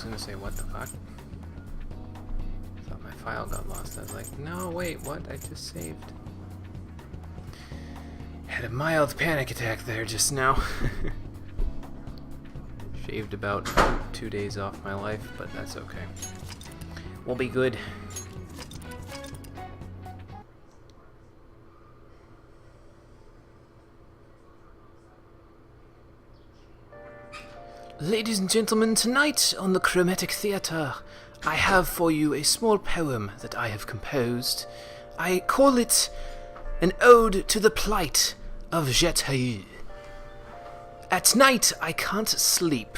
was gonna say, what the fuck? Thought my file got lost. I was like, no, wait, what? I just saved. Had a mild panic attack there just now. Shaved about 2 days off my life, but that's okay. We'll be good. Ladies and gentlemen, tonight on the Chromatic Theatre, I have for you a small poem that I have composed. I call it an ode to the plight of Jetayu. At night I can't sleep,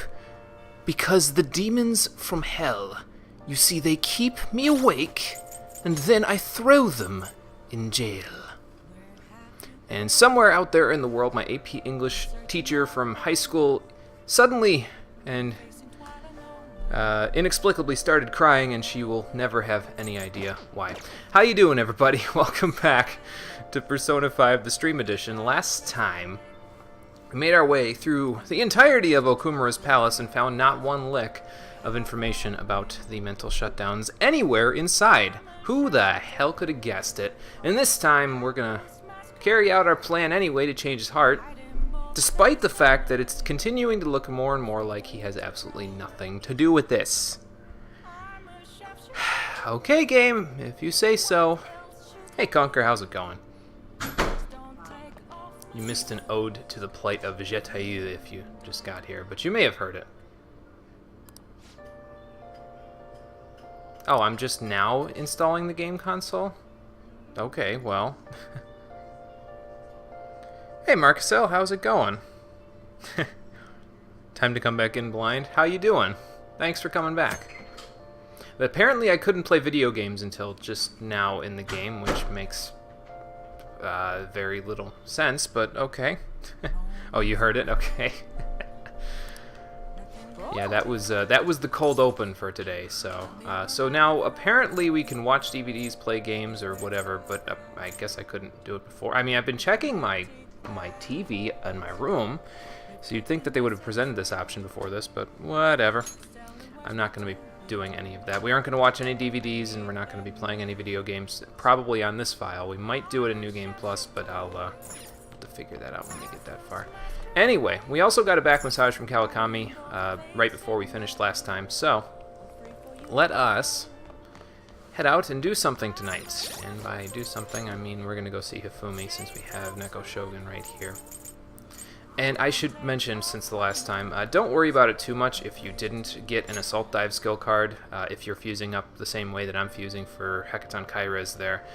because the demons from hell, you see, they keep me awake, and then I throw them in jail. And somewhere out there in the world, my AP English teacher from high school suddenly and inexplicably started crying, and she will never have any idea why. How you doing, everybody? Welcome back to Persona 5, the Stream Edition. Last time, we made our way through the entirety of Okumura's palace and found not one lick of information about the mental shutdowns anywhere inside. Who the hell could have guessed it? And this time, we're gonna carry out our plan anyway to change his heart, despite the fact that it's continuing to look more and more like he has absolutely nothing to do with this. Okay, game, if you say so. Hey, Conker, how's it going? You missed an ode to the plight of Jetayu if you just got here, but you may have heard it. Oh, I'm just now installing the game console? Okay, well. Hey, Marcusel, how's it going? Time to come back in blind. How you doing? Thanks for coming back. But apparently I couldn't play video games until just now in the game, which makes very little sense, but okay. Oh, you heard it? Okay. Yeah, that was the cold open for today. So so now apparently we can watch DVDs, play games, or whatever. But I guess I couldn't do it before. I mean, I've been checking my TV in my room, so you'd think that they would have presented this option before this, but whatever. I'm not going to be doing any of that. We aren't going to watch any DVDs, and we're not going to be playing any video games, probably on this file. We might do it in New Game Plus, but I'll have to figure that out when we get that far. Anyway, we also got a back massage from Kawakami right before we finished last time, so let us head out and do something tonight. And by do something, I mean we're going to go see Hifumi, since we have Neko Shogun right here. And I should mention, since the last time, don't worry about it too much if you didn't get an Assault Dive skill card, if you're fusing up the same way that I'm fusing for Hecaton Kairez there.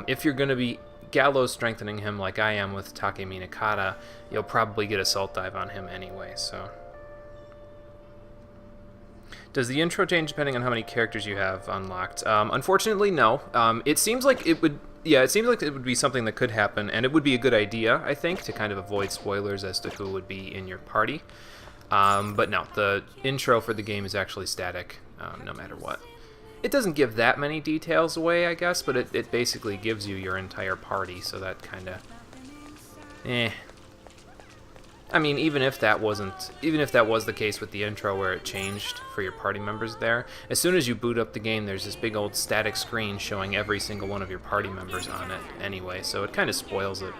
If you're going to be Gallows strengthening him like I am with Takemi Nakata, you'll probably get Assault Dive on him anyway, so. Does the intro change depending on how many characters you have unlocked? Unfortunately, no. It seems like it would. Yeah, it seems like it would be something that could happen, and it would be a good idea, I think, to kind of avoid spoilers as to who would be in your party. But no, the intro for the game is actually static, no matter what. It doesn't give that many details away, I guess, but it basically gives you your entire party, so that kind of. I mean, even if that was the case with the intro where it changed for your party members there, as soon as you boot up the game, there's this big old static screen showing every single one of your party members on it anyway, so it kind of spoils it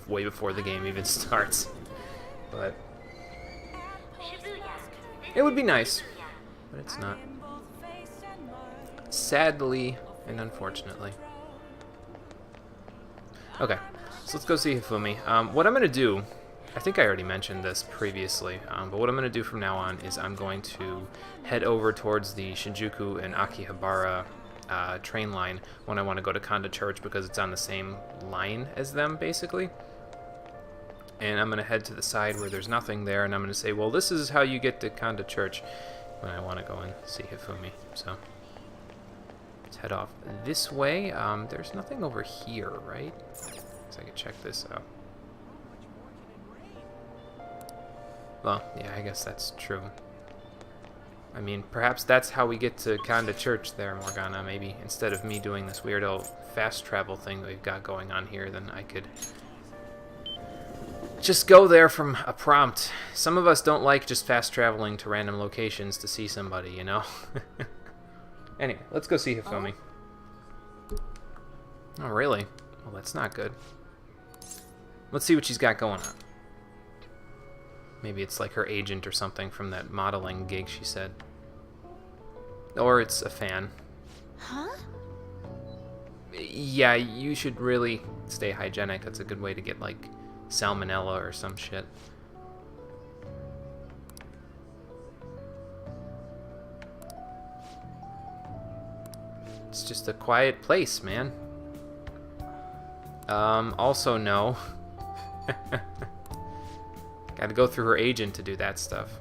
way before the game even starts. But it would be nice, but it's not. Sadly and unfortunately. Okay, so let's go see Hifumi. What I'm going to do, I think I already mentioned this previously, but what I'm going to do from now on is I'm going to head over towards the Shinjuku and Akihabara train line when I want to go to Kanda Church, because it's on the same line as them, basically. And I'm going to head to the side where there's nothing there, and I'm going to say, well, this is how you get to Kanda Church when I want to go and see Hifumi. So let's head off this way. There's nothing over here, right? So I can check this out. Well, yeah, I guess that's true. I mean, perhaps that's how we get to Kanda Church there, Morgana. Maybe instead of me doing this weird old fast travel thing that we've got going on here, then I could just go there from a prompt. Some of us don't like just fast traveling to random locations to see somebody, you know? Anyway, let's go see Hifumi. Oh, really? Well, that's not good. Let's see what she's got going on. Maybe it's like her agent or something from that modeling gig she said. Or it's a fan. Huh? Yeah, you should really stay hygienic. That's a good way to get, like, salmonella or some shit. It's just a quiet place, man. Also no. Gotta go through her agent to do that stuff.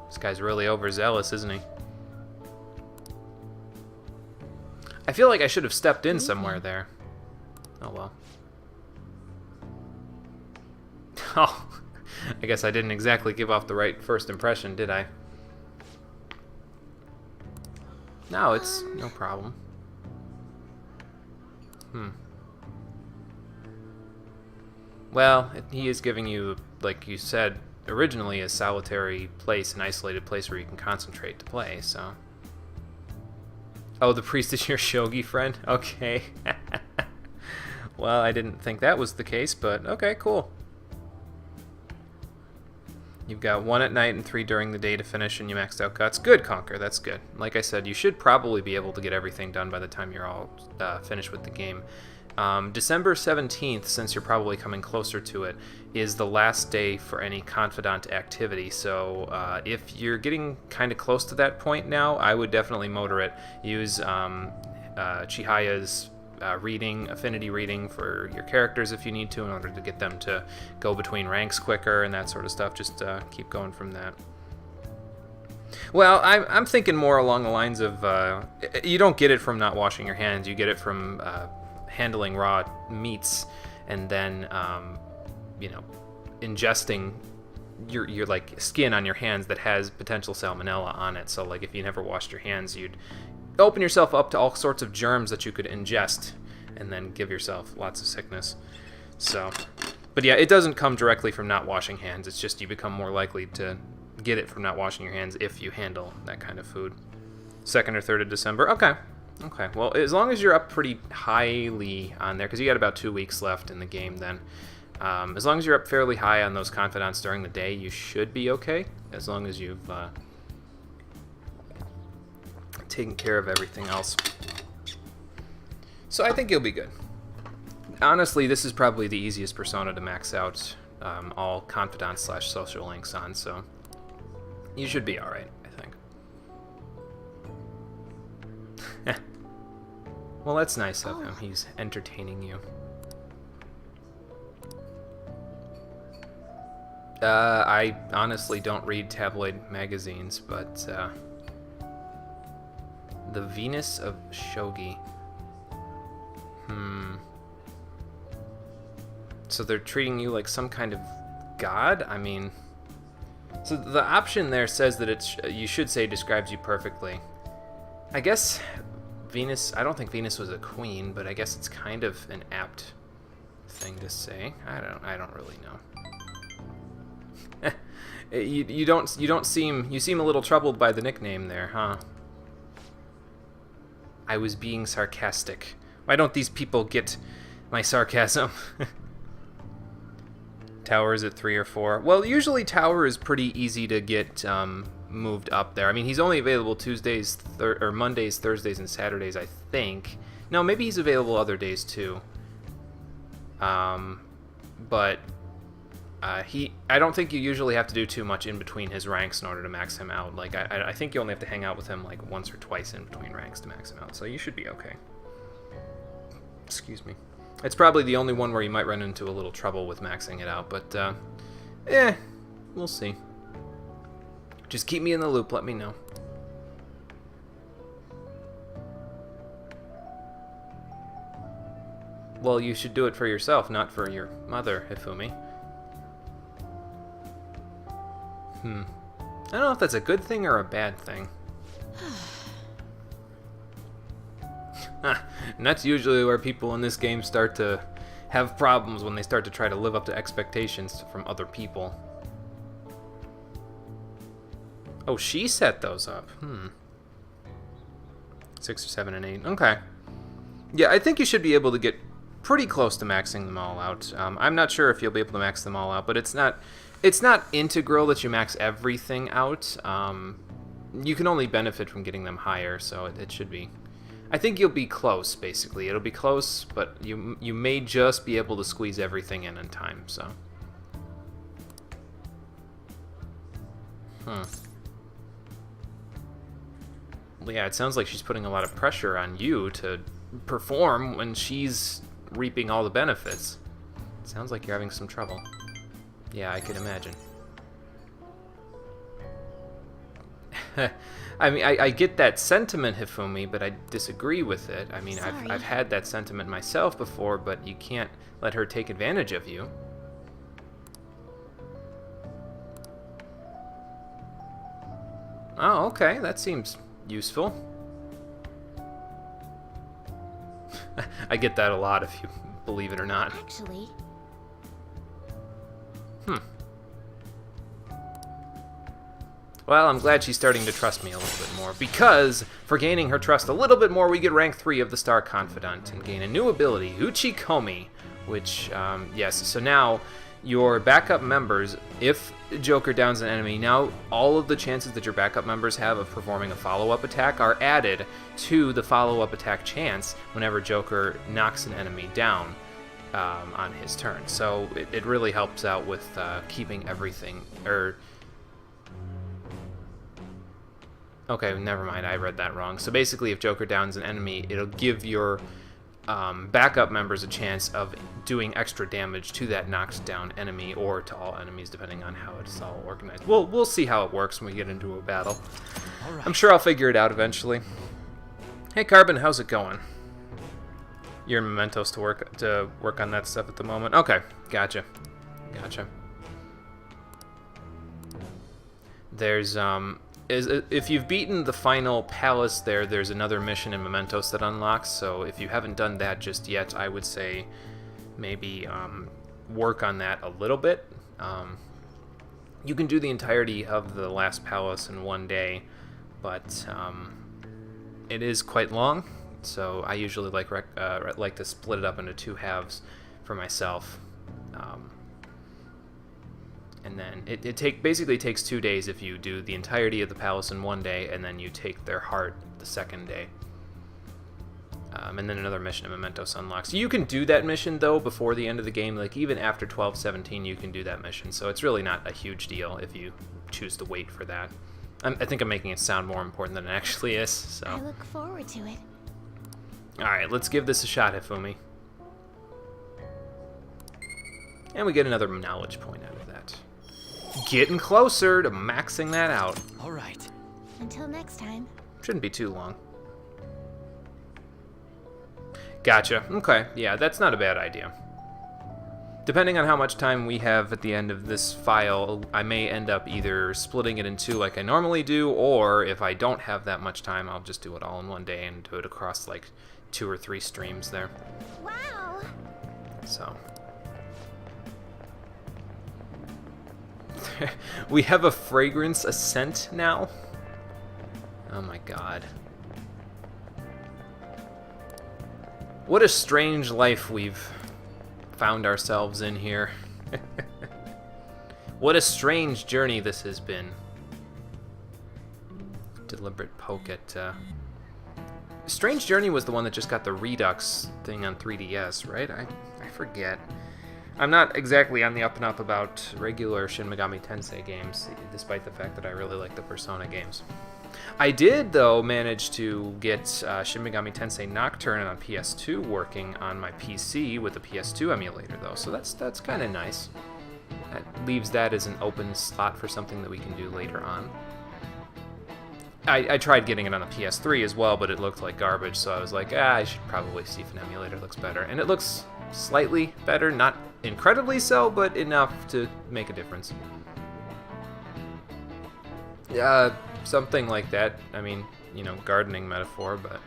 This guy's really overzealous, isn't he? I feel like I should have stepped in somewhere there. Oh well. Oh, I guess I didn't exactly give off the right first impression, did I? No, it's no problem. Well, he is giving you, like you said, originally a solitary place, an isolated place where you can concentrate to play, so... Oh, the priest is your shogi friend? Okay. Well, I didn't think that was the case, but okay, cool. You've got 1 at night and 3 during the day to finish, and you maxed out guts. Good, Conquer, that's good. Like I said, you should probably be able to get everything done by the time you're all finished with the game. December 17th, since you're probably coming closer to it, is the last day for any Confidant activity. So if you're getting kind of close to that point now, I would definitely motor it. Use Chihaya's reading, affinity reading for your characters if you need to in order to get them to go between ranks quicker and that sort of stuff. Just keep going from that. Well, I'm thinking more along the lines of you don't get it from not washing your hands. You get it from handling raw meats and then, you know, ingesting your like skin on your hands that has potential salmonella on it. So like if you never washed your hands, you'd open yourself up to all sorts of germs that you could ingest and then give yourself lots of sickness. So, but yeah, it doesn't come directly from not washing hands. It's just you become more likely to get it from not washing your hands if you handle that kind of food. 2nd or 3rd of December. Okay. Okay. Well, as long as you're up pretty highly on there, because you got about 2 weeks left in the game then. As long as you're up fairly high on those confidants during the day, you should be okay. As long as you've taken care of everything else. So I think you'll be good. Honestly, this is probably the easiest persona to max out all confidants / social links on, so you should be alright, I think. Well, that's nice of him. He's entertaining you. I honestly don't read tabloid magazines, but the Venus of Shogi. So they're treating you like some kind of god? I mean, so the option there says that it's, you should say describes you perfectly. I guess Venus, I don't think Venus was a queen, but I guess it's kind of an apt thing to say. I don't really know. You seem a little troubled by the nickname there, huh? I was being sarcastic. Why don't these people get my sarcasm? Tower is at 3 or 4. Well, usually Tower is pretty easy to get moved up there. I mean, he's only available Tuesdays, or Mondays, Thursdays, and Saturdays, I think. No, maybe he's available other days too. But I don't think you usually have to do too much in between his ranks in order to max him out. Like, I think you only have to hang out with him like once or twice in between ranks to max him out, so you should be okay. Excuse me. It's probably the only one where you might run into a little trouble with maxing it out, but, we'll see. Just keep me in the loop, let me know. Well, you should do it for yourself, not for your mother, Hifumi. I don't know if that's a good thing or a bad thing. And that's usually where people in this game start to have problems, when they start to try to live up to expectations from other people. Oh, she set those up. 6 or 7 and 8. Okay. Yeah, I think you should be able to get pretty close to maxing them all out. I'm not sure if you'll be able to max them all out, but it's not integral that you max everything out. You can only benefit from getting them higher, so it should be. I think you'll be close, basically. It'll be close, but you may just be able to squeeze everything in time, so. Yeah, it sounds like she's putting a lot of pressure on you to perform when she's reaping all the benefits. It sounds like you're having some trouble. Yeah, I can imagine. I mean, I get that sentiment, Hifumi, but I disagree with it. I mean, I've had that sentiment myself before, but you can't let her take advantage of you. Oh, okay, that seems useful. I get that a lot, if you believe it or not. Actually. Well, I'm glad she's starting to trust me a little bit more, because for gaining her trust a little bit more, we get rank 3 of the Star Confidant and gain a new ability, Uchikomi, which, yes, so now your backup members, if Joker downs an enemy, now all of the chances that your backup members have of performing a follow-up attack are added to the follow-up attack chance whenever Joker knocks an enemy down on his turn. So it really helps out with keeping everything, okay, never mind, I read that wrong. So basically, if Joker downs an enemy, it'll give your backup members a chance of doing extra damage to that knocked down enemy, or to all enemies, depending on how it's all organized. We'll see how it works when we get into a battle. Right. I'm sure I'll figure it out eventually. Hey Carbon, how's it going? You're in Mementos to work on that stuff at the moment? Okay, gotcha. There's if you've beaten the final palace there's another mission in Mementos that unlocks, so if you haven't done that just yet, I would say maybe work on that a little bit. You can do the entirety of the last palace in one day, but it is quite long, so I usually like to split it up into 2 halves for myself. And then it basically takes 2 days if you do the entirety of the palace in one day, and then you take their heart the second day. And then another mission in Mementos unlocks. You can do that mission, though, before the end of the game. Like, even after 12-17, you can do that mission. So it's really not a huge deal if you choose to wait for that. I think I'm making it sound more important than it actually is, so. I look forward to it. Alright, let's give this a shot, Hifumi. And we get another knowledge point out of that. Getting closer to maxing that out. Alright. Until next time. Shouldn't be too long. Gotcha. Okay, yeah, that's not a bad idea. Depending on how much time we have at the end of this file, I may end up either splitting it in 2 like I normally do, or if I don't have that much time, I'll just do it all in one day and do it across like 2 or 3 streams there. Wow! So. We have a fragrance, a scent now. Oh my god. What a strange life we've found ourselves in here. What a strange journey this has been. Deliberate poke at... Strange Journey was the one that just got the Redux thing on 3DS, right? I forget. I'm not exactly on the up and up about regular Shin Megami Tensei games, despite the fact that I really like the Persona games. I did, though, manage to get Shin Megami Tensei Nocturne on PS2 working on my PC with the PS2 emulator, though, so that's kind of nice. That leaves that as an open slot for something that we can do later on. I tried getting it on the PS3 as well, but it looked like garbage, so I was like, I should probably see if an emulator looks better. And it looks slightly better, not incredibly so, but enough to make a difference. Something like that. I mean, you know, gardening metaphor, but...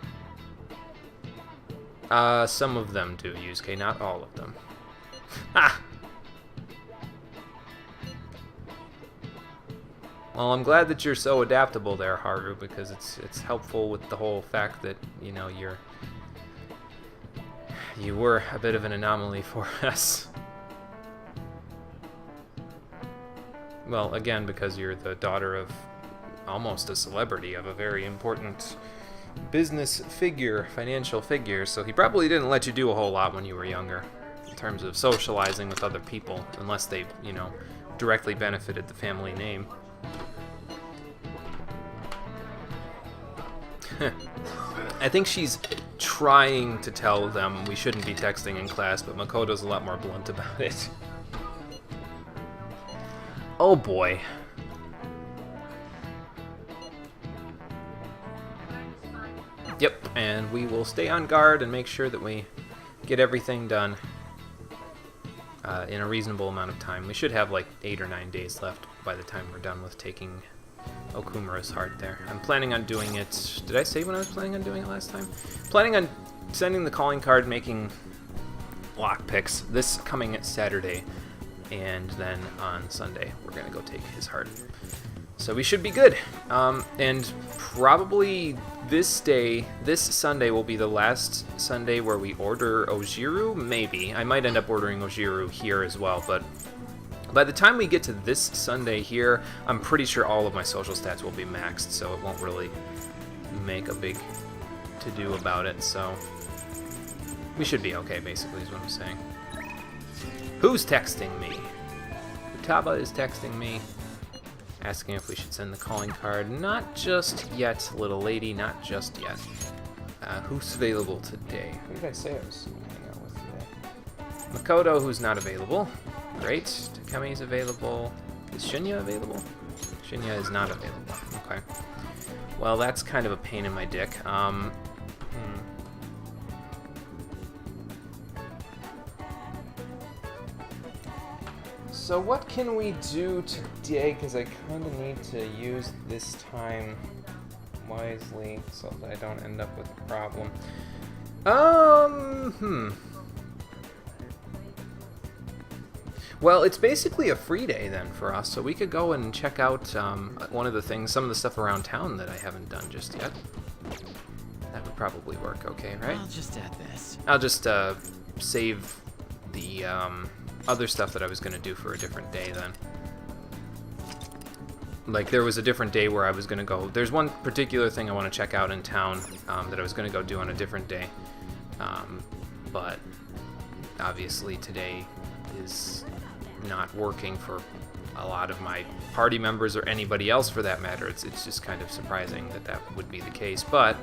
Some of them do, Yusuke, not all of them. Ha! Well, I'm glad that you're so adaptable there, Haru, because it's helpful with the whole fact that, you know, you were a bit of an anomaly for us. Well, again, because you're the daughter of almost a celebrity, of a very important business figure, financial figure, so he probably didn't let you do a whole lot when you were younger in terms of socializing with other people, unless they, you know, directly benefited the family name. I think she's trying to tell them we shouldn't be texting in class, but Makoto's a lot more blunt about it. Oh boy. Yep, and we will stay on guard and make sure that we get everything done in a reasonable amount of time. We should have like 8 or 9 days left by the time we're done with taking Okumura's heart there. I'm planning on doing it... Did I say when I was planning on doing it last time? Planning on sending the calling card, making lockpicks this coming Saturday, and then on Sunday we're going to go take his heart. So we should be good. And probably this Sunday will be the last Sunday where we order Ojiru, maybe. I might end up ordering Ojiru here as well, but by the time we get to this Sunday here, I'm pretty sure all of my social stats will be maxed, so it won't really make a big to-do about it, so we should be okay, basically, is what I'm saying. Who's texting me? Futaba is texting me, asking if we should send the calling card. Not just yet, little lady, not just yet. Who's available today? Who did I say I was going to hang out with today? Makoto, who's not available. Great. Takemi's available. Is Shinya available? Shinya is not available. Okay. Well, that's kind of a pain in my dick. So what can we do today? Because I kind of need to use this time wisely so that I don't end up with a problem. Well, it's basically a free day then for us, so we could go and check out some of the stuff around town that I haven't done just yet. That would probably work okay, right? I'll just add this. I'll just save the other stuff that I was going to do for a different day then. Like, there was a different day where I was going to go. There's one particular thing I want to check out in town that I was going to go do on a different day. But obviously today is not working for a lot of my party members, or anybody else for that matter. It's just kind of surprising that that would be the case, but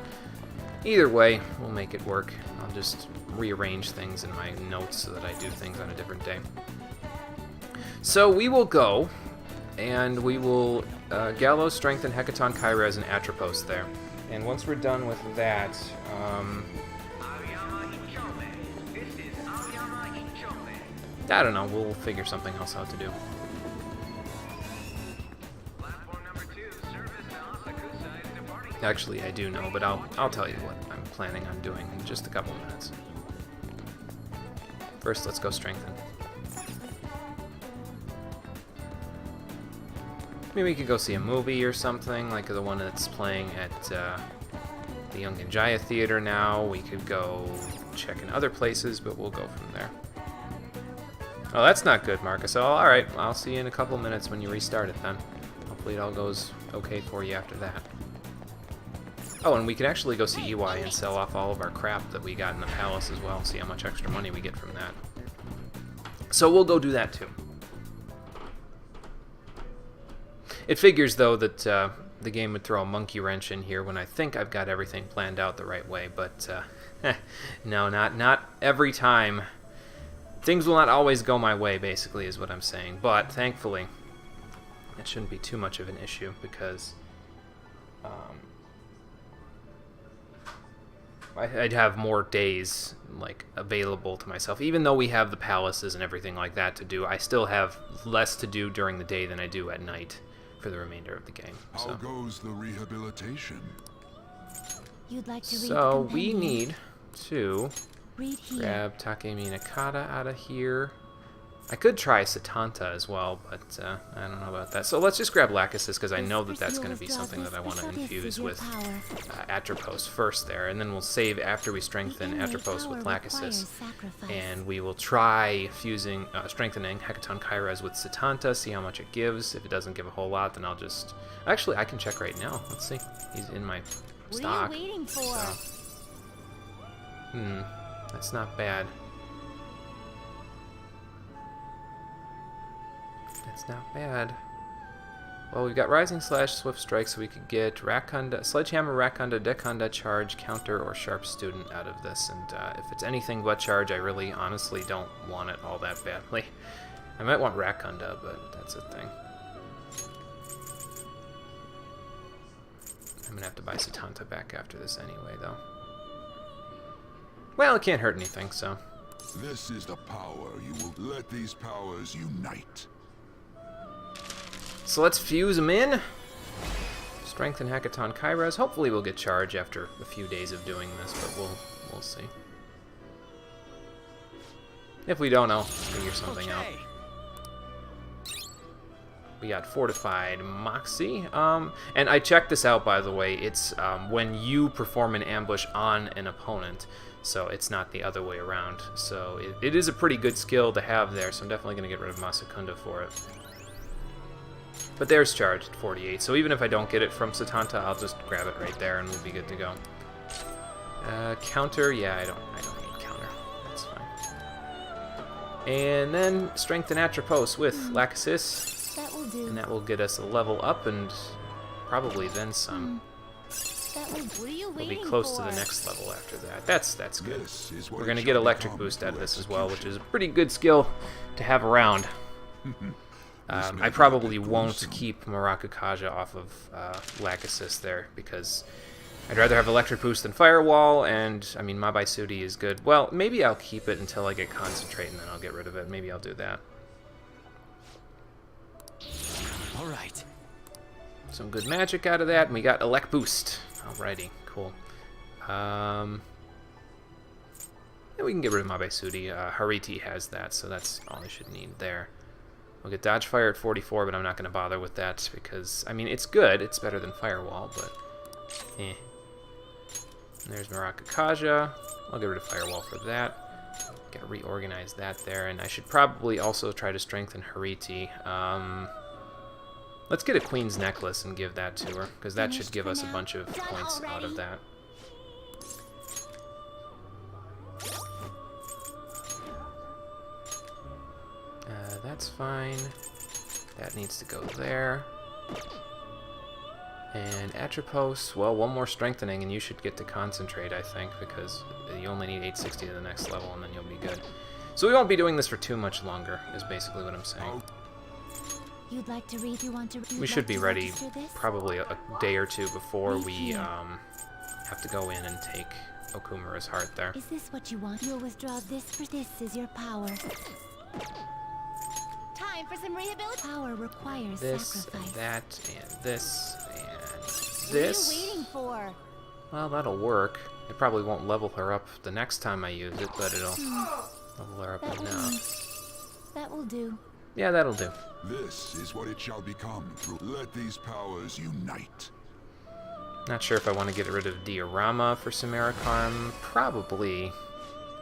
either way, we'll make it work. I'll just rearrange things in my notes so that I do things on a different day. So we will go, and we will Gallo, Strengthen, Hecaton, Kairez, and Atropos there. And once we're done with that, I don't know, we'll figure something else out to do. Actually, I do know, but I'll tell you what I'm planning on doing in just a couple minutes. First, let's go Strengthen. Maybe we could go see a movie or something, like the one that's playing at the Young Jaya Theater now. We could go check in other places, but we'll go from there. Oh, that's not good, Marcus. Oh, alright, I'll see you in a couple minutes when you restart it then. Hopefully it all goes okay for you after that. Oh, and we could actually go see EY and sell off all of our crap that we got in the palace as well, see how much extra money we get from that. So we'll go do that too. It figures, though, that the game would throw a monkey wrench in here when I think I've got everything planned out the right way, but no, not every time. Things will not always go my way, basically, is what I'm saying. But, thankfully, it shouldn't be too much of an issue, because I'd have more days, like, available to myself. Even though we have the palaces and everything like that to do, I still have less to do during the day than I do at night for the remainder of the game. So. How goes the rehabilitation? You'd like to read So the we compendium? need to Read here. grab Takemi Nakata out of here. I could try Satanta as well, but I don't know about that. So let's just grab Lachesis, because I know that that's going to be something that I want to infuse with Atropos first there. And then we'll save after we strengthen Atropos with Lachesis. And we will try fusing, strengthening Hecaton Kairas with Satanta, see how much it gives. If it doesn't give a whole lot, then I'll just... Actually, I can check right now. Let's see. He's in my stock. What are you waiting for? So. That's not bad. It's not bad. Well, we've got Rising Slash, Swift Strike, so we could get Rakunda, Sledgehammer, Rakunda, Dekunda, Charge, Counter, or Sharp Student out of this. And if it's anything but Charge, I really honestly don't want it all that badly. I might want Rakunda, but that's a thing. I'm gonna have to buy Satanta back after this anyway, though. Well, it can't hurt anything, so. This is the power. You will let these powers unite. So let's fuse them in. Strengthen Hecaton Kairas. Hopefully we'll get charge after a few days of doing this, but we'll see. If we don't, I'll figure something out. We got Fortified Moxie. And I checked this out, by the way. It's when you perform an ambush on an opponent, so it's not the other way around. So it is a pretty good skill to have there, so I'm definitely going to get rid of Masakunda for it. But there's charge at 48, so even if I don't get it from Satanta, I'll just grab it right there and we'll be good to go. Counter, yeah, I don't need counter. That's fine. And then strengthen Atropos with Lachesis. That will do. And that will get us a level up and probably then some. What are you We'll be waiting close for? to the next level after that. That's good. This is what We're it going to shall get Electric become Boost out of through this as well, which is a execution. pretty good skill to have around. I probably won't keep Marakukaja off of Lachesis there, because I'd rather have Electric Boost than Firewall, and, I mean, Mabai Sudi is good. Well, maybe I'll keep it until I get Concentrate, and then I'll get rid of it. Maybe I'll do that. Alright. Some good magic out of that, and we got Elect Boost. Alrighty, cool. Yeah, we can get rid of Mabai Sudi. Hariti has that, so that's all I should need there. We'll get Dodge Fire at 44, but I'm not going to bother with that because, I mean, it's good. It's better than Firewall, but eh. And there's Marakukaja. I'll get rid of Firewall for that. Got to reorganize that there, and I should probably also try to strengthen Hariti. Let's get a Queen's Necklace and give that to her, because that should give us a bunch of points out of that. That's fine. That needs to go there. And Atropos, well, one more strengthening and you should get to Concentrate, I think, because you only need 860 to the next level and then you'll be good. So we won't be doing this for too much longer, is basically what I'm saying. You'd like to read? You want to? We should be ready probably a day or two before we have to go in and take Okumura's heart there. Is this what you want? You'll withdraw this for this is your power. Time for some rehabilitation. Power requires This, sacrifice. and that, and this, and What this. are you waiting for? Well, that'll work. It probably won't level her up the next time I use it, but it'll level her up That will enough. do. That will do. Yeah, that'll do. This is what it shall become through. Let these powers unite. Not sure if I want to get rid of Diorama for Samarakarm. Probably.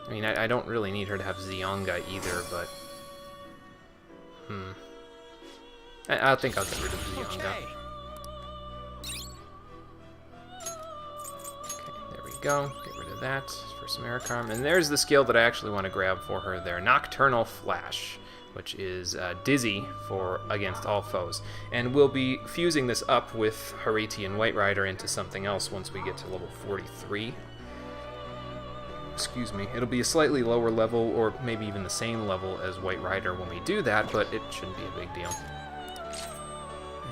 I mean, I don't really need her to have Zionga either, but... I think I'll get rid of Zionga. Okay. Okay, there we go. Get rid of that for Samarakarm. And there's the skill that I actually want to grab for her there. Nocturnal Flash, which is Dizzy for against all foes. And we'll be fusing this up with Hariti and White Rider into something else once we get to level 43. Excuse me. It'll be a slightly lower level, or maybe even the same level as White Rider when we do that, but it shouldn't be a big deal.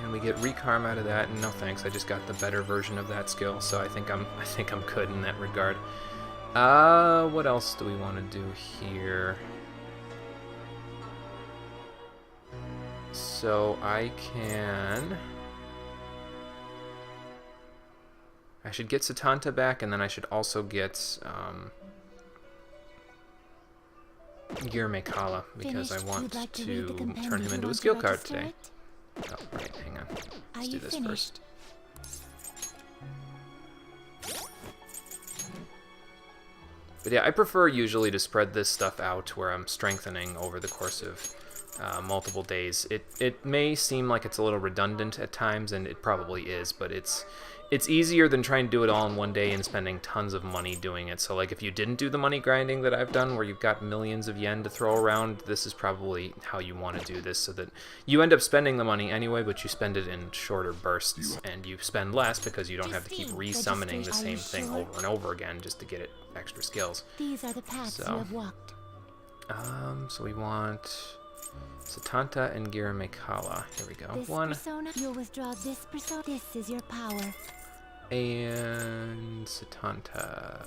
And we get Recarm out of that, and no thanks, I just got the better version of that skill, so I think I'm good in that regard. What else do we want to do here? So I I should get Satanta back, and then I should also get Girmekala, because I want to turn him into a skill card today. Oh, right, hang on. Let's do this first. But yeah, I prefer usually to spread this stuff out where I'm strengthening over the course of multiple days. It may seem like it's a little redundant at times, and it probably is, but it's easier than trying to do it all in one day and spending tons of money doing it. So like if you didn't do the money grinding that I've done where you've got millions of yen to throw around, this is probably how you want to do this, so that you end up spending the money anyway, but you spend it in shorter bursts, and you spend less because you don't have to keep re-summoning the same thing over and over again just to get it extra skills. These are the paths you have walked. So we want Satanta and Girmekala. Here we go. This persona, you'll withdraw this persona. This is your power. And Satanta.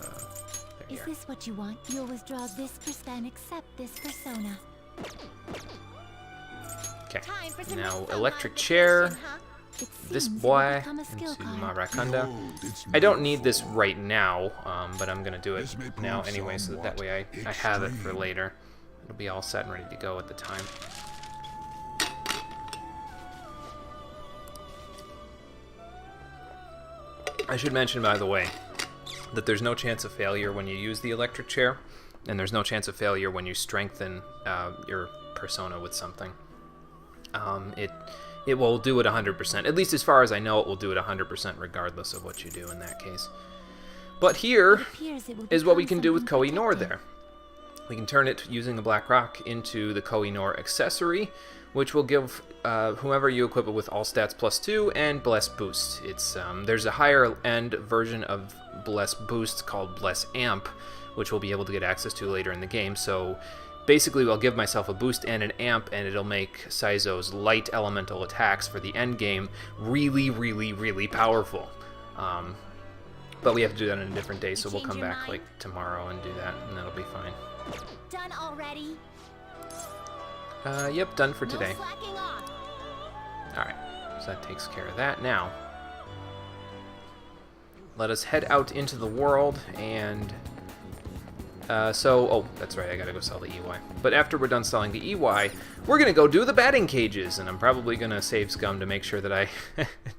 Is this what you want? You'll withdraw this persona and accept this persona. Okay. Now, electric chair. This boy into Marakanda. I don't need this right now, but I'm gonna do it now anyway, so that way I have it for later. It'll be all set and ready to go at the time. I should mention, by the way, that there's no chance of failure when you use the electric chair, and there's no chance of failure when you strengthen your persona with something. It will do it 100%. At least as far as I know, it will do it 100% regardless of what you do in that case. But here is what we can do with Koh-i-Noor there. We can turn it using the Black Rock into the Koh-i-Noor accessory, which will give whoever you equip it with all stats +2 and Bless Boost. It's there's a higher end version of Bless Boost called Bless Amp, which we'll be able to get access to later in the game. So basically, I'll give myself a boost and an amp, and it'll make Saizo's light elemental attacks for the end game really, really, really powerful. But we have to do that on a different day, so we'll come back like tomorrow and do that, and that'll be fine. Done already? Yep, done for today. No slacking off. Alright, so that takes care of that. Now, let us head out into the world, and oh, that's right, I gotta go sell the EY. But after we're done selling the EY, we're gonna go do the batting cages, and I'm probably gonna save scum to make sure that I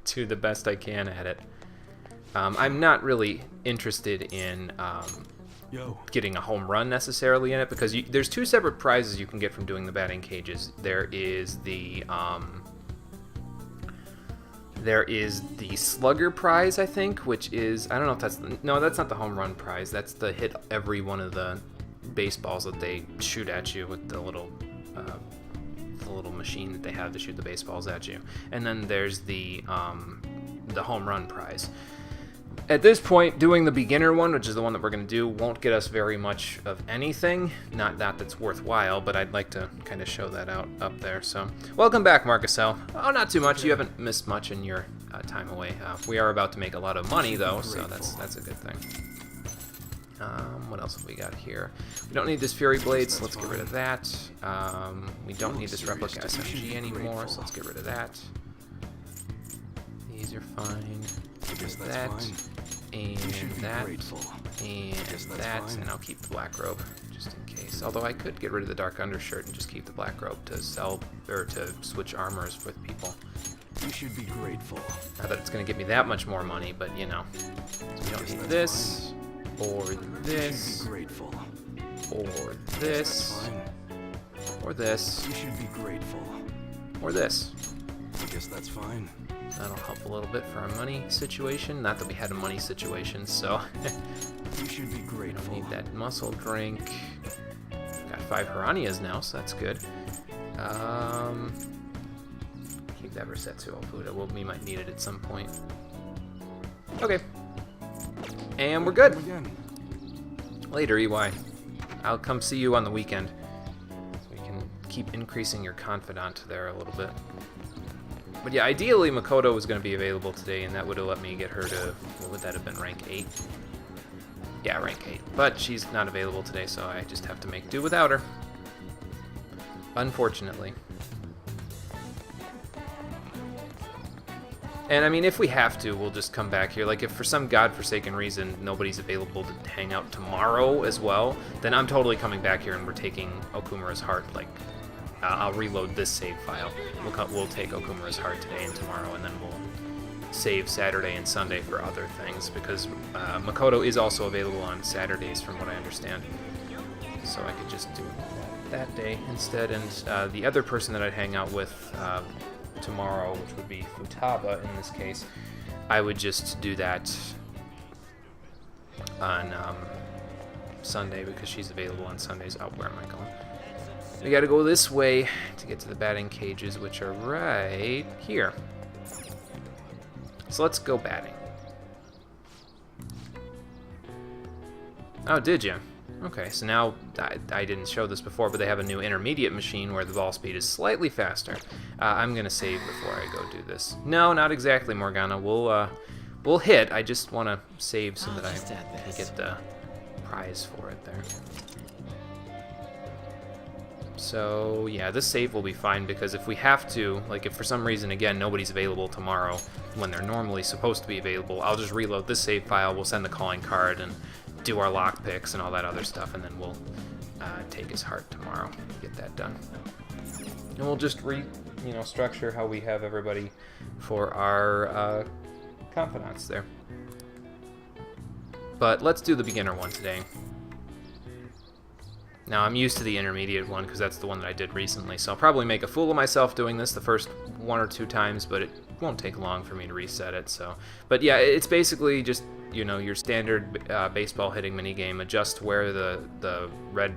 do the best I can at it. I'm not really interested in getting a home run necessarily in it, because there's two separate prizes you can get from doing the batting cages. There is the slugger prize, I think, which is, I don't know if that's no, that's not the home run prize. That's the hit every one of the baseballs that they shoot at you with the little machine that they have to shoot the baseballs at you. And then there's the home run prize. At this point, doing the beginner one, which is the one that we're going to do, won't get us very much of anything. Not that that's worthwhile, but I'd like to kind of show that out up there. So, welcome back, Marcusel. Oh, not too much. You haven't missed much in your time away. We are about to make a lot of money, though, so that's a good thing. What else have we got here? We don't need this Fury Blade, so let's get rid of that. We don't need this Replica SMG anymore, so let's get rid of that. These are fine. That, and that, and that, and I'll keep the black robe, just in case. Although I could get rid of the dark undershirt and just keep the black robe to sell, or to switch armors with people. You should be grateful. Not that it's going to get me that much more money, but you know. So we don't need this, or this, or this, or this, You should be grateful. or this. I guess that's fine. That'll help a little bit for our money situation. Not that we had a money situation, so You should be we grateful. don't need that muscle drink. Got 5 Hiranias now, so that's good. Keep that Resetsu Ofuda. We might need it at some point. Okay. And we're good. Again. Later, EY. I'll come see you on the weekend. We can keep increasing your confidant there a little bit. But yeah, ideally Makoto was going to be available today, and that would have let me get her to, what would that have been, rank 8? Yeah, rank 8. But she's not available today, so I just have to make do without her. Unfortunately. And I mean, if we have to, we'll just come back here. Like, if for some godforsaken reason nobody's available to hang out tomorrow as well, then I'm totally coming back here and we're taking Okumura's Heart. Like, I'll reload this save file. We'll take Okumura's Heart today and tomorrow, and then we'll save Saturday and Sunday for other things, because Makoto is also available on Saturdays, from what I understand. So I could just do that day instead. And the other person that I'd hang out with tomorrow, which would be Futaba in this case, I would just do that on Sunday, because she's available on Sundays. Oh, where am I going? We gotta go this way to get to the batting cages, which are right here. So let's go batting. Oh, did you? Okay, so now, I didn't show this before, but they have a new intermediate machine where the ball speed is slightly faster. I'm gonna save before I go do this. No, not exactly, Morgana. We'll hit. I just want to save so that I can get the prize for it there. So, yeah, this save will be fine, because if we have to, like if for some reason, again, nobody's available tomorrow when they're normally supposed to be available, I'll just reload this save file, we'll send the calling card, and do our lockpicks and all that other stuff, and then we'll take his heart tomorrow, get that done. And we'll just structure how we have everybody for our confidants there. But let's do the beginner one today. Now, I'm used to the intermediate one because that's the one that I did recently, so I'll probably make a fool of myself doing this the first 1 or 2 times, but it won't take long for me to reset it. So, but yeah, it's basically just, your standard baseball hitting minigame. Adjust where the red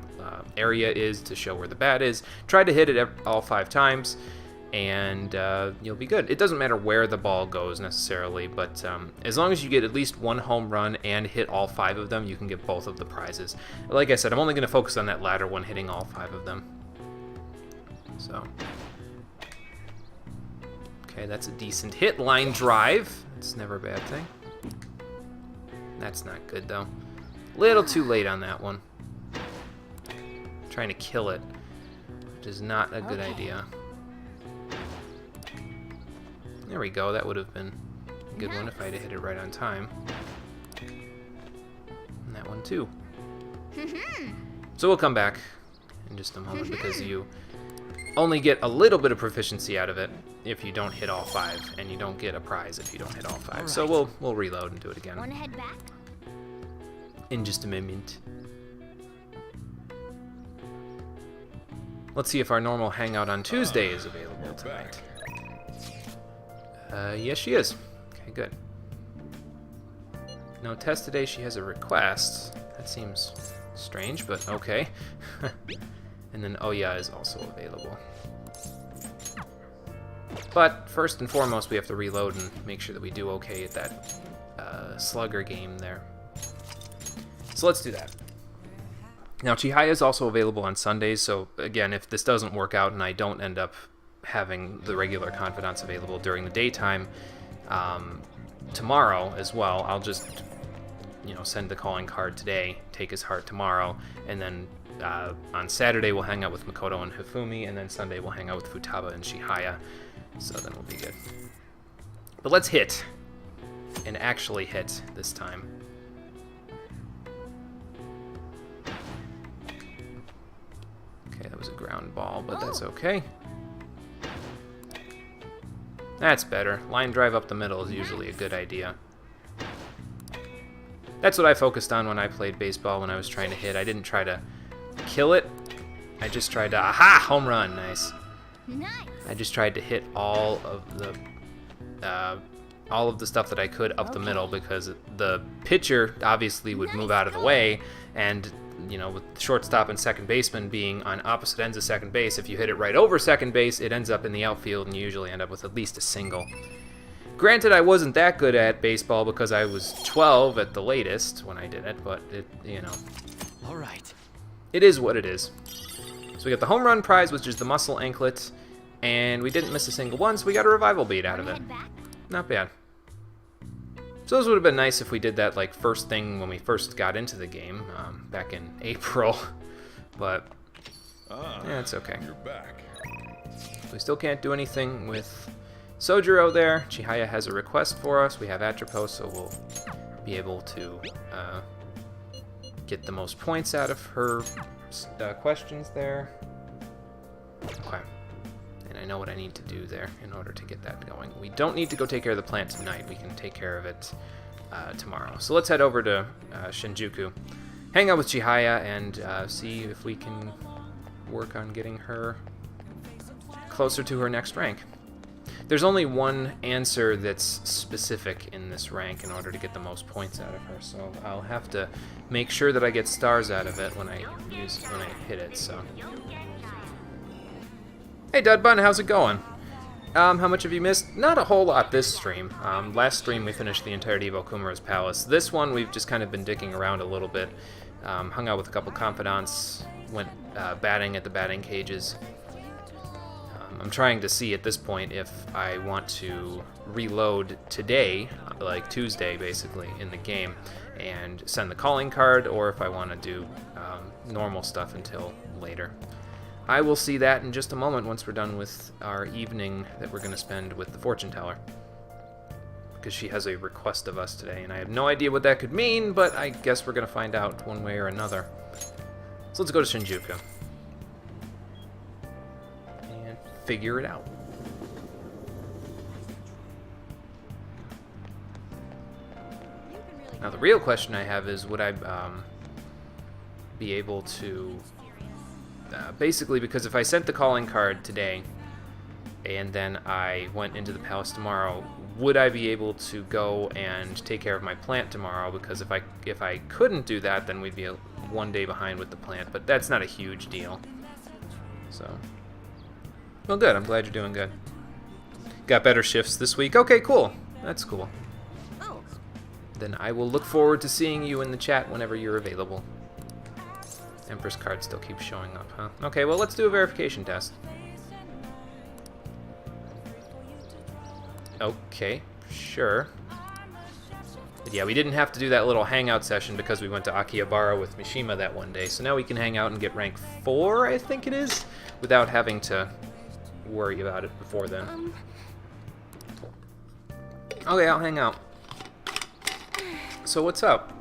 area is to show where the bat is. Try to hit it all 5 times, and you'll be good. It doesn't matter where the ball goes necessarily, but as long as you get at least 1 home run and hit all 5 of them, you can get both of the prizes. Like I said, I'm only going to focus on that latter one, hitting all 5 of them. So, okay, that's a decent hit. Line drive. It's never a bad thing. That's not good, though. Little too late on that one. Trying to kill it, which is not a good idea. There we go. That would have been a good one if I'd have hit it right on time. And that one too. So we'll come back in just a moment, because you only get a little bit of proficiency out of it if you don't hit all 5, and you don't get a prize if you don't hit all 5. Right. So we'll reload and do it again. Wanna head back? In just a moment. Let's see if our normal hangout on Tuesday is available tonight. Yes, she is. Okay, good. No test today. She has a request. That seems strange, but okay. And then Oya is also available. But first and foremost, we have to reload and make sure that we do okay at that slugger game there. So let's do that. Now, Chihaya is also available on Sundays, so again, if this doesn't work out and I don't end up having the regular confidants available during the daytime tomorrow as well, I'll just send the calling card today, take his heart tomorrow, and then on Saturday we'll hang out with Makoto and Hifumi, and then Sunday we'll hang out with Futaba and Chihaya, so then we'll be good. But let's hit, and actually hit this time. Okay, that was a ground ball, but that's okay. That's better. Line drive up the middle is usually a good idea. That's what I focused on when I played baseball when I was trying to hit. I didn't try to kill it. I just tried to... Aha! Home run. Nice. I just tried to hit all of the stuff that I could up the middle, because the pitcher obviously would move out of the way, and with the shortstop and second baseman being on opposite ends of second base, if you hit it right over second base, it ends up in the outfield, and you usually end up with at least a single. Granted, I wasn't that good at baseball because I was 12 at the latest when I did it, but All right. It is what it is. So we got the home run prize, which is the muscle anklet, and we didn't miss a single one, so we got a revival bead out of it. Not bad. So those would have been nice if we did that like first thing when we first got into the game, back in April, but yeah, it's okay. You're back. We still can't do anything with Sojiro there. Chihaya has a request for us. We have Atropos, so we'll be able to get the most points out of her questions there. Okay. And I know what I need to do there in order to get that going. We don't need to go take care of the plant tonight. We can take care of it tomorrow. So let's head over to Shinjuku, hang out with Chihaya, and see if we can work on getting her closer to her next rank. There's only one answer that's specific in this rank in order to get the most points out of her, so I'll have to make sure that I get stars out of it when I hit it. So, hey Dudbun, how's it going? How much have you missed? Not a whole lot this stream. Last stream we finished the entirety of Okumura's Palace. This one we've just kind of been dicking around a little bit. Hung out with a couple confidants, went batting at the batting cages. I'm trying to see at this point if I want to reload today, like Tuesday basically, in the game, and send the calling card, or if I want to do normal stuff until later. I will see that in just a moment once we're done with our evening that we're going to spend with the fortune teller, because she has a request of us today, and I have no idea what that could mean, but I guess we're going to find out one way or another. So let's go to Shinjuku and figure it out. Now the real question I have is, would I be able to basically, because if I sent the calling card today and then I went into the palace tomorrow, would I be able to go and take care of my plant tomorrow? Because if I couldn't do that, then we'd be one day behind with the plant, but that's not a huge deal. So, well, good. I'm glad you're doing good. Got better shifts this week. Okay, cool. That's cool. Then I will look forward to seeing you in the chat whenever you're available. Empress card still keeps showing up, huh? Okay, well, let's do a verification test. Okay, sure. But yeah, we didn't have to do that little hangout session because we went to Akihabara with Mishima that one day. So now we can hang out and get rank 4, I think it is, without having to worry about it before then. Okay, I'll hang out. So what's up?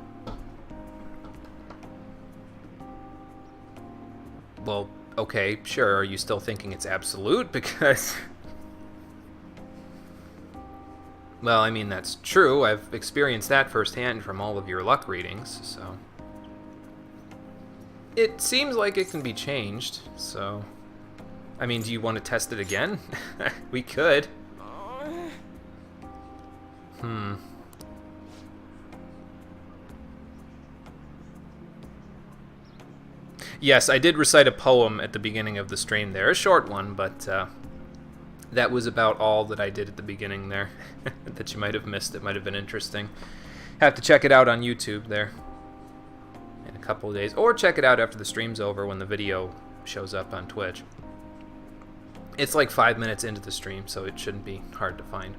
Well, okay, sure. Are you still thinking it's absolute? Because... well, I mean, that's true. I've experienced that firsthand from all of your luck readings, so... it seems like it can be changed, so... I mean, do you want to test it again? We could. Yes, I did recite a poem at the beginning of the stream there. A short one, but that was about all that I did at the beginning there. That you might have missed. It might have been interesting. Have to check it out on YouTube there in a couple of days. Or check it out after the stream's over when the video shows up on Twitch. It's like 5 minutes into the stream, so it shouldn't be hard to find.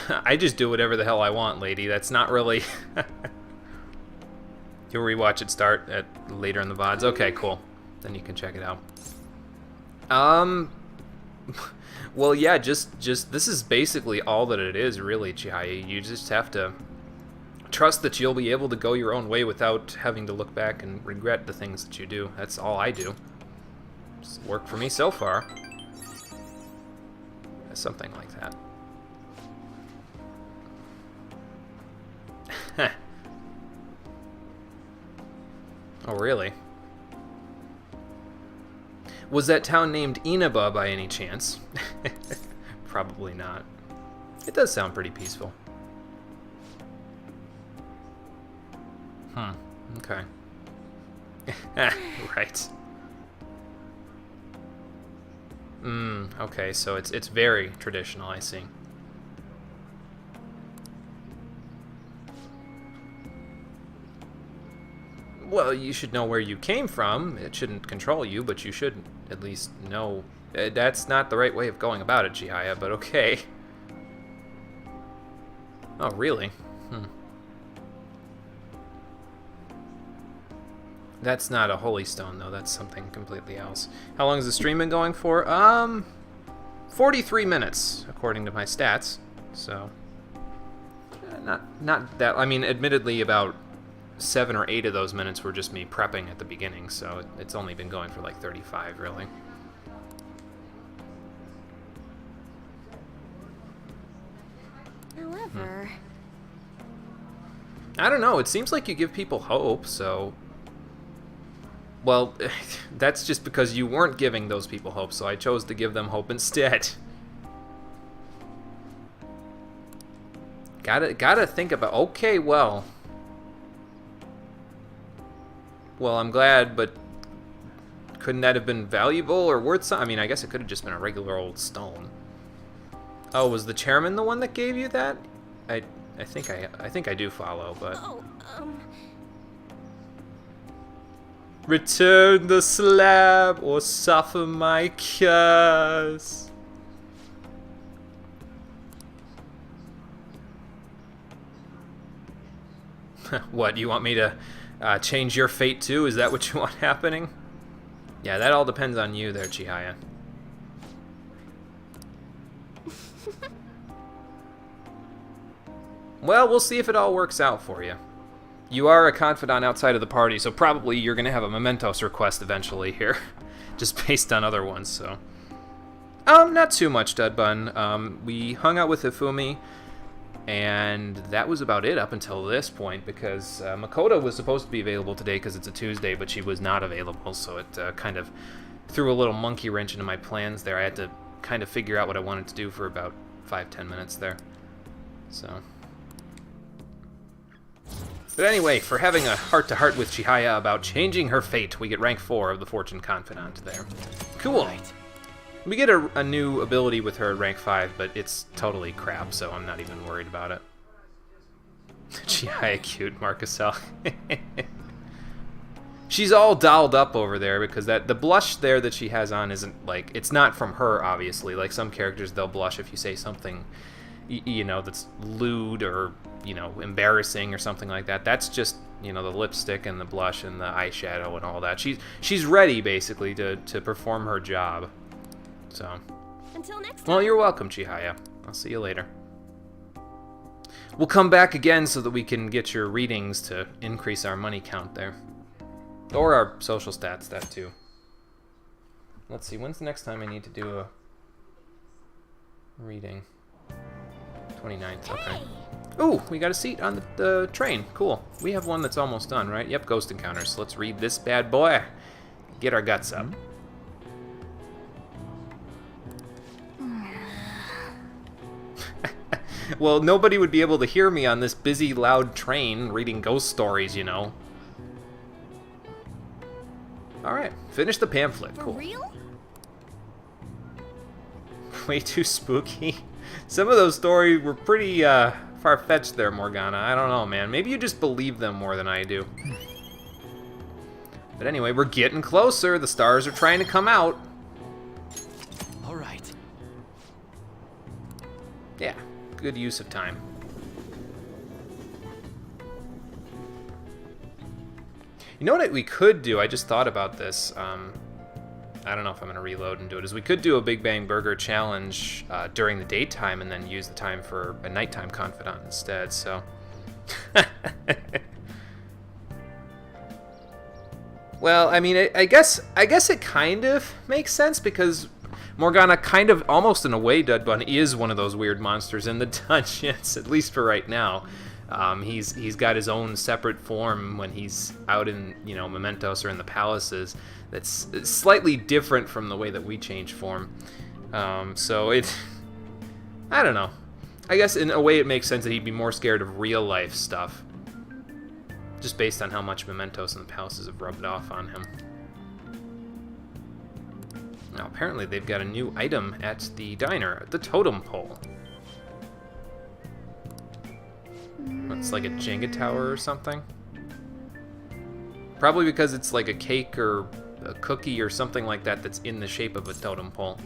I just do whatever the hell I want, lady. That's not really... You'll rewatch it start at later in the VODs? Okay, cool. Then you can check it out. Well, yeah, just this is basically all that it is, really, Chihaya. You just have to trust that you'll be able to go your own way without having to look back and regret the things that you do. That's all I do. It's worked for me so far. Something like that. Oh, really? Was that town named Inaba by any chance? Probably not. It does sound pretty peaceful. Okay. Right. Okay, so it's very traditional, I see. Well, you should know where you came from. It shouldn't control you, but you should at least know. That's not the right way of going about it, Chihaya, but okay. Oh, really? That's not a holy stone, though. That's something completely else. How long has the stream been going for? 43 minutes, according to my stats. So, not that... I mean, admittedly, about 7 or 8 of those minutes were just me prepping at the beginning, so it's only been going for like 35, really. However... I don't know. It seems like you give people hope, so... Well, that's just because you weren't giving those people hope, so I chose to give them hope instead. Gotta think about... Okay, well... Well, I'm glad, but... Couldn't that have been valuable or worth something? I mean, I guess it could have just been a regular old stone. Oh, was the chairman the one that gave you that? I think I do follow, but... Oh, Return the slab or suffer my curse. What, you want me to change your fate too? Is that what you want happening? Yeah, that all depends on you there, Chihaya. Well, we'll see if it all works out for you. You are a confidant outside of the party, so probably you're going to have a mementos request eventually here. Just based on other ones, so... not too much, Dudbun. We hung out with Hifumi, and that was about it up until this point, because Makoto was supposed to be available today because it's a Tuesday, but she was not available, so it kind of threw a little monkey wrench into my plans there. I had to kind of figure out what I wanted to do for about 5-10 minutes there. So... But anyway, for having a heart-to-heart with Chihaya about changing her fate, we get rank 4 of the Fortune Confidant there. Cool. We get a new ability with her at rank 5, but it's totally crap, so I'm not even worried about it. Chihaya cute, Marcusel. She's all dolled up over there because the blush there that she has on isn't, like, it's not from her, obviously. Like, some characters, they'll blush if you say something, you know, that's lewd or... you know, embarrassing or something like that. That's just, you know, the lipstick and the blush and the eyeshadow and all that. She's ready, basically, to perform her job. So. Until next time. Well, you're welcome, Chihaya. I'll see you later. We'll come back again so that we can get your readings to increase our money count there. Or our social stats, that too. Let's see, when's the next time I need to do a reading? 29th, okay. Ooh, we got a seat on the train. Cool. We have one that's almost done, right? Yep, Ghost Encounters. So let's read this bad boy. Get our guts up. Well, nobody would be able to hear me on this busy, loud train reading ghost stories, you know. Alright, finish the pamphlet. Cool. For real? Way too spooky. Some of those stories were pretty far-fetched there, Morgana. I don't know, man. Maybe you just believe them more than I do. But anyway, we're getting closer. The stars are trying to come out. All right. Yeah, good use of time. You know what we could do? I just thought about this. I don't know if I'm going to reload and do it. Is we could do a Big Bang Burger challenge during the daytime and then use the time for a nighttime confidant instead. So, well, I mean, I guess it kind of makes sense because Morgana kind of, almost in a way, Dudbun is one of those weird monsters in the dungeons, at least for right now. He's got his own separate form when he's out in, you know, Mementos or in the palaces. That's slightly different from the way that we change form. So it, I don't know. I guess in a way it makes sense that he'd be more scared of real life stuff, just based on how much Mementos and the palaces have rubbed off on him. Now apparently they've got a new item at the diner, the totem pole. It's like a Jenga tower or something. Probably because it's like a cake or a cookie or something like that that's in the shape of a totem pole.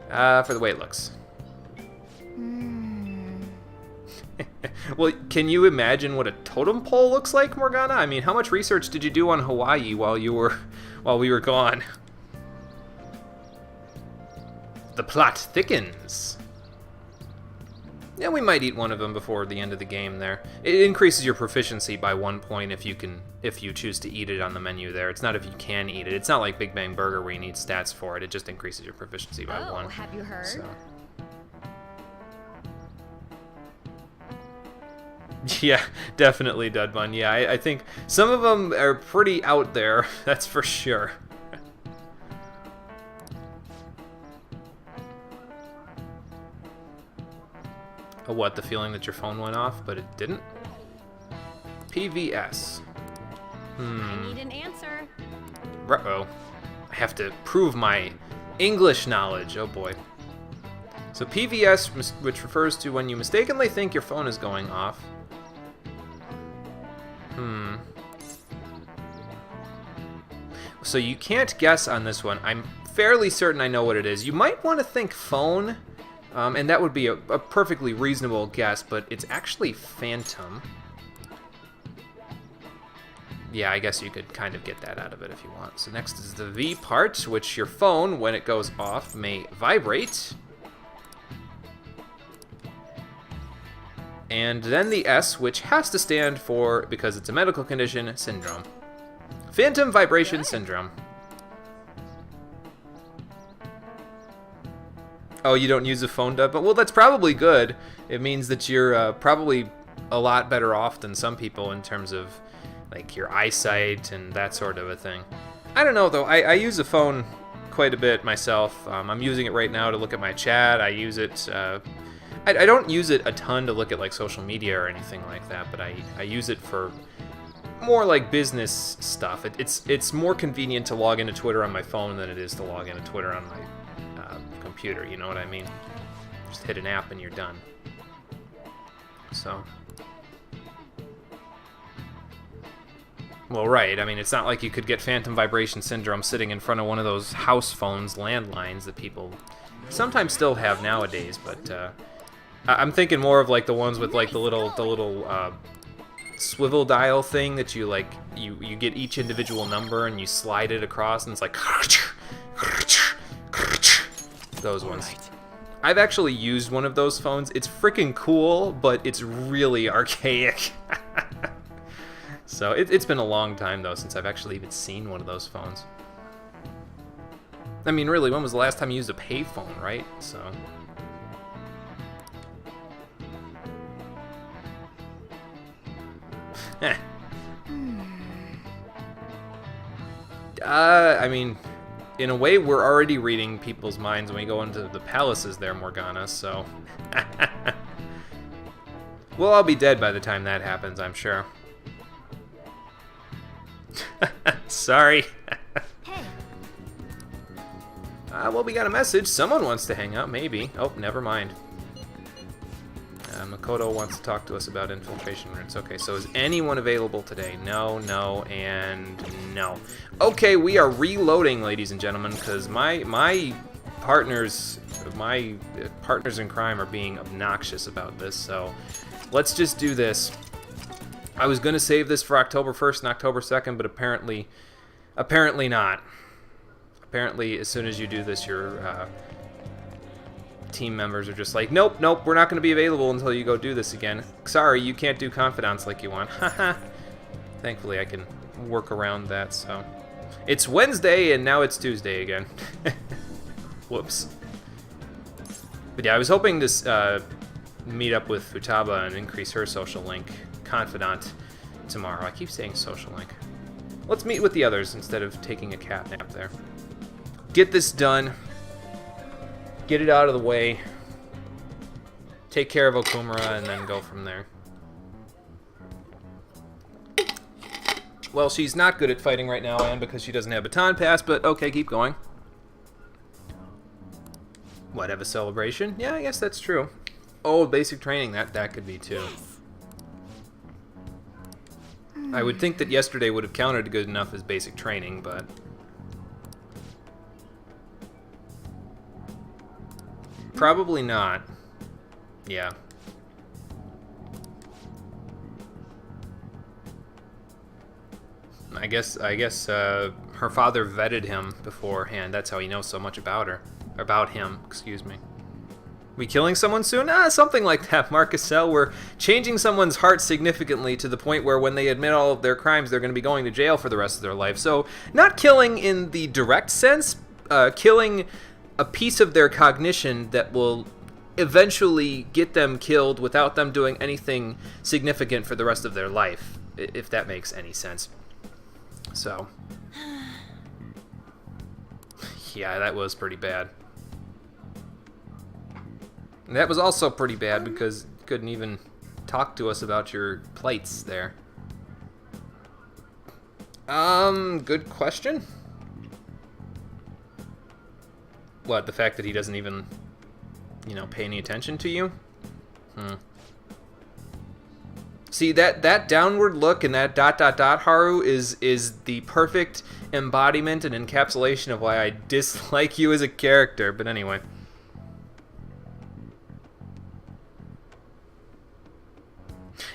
For the way it looks. Well, can you imagine what a totem pole looks like, Morgana? I mean, how much research did you do on Hawaii while we were gone? The plot thickens. Yeah, we might eat one of them before the end of the game there. It increases your proficiency by 1 point if you choose to eat it on the menu there. It's not if you can eat it. It's not like Big Bang Burger where you need stats for it. It just increases your proficiency by 1. Oh, have you heard? So. Yeah, definitely, Dudbun. Yeah, I think some of them are pretty out there, that's for sure. Oh, what, the feeling that your phone went off, but it didn't? PVS. I need an answer. Uh-oh. I have to prove my English knowledge. Oh, boy. So PVS, which refers to when you mistakenly think your phone is going off. So you can't guess on this one. I'm fairly certain I know what it is. You might want to think phone, and that would be a perfectly reasonable guess, but it's actually phantom. Yeah, I guess you could kind of get that out of it if you want. So next is the V part, which your phone, when it goes off, may vibrate. And then the S, which has to stand for, because it's a medical condition, syndrome. Phantom vibration syndrome. Oh, you don't use a phone, Dub? But well, that's probably good. It means that you're probably a lot better off than some people in terms of like your eyesight and that sort of a thing. I don't know though. I use a phone quite a bit myself. I'm using it right now to look at my chat. I use it. I don't use it a ton to look at like social media or anything like that, but I use it for more like business stuff. It's more convenient to log into Twitter on my phone than it is to log into Twitter on my computer, you know what I mean? Just hit an app and you're done. So. Well, right. I mean, it's not like you could get phantom vibration syndrome sitting in front of one of those house phones, landlines that people sometimes still have nowadays, but I'm thinking more of like the ones with like the little swivel dial thing that you like you get each individual number and you slide it across and it's like those ones. Right. I've actually used one of those phones. It's freaking cool, but it's really archaic. So it's been a long time though since I've actually even seen one of those phones. I mean, really, when was the last time you used a payphone, right? So. I mean, in a way, we're already reading people's minds when we go into the palaces there, Morgana, so... We'll all be dead by the time that happens, I'm sure. Sorry. Hey, Well, we got a message. Someone wants to hang out, maybe. Oh, never mind. Makoto wants to talk to us about infiltration routes. Okay, so is anyone available today? No, no, and no. Okay, we are reloading, ladies and gentlemen, because my partners in crime are being obnoxious about this. So let's just do this. I was gonna save this for October 1st and October 2nd, but apparently not. Apparently, as soon as you do this, your team members are just like, nope, we're not going to be available until you go do this again. Sorry, you can't do confidants like you want. Haha. Thankfully, I can work around that, so. It's Wednesday, and now it's Tuesday again. Whoops. But yeah, I was hoping to meet up with Futaba and increase her social link confidant tomorrow. I keep saying social link. Let's meet with the others instead of taking a cat nap there. Get this done. Get it out of the way. Take care of Okumura and then go from there. Well, she's not good at fighting right now, and because she doesn't have baton pass, but okay, keep going. What, have a celebration? Yeah, I guess that's true. Oh, basic training, that could be too. I would think that yesterday would have counted good enough as basic training, but... Probably not. Yeah. I guess her father vetted him beforehand. That's how he knows so much about her. About him, excuse me. We killing someone soon? Something like that, Marcus L. We're changing someone's heart significantly to the point where when they admit all of their crimes, they're going to be going to jail for the rest of their life. So, not killing in the direct sense, killing a piece of their cognition that will eventually get them killed without them doing anything significant for the rest of their life, if that makes any sense. So, yeah, that was pretty bad. And that was also pretty bad because you couldn't even talk to us about your plights there. Good question. What, the fact that he doesn't even, pay any attention to you? See, that downward look and that ... Haru is the perfect embodiment and encapsulation of why I dislike you as a character. But anyway.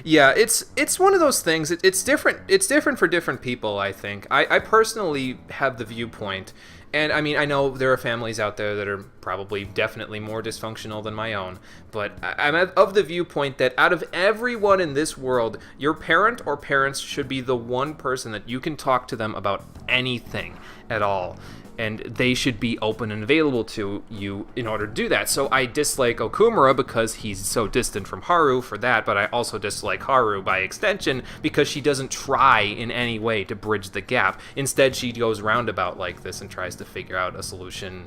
Yeah, it's one of those things. It's different. It's different for different people, I think. I personally have the viewpoint, and I mean, I know there are families out there that are probably definitely more dysfunctional than my own, but I'm of the viewpoint that out of everyone in this world, your parent or parents should be the one person that you can talk to them about anything at all. And they should be open and available to you in order to do that. So I dislike Okumura because he's so distant from Haru for that, but I also dislike Haru by extension because she doesn't try in any way to bridge the gap. Instead, she goes roundabout like this and tries to figure out a solution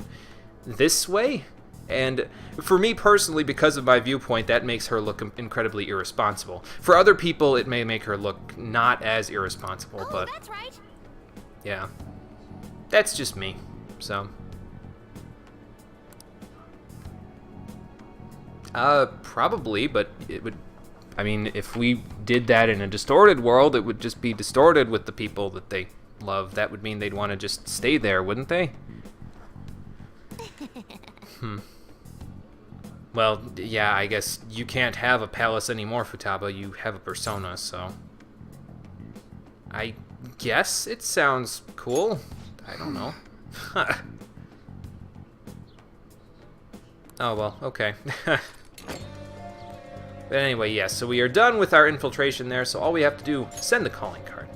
this way. And for me personally, because of my viewpoint, that makes her look incredibly irresponsible. For other people, it may make her look not as irresponsible, but that's right. Yeah. That's just me, so. Probably, but it would, I mean, if we did that in a distorted world, it would just be distorted with the people that they love. That would mean they'd want to just stay there, wouldn't they? Well, yeah, I guess you can't have a palace anymore, Futaba. You have a persona, so. I guess it sounds cool. I don't know. Oh, well, okay. But anyway, yes, so we are done with our infiltration there, so all we have to do is send the calling card.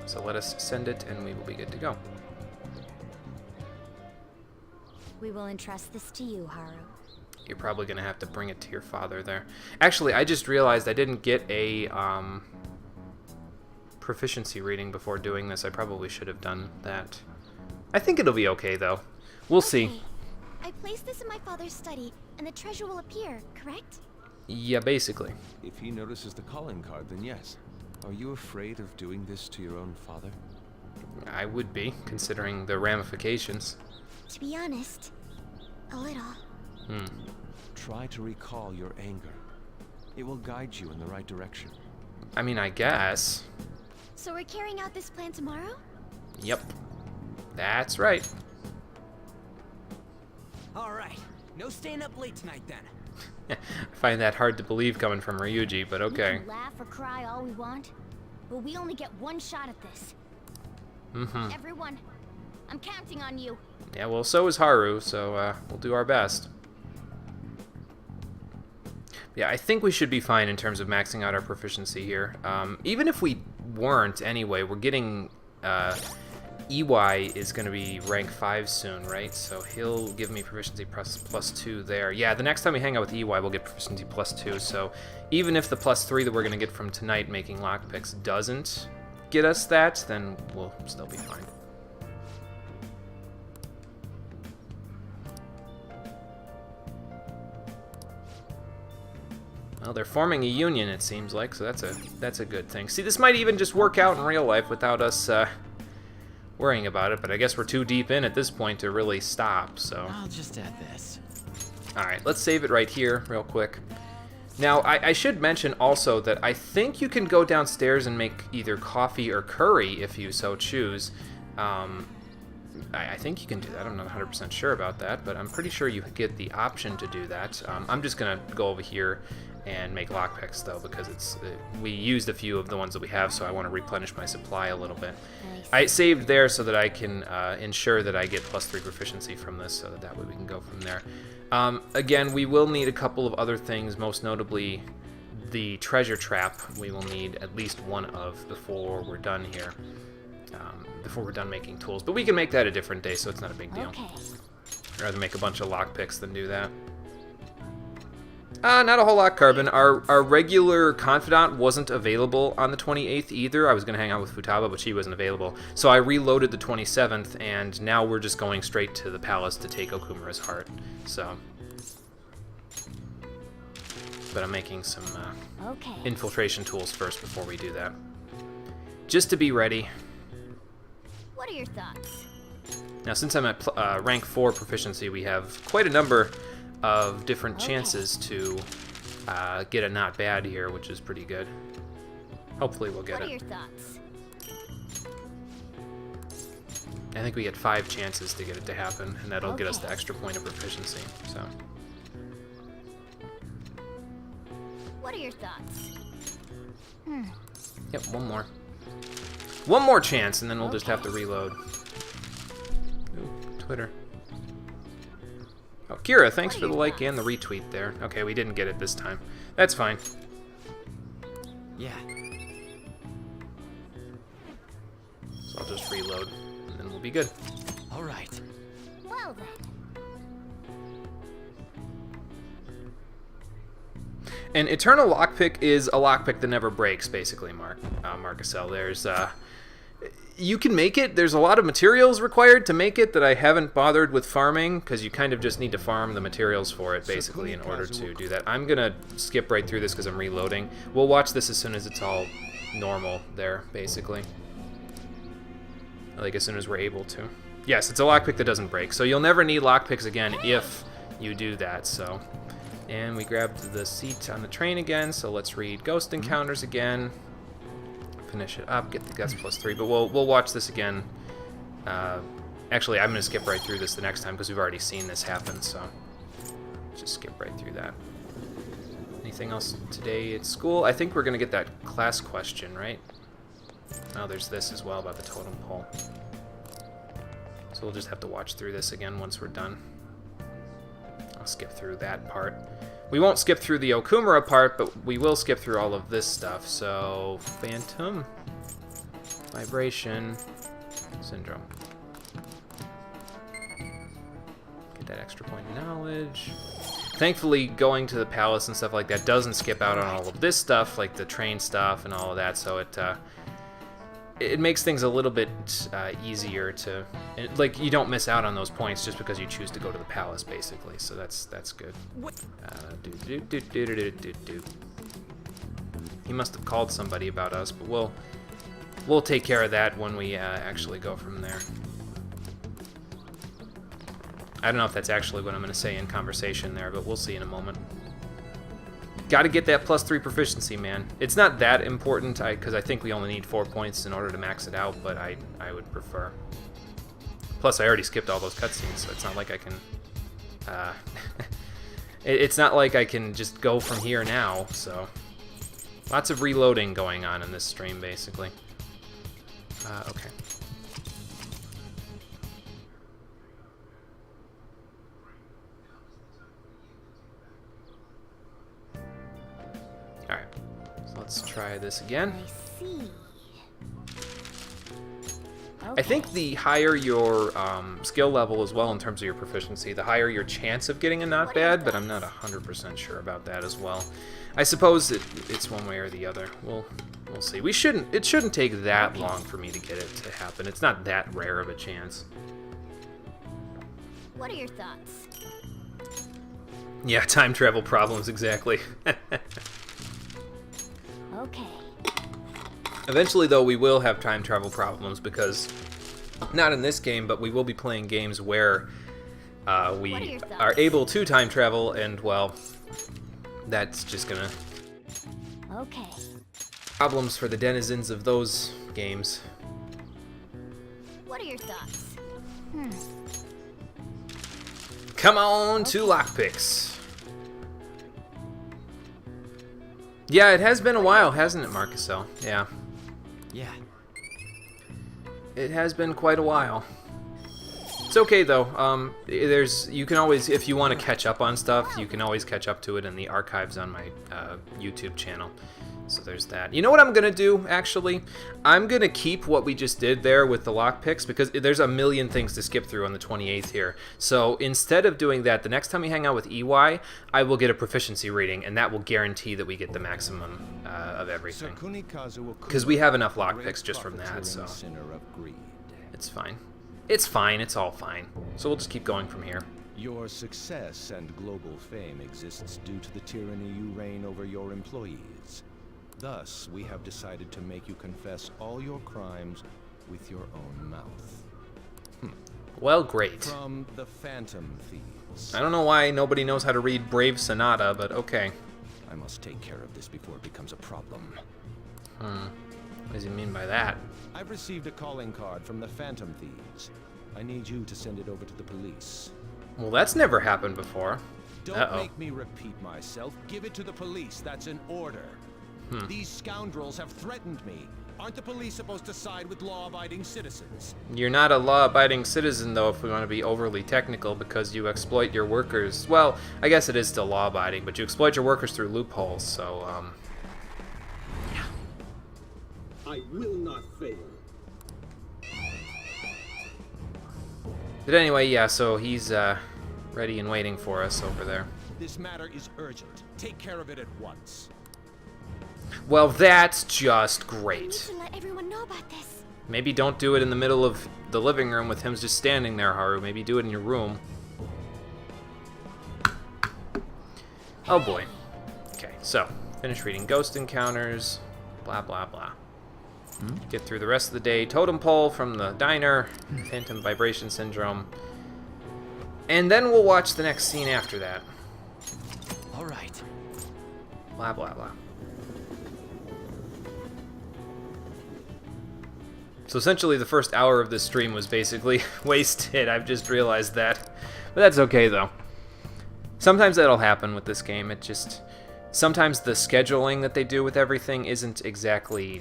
So let us send it, and we will be good to go. We will entrust this to you, Haru. You're probably going to have to bring it to your father there. Actually, I just realized I didn't get a proficiency reading before doing this. I probably should have done that. I think it'll be okay, though. We'll see. I placed this in my father's study, and the treasure will appear, correct? Yeah, basically. If he notices the calling card, then yes. Are you afraid of doing this to your own father? I would be, considering the ramifications. To be honest, a little. Try to recall your anger. It will guide you in the right direction. I mean, I guess. So we're carrying out this plan tomorrow? Yep. That's right. All right. No staying up late tonight then. I find that hard to believe coming from Ryuji, but okay. We can laugh or cry all we want, but we only get one shot at this. Everyone, I'm counting on you. Yeah, well, so is Haru, so we'll do our best. Yeah, I think we should be fine in terms of maxing out our proficiency here. Even if we weren't anyway, we're getting... EY is going to be rank 5 soon, right? So he'll give me proficiency plus 2 there. Yeah, the next time we hang out with EY, we'll get proficiency plus 2. So even if the plus 3 that we're going to get from tonight making lockpicks doesn't get us that, then we'll still be fine. Well, they're forming a union, it seems like, so that's a good thing. See, this might even just work out in real life without us worrying about it, but I guess we're too deep in at this point to really stop, so. I'll just add this. Alright, let's save it right here real quick. Now, I should mention also that I think you can go downstairs and make either coffee or curry if you so choose. I think you can do that. I'm not 100% sure about that, but I'm pretty sure you get the option to do that. I'm just going to go over here and make lockpicks though, because we used a few of the ones that we have, so I want to replenish my supply a little bit. Nice. I saved there so that I can ensure that I get +3 proficiency from this, so that way we can go from there. Again, we will need a couple of other things, most notably the treasure trap. We will need at least one of before we're done here, before we're done making tools. But we can make that a different day, so it's not a big deal. Okay. I'd rather make a bunch of lockpicks than do that. Not a whole lot, Carbon. Our regular confidant wasn't available on the 28th either. I was going to hang out with Futaba, but she wasn't available. So I reloaded the 27th, and now we're just going straight to the palace to take Okumura's heart. So, but I'm making some Okay. infiltration tools first before we do that. Just to be ready. What are your thoughts? Now, since I'm at rank 4 proficiency, we have quite a number of different chances to get a not bad here, which is pretty good. Hopefully we'll get What are it. your thoughts? I think we get 5 chances to get it to happen, and that'll get us the Okay. extra point of proficiency. So, What are your thoughts? yep, one more. One more chance, and then we'll just have to reload. Ooh, Twitter. Oh, Kira, thanks for the like and the retweet there. Okay, we didn't get it this time. That's fine. Yeah. So I'll just reload, and then we'll be good. All right. Well then. An eternal lockpick is a lockpick that never breaks, basically, Marcusel. There's, you can make it. There's a lot of materials required to make it that I haven't bothered with farming, because you kind of just need to farm the materials for it, basically, in order to do that. I'm going to skip right through this because I'm reloading. We'll watch this as soon as it's all normal there, basically. Like, as soon as we're able to. Yes, it's a lockpick that doesn't break, so you'll never need lockpicks again if you do that, so... And we grabbed the seat on the train again, so let's read Ghost Encounters again. Finish it up, get the guts +3, but we'll watch this again. Actually, I'm going to skip right through this the next time because we've already seen this happen, so just skip right through that. Anything else today at school? I think we're going to get that class question, right? Oh, there's this as well about the totem pole. So we'll just have to watch through this again once we're done. I'll skip through that part. We won't skip through the Okumura part, but we will skip through all of this stuff. So, Phantom, Vibration, Syndrome. Get that extra point of knowledge. Thankfully, going to the palace and stuff like that doesn't skip out on all of this stuff, like the train stuff and all of that, so it makes things a little bit easier to, like, you don't miss out on those points just because you choose to go to the palace, basically. So that's good. He must have called somebody about us, but we'll take care of that when we actually go from there. I don't know if that's actually what I'm going to say in conversation there, but we'll see in a moment. Got to get that +3 proficiency, man. It's not that important, because I think we only need 4 points in order to max it out, but I would prefer. Plus, I already skipped all those cutscenes, so it's not like I can... it's not like I can just go from here now, so... Lots of reloading going on in this stream, basically. Okay. Alright, so let's try this again. I see. I think the higher your skill level as well in terms of your proficiency, the higher your chance of getting a not bad, but I'm not 100% sure about that as well. I suppose it's one way or the other. We'll see. It shouldn't take that long for me to get it to happen. It's not that rare of a chance. What are your thoughts? Yeah, time travel problems, exactly. Okay. Eventually, though, we will have time travel problems because, not in this game, but we will be playing games where we are able to time travel, and, well, that's just gonna... Okay. Problems for the denizens of those games. What are your thoughts? Come on to lockpicks. Yeah, it has been a while, hasn't it, Marcusel? Yeah. Yeah. It has been quite a while. It's okay though. You can always, if you want to catch up on stuff, you can always catch up to it in the archives on my YouTube channel. So there's that. You know what I'm gonna do, actually? I'm gonna keep what we just did there with the lockpicks, because there's a million things to skip through on the 28th here. So instead of doing that, the next time we hang out with EY, I will get a proficiency rating, and that will guarantee that we get the maximum of everything. Because we have enough lockpicks just from that, so it's fine. It's fine, it's all fine. So we'll just keep going from here. Your success and global fame exists due to the tyranny you reign over your employees. Thus, we have decided to make you confess all your crimes with your own mouth. Well, great. From the Phantom Thieves. I don't know why nobody knows how to read Brave Sonata, but okay. I must take care of this before it becomes a problem. What does he mean by that? I've received a calling card from the Phantom Thieves. I need you to send it over to the police. Well, that's never happened before. Don't make me repeat myself. Give it to the police. That's an order. These scoundrels have threatened me. Aren't the police supposed to side with law-abiding citizens? You're not a law-abiding citizen, though, if we want to be overly technical, because you exploit your workers. Well, I guess it is still law-abiding, but you exploit your workers through loopholes, so, yeah. I will not fail. But anyway, yeah, so he's, ready and waiting for us over there. This matter is urgent. Take care of it at once. Well, that's just We need great. to let everyone know about this. Maybe don't do it in the middle of the living room with him just standing there, Haru. Maybe do it in your room. Oh boy. Okay, so, finish reading Ghost Encounters, blah blah blah. Get through the rest of the day. Totem Pole from the diner, Phantom Vibration Syndrome. And then we'll watch the next scene after that. All right. Blah blah blah. So essentially the first hour of this stream was basically wasted. I've just realized that. But that's okay though. Sometimes that'll happen with this game. It just... Sometimes the scheduling that they do with everything isn't exactly...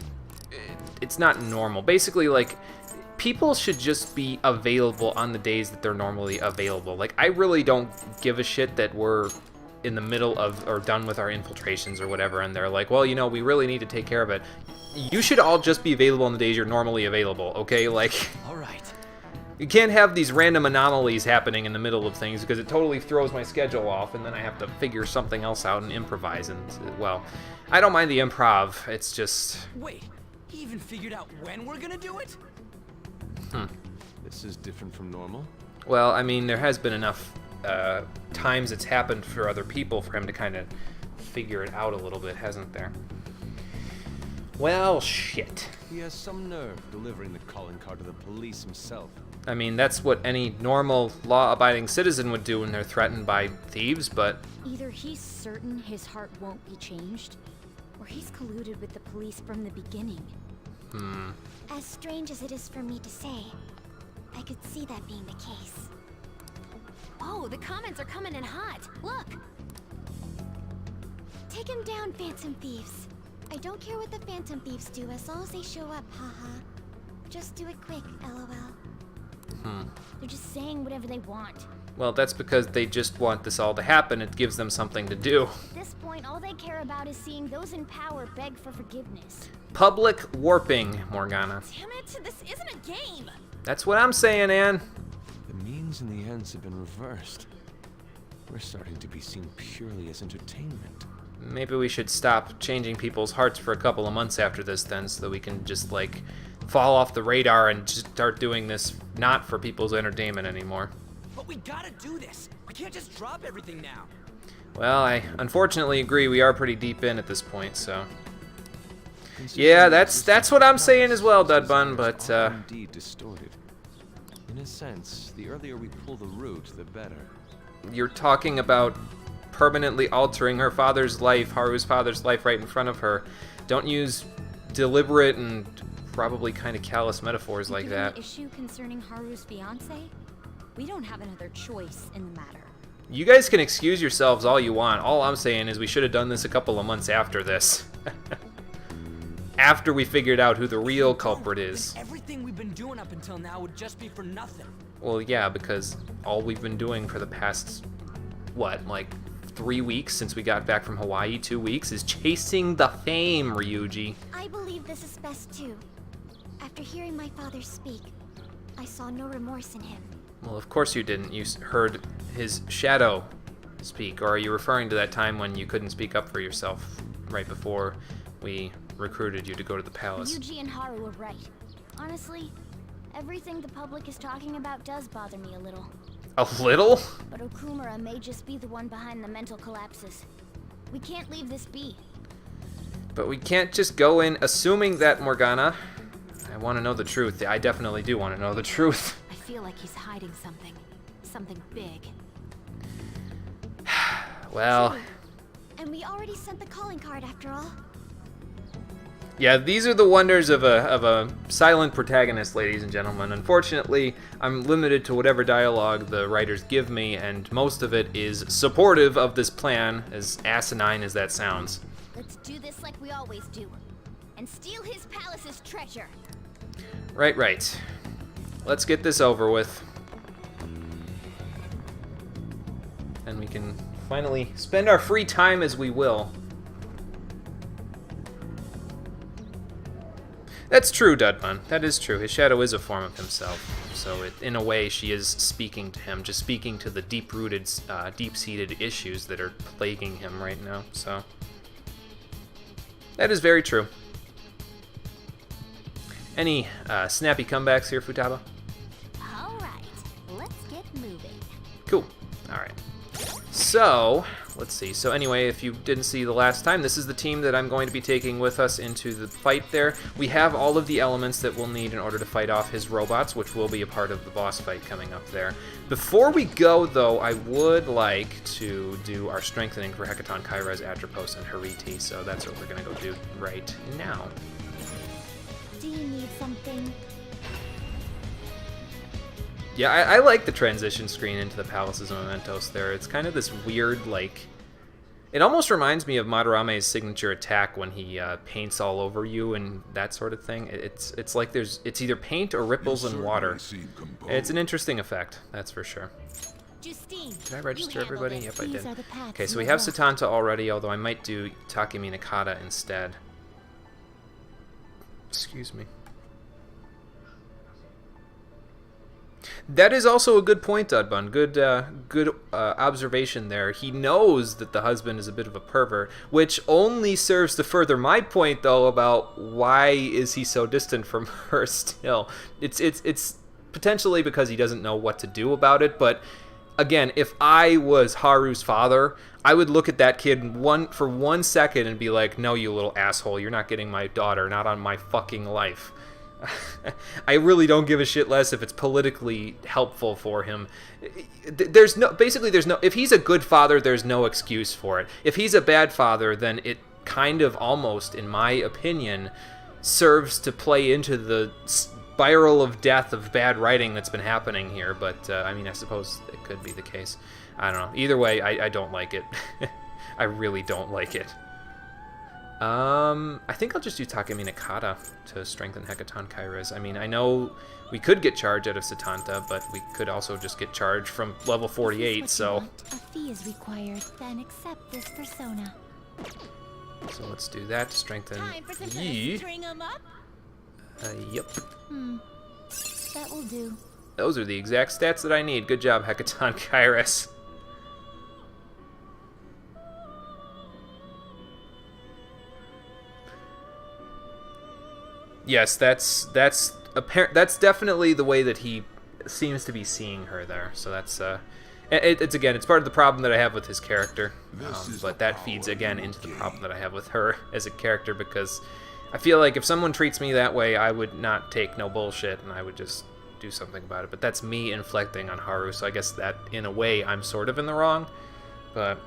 It's not normal. Basically, like, people should just be available on the days that they're normally available. Like, I really don't give a shit that we're in the middle of, or done with our infiltrations or whatever, and they're like, well, you know, we really need to take care of it. You should all just be available on the days you're normally available, okay? Like, All right. you can't have these random anomalies happening in the middle of things, because it totally throws my schedule off, and then I have to figure something else out and improvise, and, well, I don't mind the improv, it's just... Wait, he even figured out when we're gonna do it? This is different from normal. Well, I mean, there has been enough times it's happened for other people for him to kind of figure it out a little bit, hasn't there? Well, shit. He has some nerve delivering the calling card to the police himself. I mean, that's what any normal, law-abiding citizen would do when they're threatened by thieves, but... Either he's certain his heart won't be changed, or he's colluded with the police from the beginning. As strange as it is for me to say, I could see that being the case. Oh, the comments are coming in hot. Look! Take him down, Phantom Thieves. I don't care what the Phantom Thieves do as long as they show up, haha. Just do it quick, lol. They're just saying whatever they want. Well, that's because they just want this all to happen. It gives them something to do. At this point, all they care about is seeing those in power beg for forgiveness. Public warping, Morgana. Damn it, this isn't a game! That's what I'm saying, Anne. The means and the ends have been reversed. We're starting to be seen purely as entertainment. Maybe we should stop changing people's hearts for a couple of months after this then, so that we can just, like, fall off the radar and just start doing this not for people's entertainment anymore. But we gotta do this. We can't just drop everything now. Well, I unfortunately agree we are pretty deep in at this point, so... Yeah, that's what I'm saying as well, Dudbun, but, Indeed distorted. In a sense, the earlier we pull the root, the better. You're talking about permanently altering her father's life, Haru's father's life, right in front of her. Don't use deliberate and probably kind of callous metaphors like that. An issue concerning Haru's fiance? We don't have another choice in the matter. You guys can excuse yourselves all you want. All I'm saying is we should have done this a couple of months after this. After we figured out who the real culprit is. Then everything we've been doing up until now would just be for nothing. Well, yeah, because all we've been doing for the past, what, like 3 weeks since we got back from Hawaii, 2 weeks, is chasing the fame, Ryuji. I believe this is best too. After hearing my father speak, I saw no remorse in him. Well, of course you didn't. You heard his shadow speak. Or are you referring to that time when you couldn't speak up for yourself right before we recruited you to go to the palace? Yuji and Haru were right. Honestly, everything the public is talking about does bother me a little. A little? But Okumura may just be the one behind the mental collapses. We can't leave this be. But we can't just go in assuming that, Morgana. I want to know the truth. I definitely do want to know the truth. I feel like he's hiding something. Something big. Well... And we already sent the calling card after all. Yeah, these are the wonders of a silent protagonist, ladies and gentlemen. Unfortunately, I'm limited to whatever dialogue the writers give me, and most of it is supportive of this plan, as asinine as that sounds. Let's do this like we always do. And steal his palace's treasure. Right. Let's get this over with. And we can finally spend our free time as we will. That's true, Dudman. That is true. His shadow is a form of himself. So in a way, she is speaking to him, just speaking to the deep-rooted, deep-seated issues that are plaguing him right now. So that is very true. Any snappy comebacks here, Futaba? All right, let's get moving. Cool. All right. So, let's see. So anyway, if you didn't see the last time, this is the team that I'm going to be taking with us into the fight there. We have all of the elements that we'll need in order to fight off his robots, which will be a part of the boss fight coming up there. Before we go, though, I would like to do our strengthening for Hecaton, Kairos, Atropos, and Hariti, so that's what we're going to go do right now. Do you need something? Yeah, I like the transition screen into the Palaces of Mementos there. It's kind of this weird, like... It almost reminds me of Madarame's signature attack when he paints all over you and that sort of thing. It's like it's either paint or ripples in water. It's an interesting effect, that's for sure. Justine, Did I register everybody? Yep, I These did. are the paths Okay, so you we have walk. Satanta already, although I might do Takemi Nakata instead. Excuse me. That is also a good point, Dudbun. Good observation there. He knows that the husband is a bit of a pervert, which only serves to further my point, though, about why is he so distant from her still. It's potentially because he doesn't know what to do about it, but again, if I was Haru's father, I would look at that kid for 1 second and be like, no, you little asshole, you're not getting my daughter, not on my fucking life. I really don't give a shit less if it's politically helpful for him. There's no, if he's a good father, there's no excuse for it. If he's a bad father, then it kind of almost, in my opinion, serves to play into the spiral of death of bad writing that's been happening here. But, I mean, I suppose it could be the case. I don't know. Either way, I don't like it. I really don't like it. I think I'll just do Takemi Nakata to strengthen Hecaton Kairos. I mean, I know we could get charge out of Satanta, but we could also just get charge from level 48, so... A fee is required, then accept this persona. So let's do that to strengthen time for some Yi. string 'em up. Yep. That will do. Those are the exact stats that I need. Good job, Hecaton Kairos. Yes, that's definitely the way that he seems to be seeing her there. So that's it's part of the problem that I have with his character, but that feeds again into the problem that I have with her as a character, because I feel like if someone treats me that way, I would not take no bullshit and I would just do something about it. But that's me inflecting on Haru, so I guess that in a way I'm sort of in the wrong, but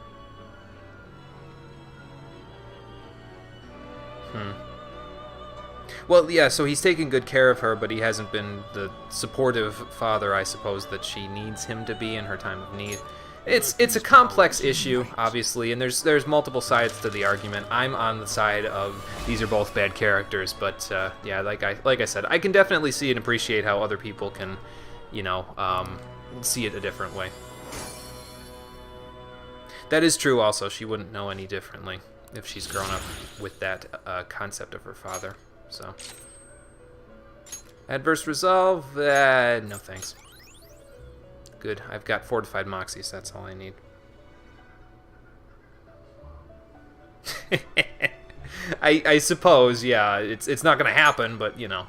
Well, yeah, so he's taking good care of her, but he hasn't been the supportive father, I suppose, that she needs him to be in her time of need. It's a complex issue, obviously, and there's multiple sides to the argument. I'm on the side of these are both bad characters, but yeah, like I said, I can definitely see and appreciate how other people can, you know, see it a different way. That is true. Also, she wouldn't know any differently if she's grown up with that concept of her father. So, adverse resolve? No thanks. Good. I've got fortified moxies. That's all I need. I suppose, yeah. It's not going to happen, but you know.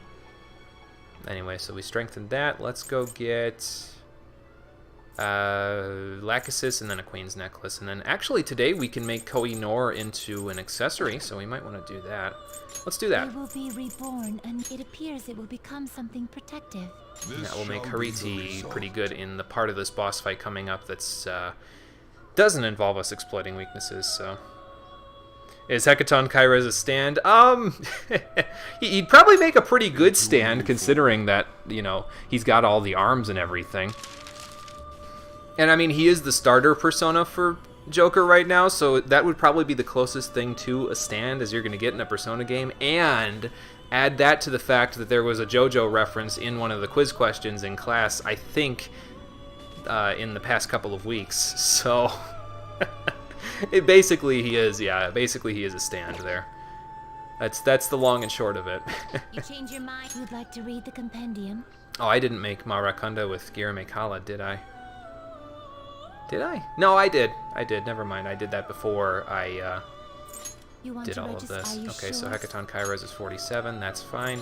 Anyway, so we strengthened that. Let's go get Lachesis and then a Queen's Necklace. And then actually today we can make Koh-i-Noor into an accessory, so we might want to do that. Let's do that. It will be reborn, and it appears it will become something protective. That will make Hariti pretty good in the part of this boss fight coming up that's doesn't involve us exploiting weaknesses, so. Is Hecaton Kyra's stand? He'd probably make a pretty good stand considering that, you know, he's got all the arms and everything. And I mean, he is the starter persona for Joker right now, so that would probably be the closest thing to a stand as you're going to get in a Persona game. And add that to the fact that there was a JoJo reference in one of the quiz questions in class, I think, in the past couple of weeks. So, basically he is a stand there. That's the long and short of it. You change your mind? You'd like to read the compendium? Oh, I didn't make Marakunda with Girame Kala, did I? Did I? No, I did. Never mind. I did that before I did all of this. Okay, so Hecaton Kyra's is 47. That's fine.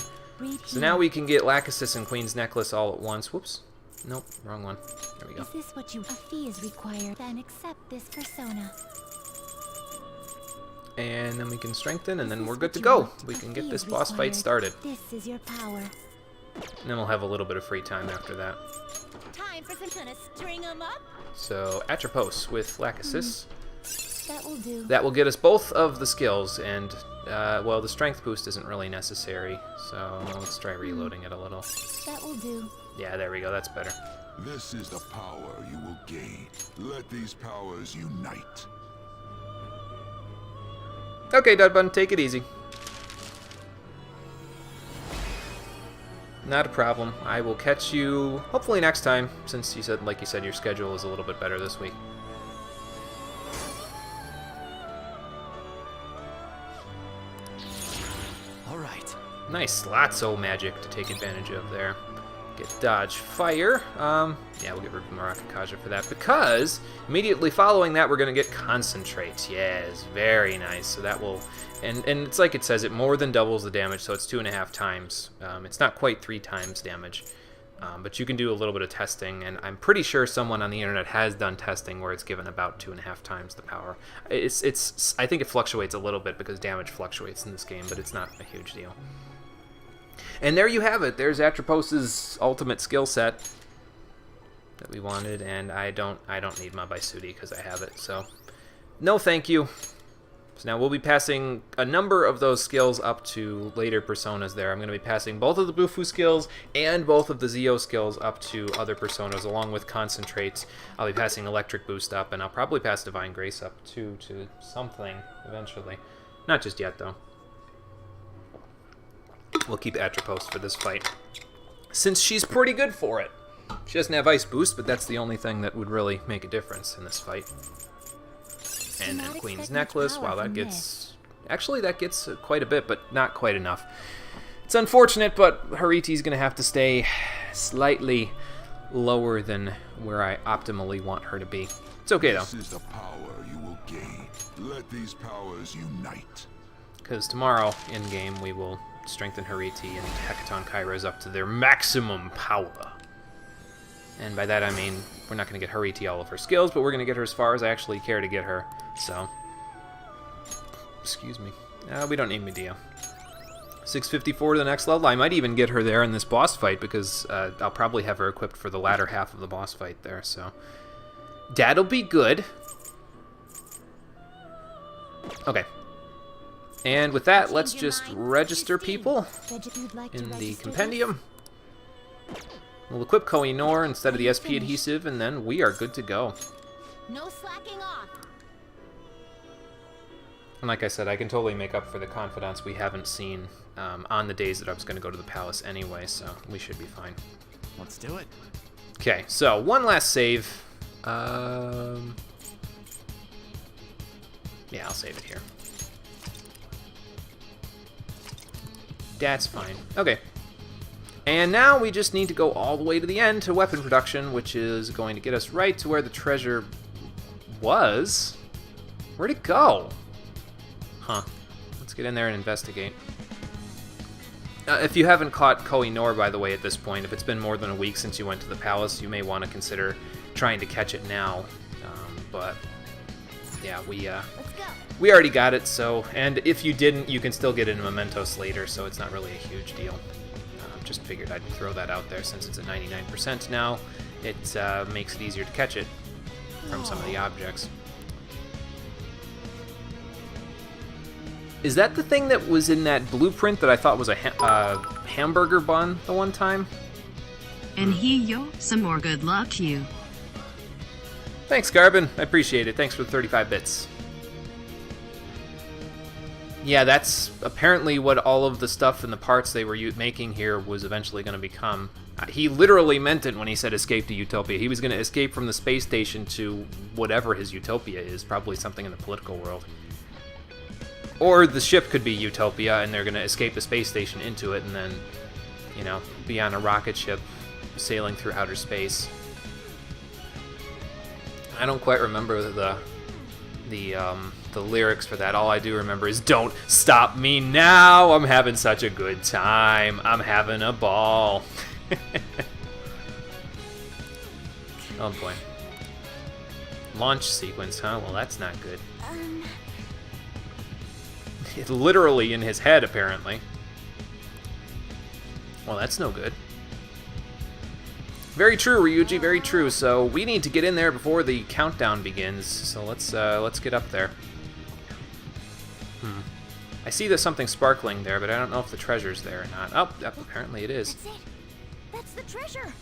So now we can get Lachesis and Queen's Necklace all at once. Whoops. Nope, wrong one. There we go. Is this what you... A fee is required, then accept this persona. And then we can strengthen, and then we're good to go. We can get this boss fight started. This is your power. And then we'll have a little bit of free time after that. Time for some kind of string 'em up. So, Atropos with Lachesis. That will do. That will get us both of the skills, and, well, the strength boost isn't really necessary, so let's try reloading it a little. That will do. Yeah, there we go, that's better. This is the power you will gain. Let these powers unite. Okay, Dudbun, take it easy. Not a problem. I will catch you hopefully next time, since you said, like you said, your schedule is a little bit better this week. All right. Nice, lots of magic to take advantage of there. Get dodge fire. Yeah, we'll get rid of Maracakaja for that, because immediately following that we're gonna get concentrate. Yes, very nice. So that will, and it's like it says, it more than doubles the damage, so it's 2.5 times. It's not quite 3 times damage, but you can do a little bit of testing, and I'm pretty sure someone on the internet has done testing where it's given about 2.5 times the power. I think it fluctuates a little bit because damage fluctuates in this game, but it's not a huge deal. And there you have it. There's Atropos's ultimate skill set that we wanted, and I don't need my Baisudi because I have it. So, no, thank you. So now we'll be passing a number of those skills up to later personas. There, I'm going to be passing both of the Bufu skills and both of the Zio skills up to other personas, along with concentrates. I'll be passing Electric Boost up, and I'll probably pass Divine Grace up too to something eventually. Not just yet, though. We'll keep Atropos for this fight, since she's pretty good for it. She doesn't have Ice Boost, but that's the only thing that would really make a difference in this fight. And then Queen's Necklace, wow, that gets... Actually, that gets quite a bit, but not quite enough. It's unfortunate, but Hariti's going to have to stay slightly lower than where I optimally want her to be. It's okay, though. This is the power you will gain. Let these powers unite. Because tomorrow, in-game, we will strengthen Hariti and Hecaton Kyra's up to their maximum power. And by that I mean, we're not going to get Hariti all of her skills, but we're going to get her as far as I actually care to get her. So, excuse me. We don't need Medea. 654 to the next level. I might even get her there in this boss fight, because I'll probably have her equipped for the latter half of the boss fight there, so that'll be good. Okay. And with that, let's just register people in the compendium. We'll equip Koh-i-Noor instead of the SP adhesive, and then we are good to go. No slacking off. And like I said, I can totally make up for the confidants we haven't seen on the days that I was going to go to the palace anyway, so we should be fine. Let's do it. Okay, so one last save. Yeah, I'll save it here. That's fine. Okay. And now we just need to go all the way to the end to weapon production, which is going to get us right to where the treasure was. Where'd it go? Huh. Let's get in there and investigate. If you haven't caught Koh-i-Noor, by the way, at this point, if it's been more than a week since you went to the palace, you may want to consider trying to catch it now. But yeah, Let's go. we already got it. So, and if you didn't, you can still get it in Mementos later. So it's not really a huge deal. Just figured I'd throw that out there since it's at 99% now. It makes it easier to catch it from some of the objects. Is that the thing that was in that blueprint that I thought was a hamburger bun the one time? And yo, some more good luck to you. Thanks, Garbin. I appreciate it. Thanks for the 35 bits. Yeah, that's apparently what all of the stuff and the parts they were making here was eventually going to become. He literally meant it when he said escape to Utopia. He was going to escape from the space station to whatever his Utopia is, probably something in the political world. Or the ship could be Utopia, and they're going to escape the space station into it, and then, you know, be on a rocket ship sailing through outer space. I don't quite remember the lyrics for that. All I do remember is "Don't stop me now. I'm having such a good time. I'm having a ball." Oh boy. Launch sequence, huh? Well, that's not good. It's literally in his head, apparently. Well, that's no good. Very true, Ryuji, very true. So we need to get in there before the countdown begins. So let's get up there. I see there's something sparkling there, but I don't know if the treasure's there or not. Oh, apparently it is. That's it. That's the treasure.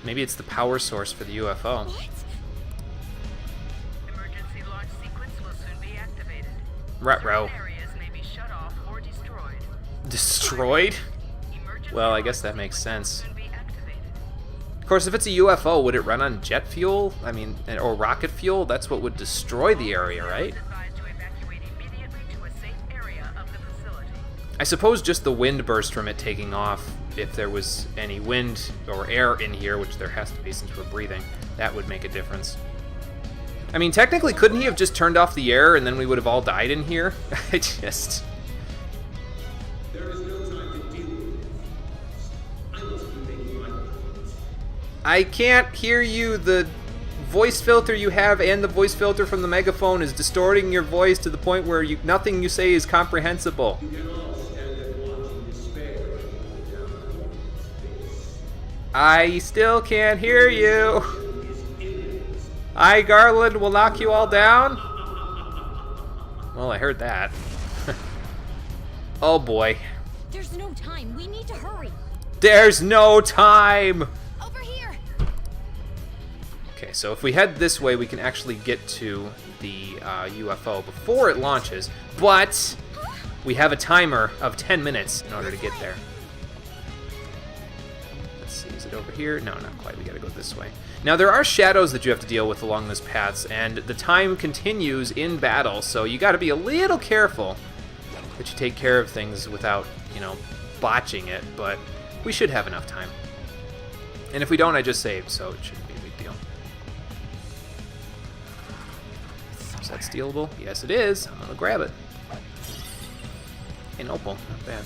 Maybe it's the power source for the UFO. What? Emergency launch sequence will soon be activated. Ruh-roh. Certain areas may be shut off or destroyed. Destroyed? Emergency Well, I guess launch that makes sequence sense. will soon be activated. Of course, if it's a UFO, would it run on jet fuel? I mean, or rocket fuel? That's what would destroy the area, right? Advised to evacuate immediately to a safe area of the facility. I suppose just the wind burst from it taking off, if there was any wind or air in here, which there has to be since we're breathing, that would make a difference. I mean, technically, couldn't he have just turned off the air and then we would have all died in here? I just... There is no time to deal with it. I must be making my point. I can't hear you. The voice filter you have and the voice filter from the megaphone is distorting your voice to the point where nothing you say is comprehensible. You can all stand and watch in despair down space. I still can't hear you. Is imminent. I, Garland, will knock you all down. Well, I heard that. Oh boy. There's no time. We need to hurry. There's no time. Over here. Okay, so if we head this way, we can actually get to the UFO before it launches, but we have a timer of 10 minutes in order to get there. Let's see, is it over here? No, not quite. We gotta go this way. Now, there are shadows that you have to deal with along those paths, and the time continues in battle, so you gotta be a little careful that you take care of things without, you know, botching it, but we should have enough time. And if we don't, I just saved, so it shouldn't be a big deal. Is that stealable? Yes, it is. I'm gonna grab it. An opal, not bad.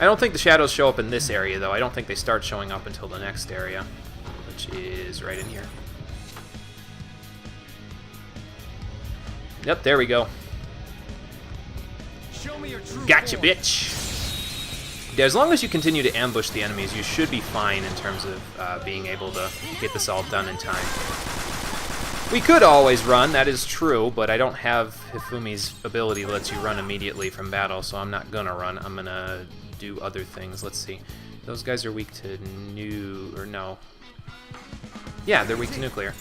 I don't think the shadows show up in this area, though. I don't think they start showing up until the next area, which is right in here. Yep, there we go. Show me your true Gotcha, form. bitch! Yeah, as long as you continue to ambush the enemies, you should be fine in terms of being able to get this all done in time. We could always run, that is true, but I don't have Hifumi's ability that lets you run immediately from battle, so I'm not gonna run. I'm gonna do other things. Let's see. Those guys are weak to no. Yeah, they're weak to nuclear.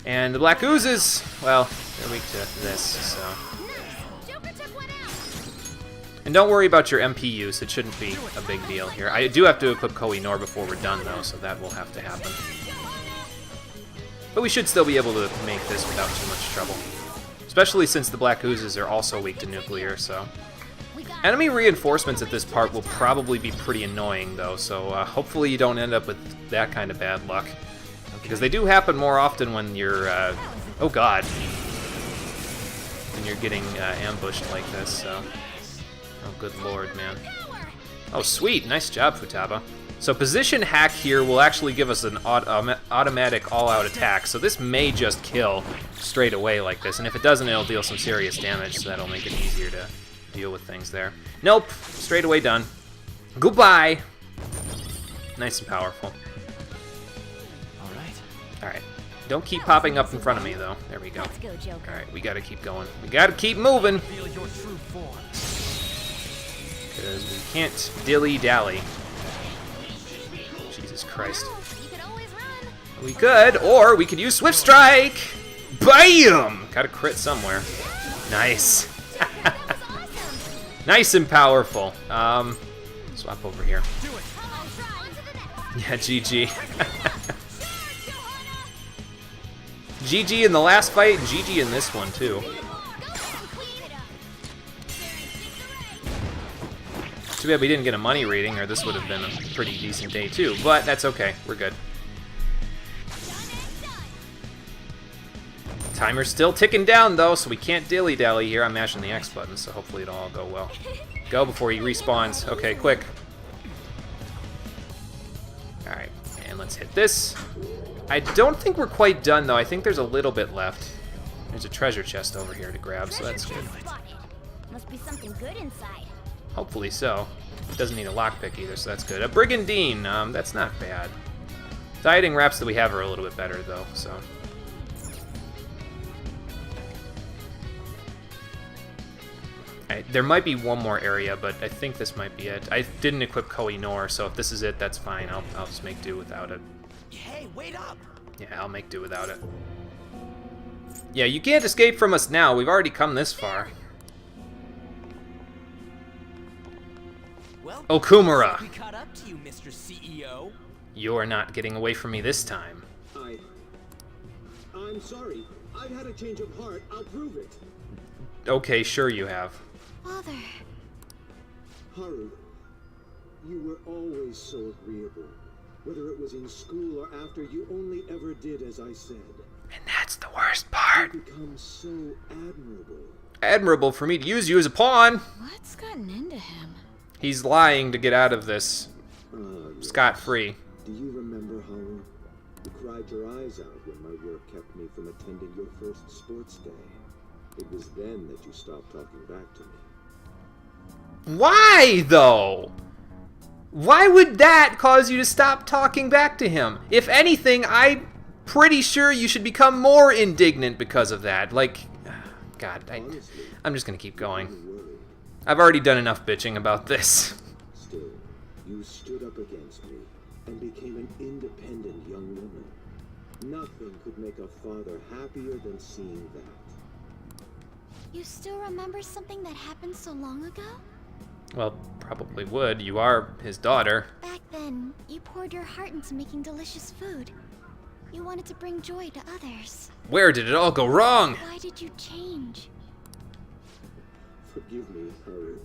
And the black oozes, well, they're weak to this, so. Joker took one out. And don't worry about your MP use, it shouldn't be a big deal here. I do have to equip Koh-i-Noor before we're done, though, so that will have to happen. But we should still be able to make this without too much trouble. Especially since the black oozes are also weak to nuclear, so. Enemy reinforcements at this part will probably be pretty annoying, though, so hopefully you don't end up with that kind of bad luck. Because they do happen more often when you're, oh god, when you're getting ambushed like this, so. Oh, good lord, man. Oh, sweet, nice job, Futaba. So position hack here will actually give us an automatic all-out attack, so this may just kill straight away like this, and if it doesn't, it'll deal some serious damage, so that'll make it easier to deal with things there. Nope, straight away done. Goodbye! Nice and powerful. Alright. Don't keep popping up in front of me, though. There we go. Let's go, Joker. Alright, we gotta keep going. We gotta keep moving! Feel your true form. Because we can't dilly-dally. Jesus Christ. You could always run. We could, or we could use Swift Strike! BAM! Got a crit somewhere. Nice. Nice and powerful. Swap over here. Yeah, GG. GG in the last fight, GG in this one, too. Too bad we didn't get a money rating, or this would have been a pretty decent day, too. But that's okay. We're good. Timer's still ticking down, though, so we can't dilly-dally here. I'm mashing the X button, so hopefully it'll all go well. Go before he respawns. Okay, quick. Alright, and let's hit this. I don't think we're quite done, though. I think there's a little bit left. There's a treasure chest over here to grab, so that's good. Must be something good inside. Hopefully so. Doesn't need a lockpick either, so that's good. A Brigandine, that's not bad. The hiding wraps that we have are a little bit better, though, so. There might be one more area, but I think this might be it. I didn't equip Koh-i-Noor, so if this is it, that's fine. I'll just make do without it. Hey, wait up! Yeah, I'll make do without it. Yeah, you can't escape from us now. We've already come this far. Well, Okumura! we caught up to you, Mr. CEO. You're not getting away from me this time. I'm sorry. I've had a change of heart. I'll prove it. Okay, sure you have. Father. Haru, you were always so agreeable. Whether it was in school or after, you only ever did as I said. And that's the worst part. You become so admirable. Admirable for me to use you as a pawn. What's gotten into him? He's lying to get out of this Yes. scot-free. Do you remember, Haru? You cried your eyes out when my work kept me from attending your first sports day. It was then that you stopped talking back to me. Why, though? Why would that cause you to stop talking back to him? If anything, I'm pretty sure you should become more indignant because of that. Like, God, I'm just gonna keep going. I've already done enough bitching about this. Still, you stood up against me and became an independent young woman. Nothing could make a father happier than seeing that. You still remember something that happened so long ago? Well, probably would. You are his daughter. Back then, you poured your heart into making delicious food. You wanted to bring joy to others. Where did it all go wrong? Why did you change? Forgive me, Haru,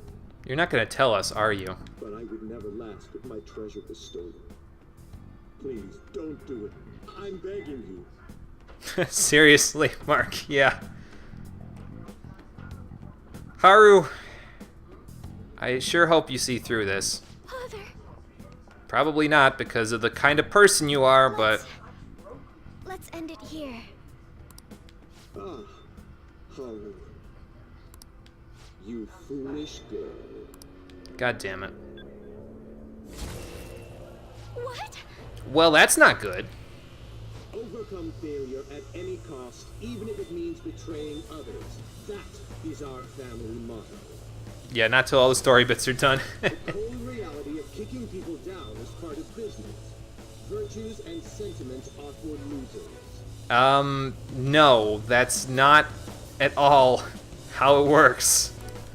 You're not gonna tell us, are you? but I would never last if my treasure was stolen. Please, don't do it. I'm begging you. Seriously, Mark, yeah. Haru, I sure hope you see through this. Father. Probably not because of the kind of person you are, but... Let's end it here. Ah, Haru. You foolish girl. God damn it. What? Well, that's not good. Overcome failure at any cost, even if it means betraying others. That is our family motto. Yeah, not till all the story bits are done. The cold reality of kicking people down is part of business. Virtues and sentiments are for losers. No, that's not at all how it works.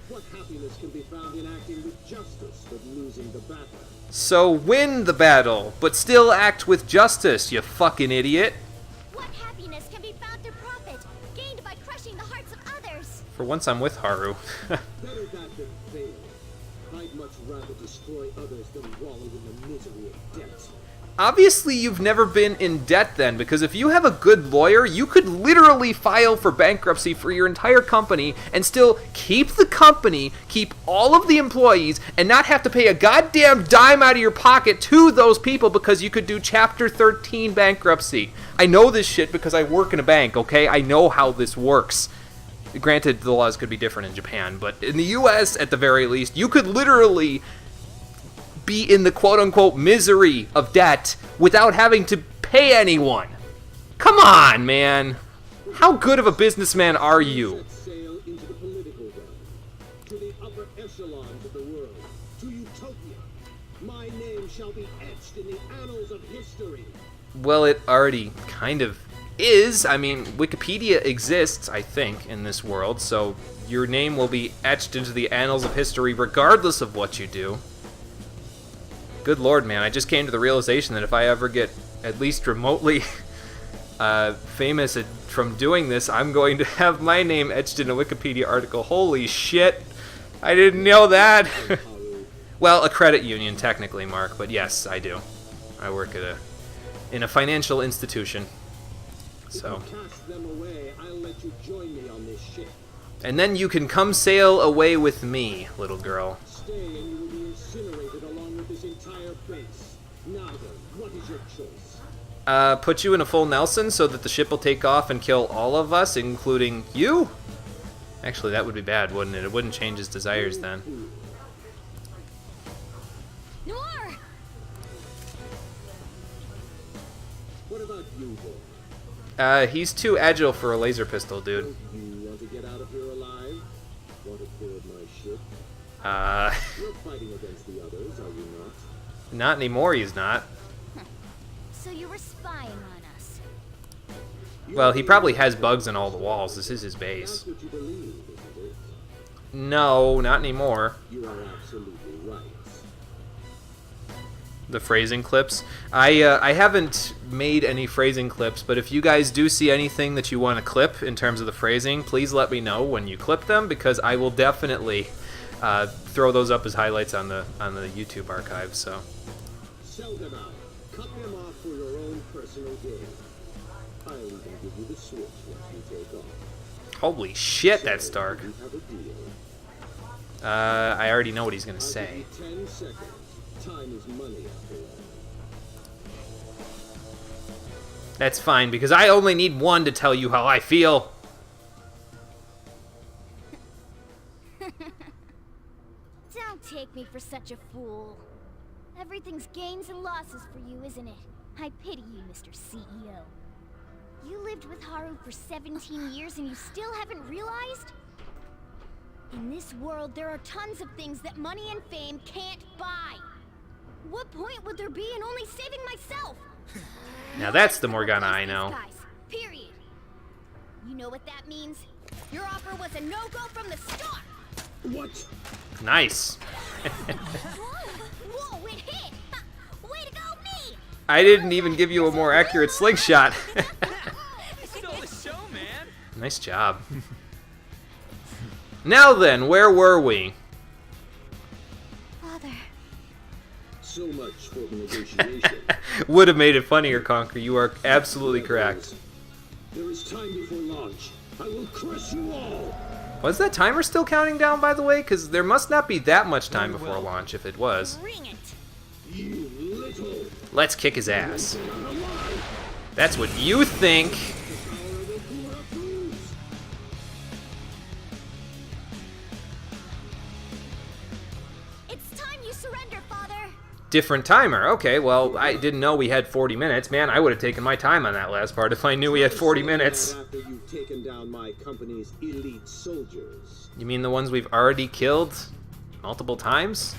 What happiness can be found in acting with justice but losing the battle? So win the battle, but still act with justice, you fucking idiot. What happiness can be found through profit, gained by crushing the hearts of others? For once I'm with Haru. Better that than fail. I'd much rather destroy others than wallow in the misery of debt. Obviously, you've never been in debt then, because if you have a good lawyer, you could literally file for bankruptcy for your entire company and still keep the company, keep all of the employees, and not have to pay a goddamn dime out of your pocket to those people because you could do Chapter 13 bankruptcy. I know this shit because I work in a bank, okay? I know how this works. Granted, the laws could be different in Japan, but in the US, at the very least, you could literally be in the quote-unquote misery of debt without having to pay anyone. Come on, man. How good of a businessman are you? Set sail into the political realm, to the upper echelons of the world, to utopia. My name shall be etched in the annals of history. Well, it already kind of is. I mean, Wikipedia exists, I think, in this world, so your name will be etched into the annals of history regardless of what you do. Good lord, man, I just came to the realization that if I ever get at least remotely famous from doing this, I'm going to have my name etched in a Wikipedia article. Holy shit, I didn't know that. Well, a credit union, technically, Mark, but yes, I do. I work at in a financial institution. So. Cast them away, I'll let you join me on this ship. And then you can come sail away with me, little girl. Stay and you will be incinerated along with this entire base. Now then, what is your choice? Put you in a full Nelson so that the ship will take off and kill all of us, including you? Actually, that would be bad, wouldn't it? It wouldn't change his desires then. Noir! What about you, boy? He's too agile for a laser pistol, dude. You want to get out of here alive? Want to board my ship? You're fighting against the others, are you not? Not anymore, he's not. So you were spying on us. Well, he probably has bugs in all the walls. This is his base. That's what you believe, isn't it? No, not anymore. You are absolutely right. The phrasing clips. I haven't made any phrasing clips, but if you guys do see anything that you want to clip in terms of the phrasing, please let me know when you clip them, because I will definitely throw those up as highlights on the YouTube archive. So. Sell them out. Cut them off for your own personal gain. I'll even give you the switch once we take off. Holy shit, that's dark. We have a deal. I already know what he's gonna say. I'll give you 10 seconds. Time is money after all. That's fine, because I only need one to tell you how I feel. Don't take me for such a fool. Everything's gains and losses for you, isn't it? I pity you, Mr. CEO. You lived with Haru for 17 years and you still haven't realized? In this world, there are tons of things that money and fame can't buy. What point would there be in only saving myself? Now that's the Morgana I know. Guys, period. You know what that means? Your offer was a no-go from the start. What? Nice. Whoa, it hit! Way to go, me! I didn't even give you a more accurate slingshot. Stole the show, man. Nice job. Now then, where were we? Father. So much for the negotiation. Would have made it funnier, Conquer. You are absolutely correct. There is time before launch. I will crush you all. Was that timer still counting down, by the way? Because there must not be that much time before launch if it was. Bring it! You little. Let's kick his ass. That's what you think. It's time you surrender, Father! Different timer. Okay, well, I didn't know we had 40 minutes. Man, I would have taken my time on that last part if I knew we had 40 minutes. After you've taken down my company's elite soldiers. You mean the ones we've already killed multiple times?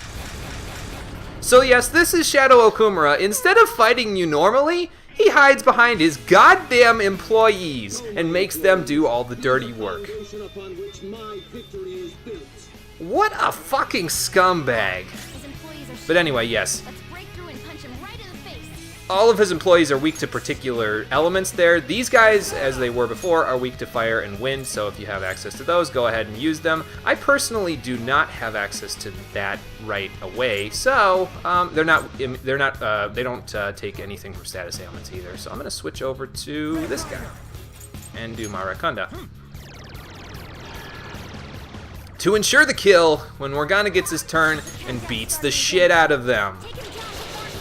So yes, this is Shadow Okumura. Instead of fighting you normally, He hides behind his goddamn employees and makes them do all the dirty work. Upon which my victory is built. What a fucking scumbag. His employees are But anyway, yes. Let's break through and punch him right in the face. All of his employees are weak to particular elements there. These guys, as they were before, are weak to fire and wind, so if you have access to those, go ahead and use them. I personally do not have access to that right away, so they don't take anything from status ailments either. So I'm going to switch over to this guy and do Marakanda. To ensure the kill, when Morgana gets his turn and beats the shit out of them. Take him down before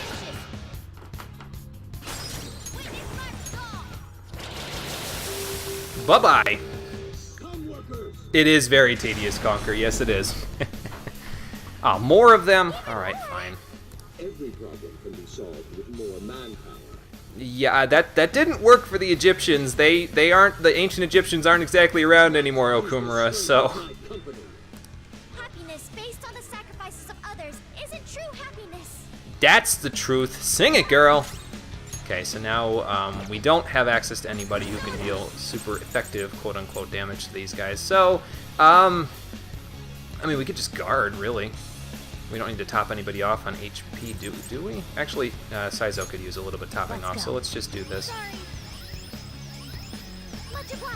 he finishes. Bye-bye. Come, workers. It is very tedious, Conquer. Yes, it is. Oh, more of them? Alright, fine. Every problem can be solved with more manpower. Yeah, that didn't work for the Egyptians. They aren't, the ancient Egyptians aren't exactly around anymore, Okumura, so... My company. Happiness based on the sacrifices of others isn't true happiness. That's the truth. Sing it, girl! Okay, so now we don't have access to anybody who can deal super effective, quote-unquote, damage to these guys. So, I mean, we could just guard, really. We don't need to top anybody off on HP, do we? Actually, Saizo could use a little bit topping off, so let's just do this. Sorry. Much obliged.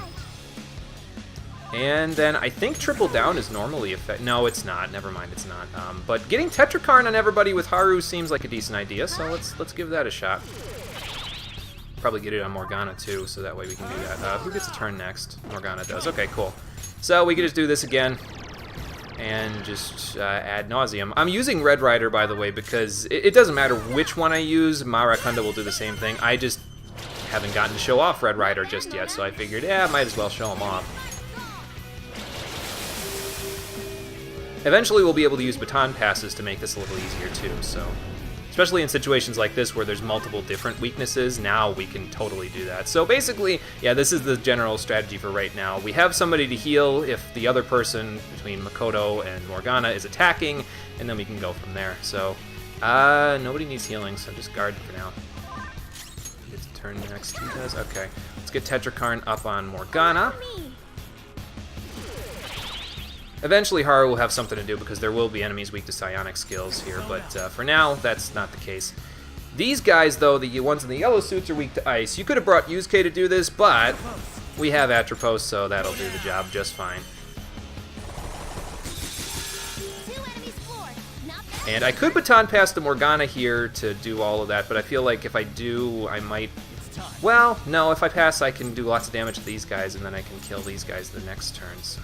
And then I think triple down is normally effective. No, it's not. Never mind, it's not. But getting Tetrakarn on everybody with Haru seems like a decent idea, so let's give that a shot. Probably get it on Morgana too, so that way we can do that. Who gets a turn next? Morgana does. Okay, cool. So we can just do this again and just ad nauseum. I'm using Red Rider, by the way, because it doesn't matter which one I use. Marakunda will do the same thing. I just haven't gotten to show off Red Rider just yet, so I figured, yeah, might as well show him off. Eventually we'll be able to use baton passes to make this a little easier too, so... Especially in situations like this where there's multiple different weaknesses, now we can totally do that. So basically, yeah, this is the general strategy for right now. We have somebody to heal if the other person between Makoto and Morgana is attacking, and then we can go from there. So, nobody needs healing, so just guard for now. Gets a turn next, he does? Okay. Let's get Tetrakarn up on Morgana. Eventually Haru will have something to do because there will be enemies weak to psionic skills here, but for now, that's not the case. These guys, though, the ones in the yellow suits are weak to ice. You could have brought Yusuke to do this, but we have Atropos, so that'll do the job just fine. And I could baton pass to Morgana here to do all of that, but I feel like if I do, I might... Well, no, if I pass, I can do lots of damage to these guys, and then I can kill these guys the next turn, so...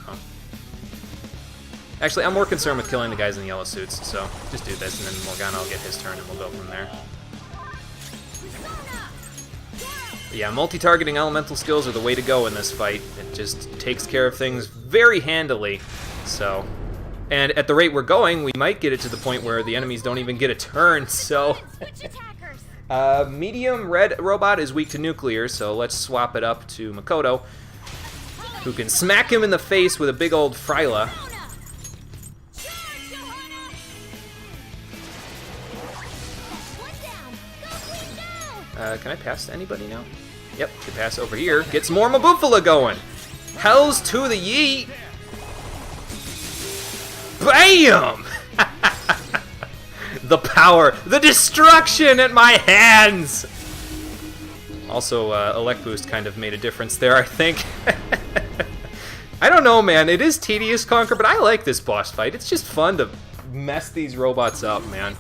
Actually, I'm more concerned with killing the guys in the yellow suits, so just do this, and then Morgana will get his turn, and we'll go from there. But yeah, multi-targeting elemental skills are the way to go in this fight. It just takes care of things very handily, so... And at the rate we're going, we might get it to the point where the enemies don't even get a turn, so... Medium red robot is weak to nuclear, so let's swap it up to Makoto, who can smack him in the face with a big old Fryla. Can I pass to anybody now? Yep, can pass over here. Get some more Mabufala going. Hells to the yeet. Bam! The power, the destruction at my hands. Also, Elect Boost kind of made a difference there, I think. I don't know, man. It is tedious, Conquer, but I like this boss fight. It's just fun to mess these robots up, man.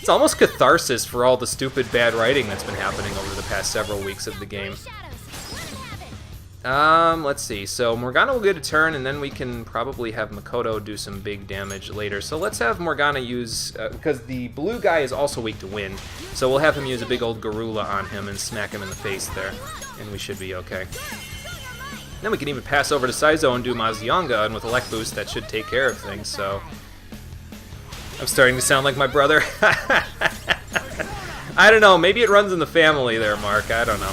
It's almost catharsis for all the stupid bad writing that's been happening over the past several weeks of the game. Let's see. So Morgana will get a turn, and then we can probably have Makoto do some big damage later. So let's have Morgana use, because the blue guy is also weak to wind, so we'll have him use a big old Garula on him and smack him in the face there, and we should be okay. Then we can even pass over to Saizo and do Mazionga, and with Elect Boost that should take care of things, so... I'm starting to sound like my brother. I don't know, maybe it runs in the family there, Mark, I don't know.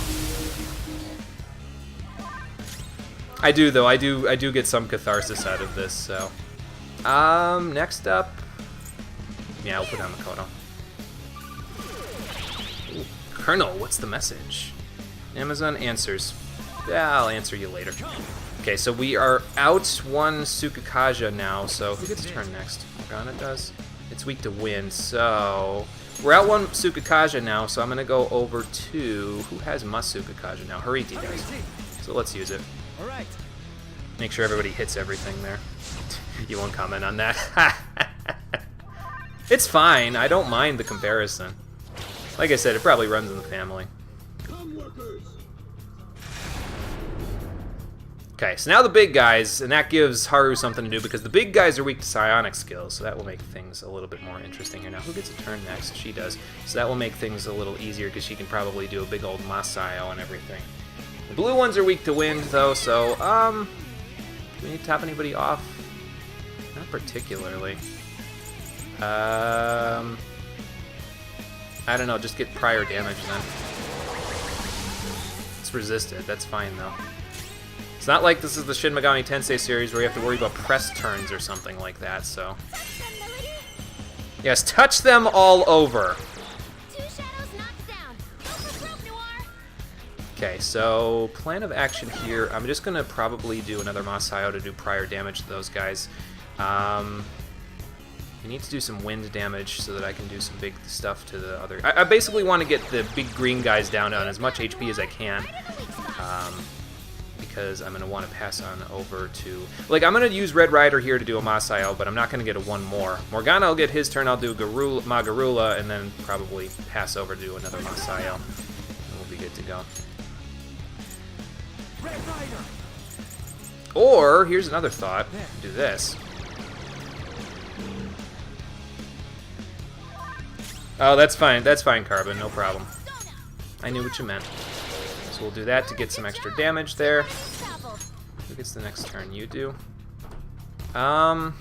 I do, though, I do get some catharsis out of this, so... next up... Yeah, we'll put on Makoto. Colonel, what's the message? Amazon answers. Yeah, I'll answer you later. Okay, so we are out one Tsukakaja now, so who gets a turn next? Morgana does? It's weak to wind, so... We're out one Tsukakaja now, so I'm going to go over to... Who has Masukakaja now? Hariti does. So let's use it. Alright. Make sure everybody hits everything there. You won't comment on that. It's fine. I don't mind the comparison. Like I said, it probably runs in the family. Okay, so now the big guys, and that gives Haru something to do because the big guys are weak to psionic skills, so that will make things a little bit more interesting here. Now, who gets a turn next? She does. So that will make things a little easier because she can probably do a big old Masayo and everything. The blue ones are weak to wind, though, so, do we need to top anybody off? Not particularly. I don't know, just get prior damage then. It's resisted, that's fine, though. It's not like this is the Shin Megami Tensei series where you have to worry about press turns or something like that, so... Yes, touch them all over! Okay, so plan of action here. I'm just going to probably do another Masayo to do prior damage to those guys. I need to do some wind damage so that I can do some big stuff to the other... I basically want to get the big green guys down on as much HP as I can. Because I'm going to want to pass on over to... Like, I'm going to use Red Rider here to do a Masayo, but I'm not going to get a one more. Morgana will get his turn, I'll do Magarula, and then probably pass over to do another Masayo. And we'll be good to go. Red Rider. Or, here's another thought. Do this. Oh, that's fine. That's fine, Carbon. No problem. I knew what you meant. So we'll do that to get some extra damage there. Who gets the next turn? You do. I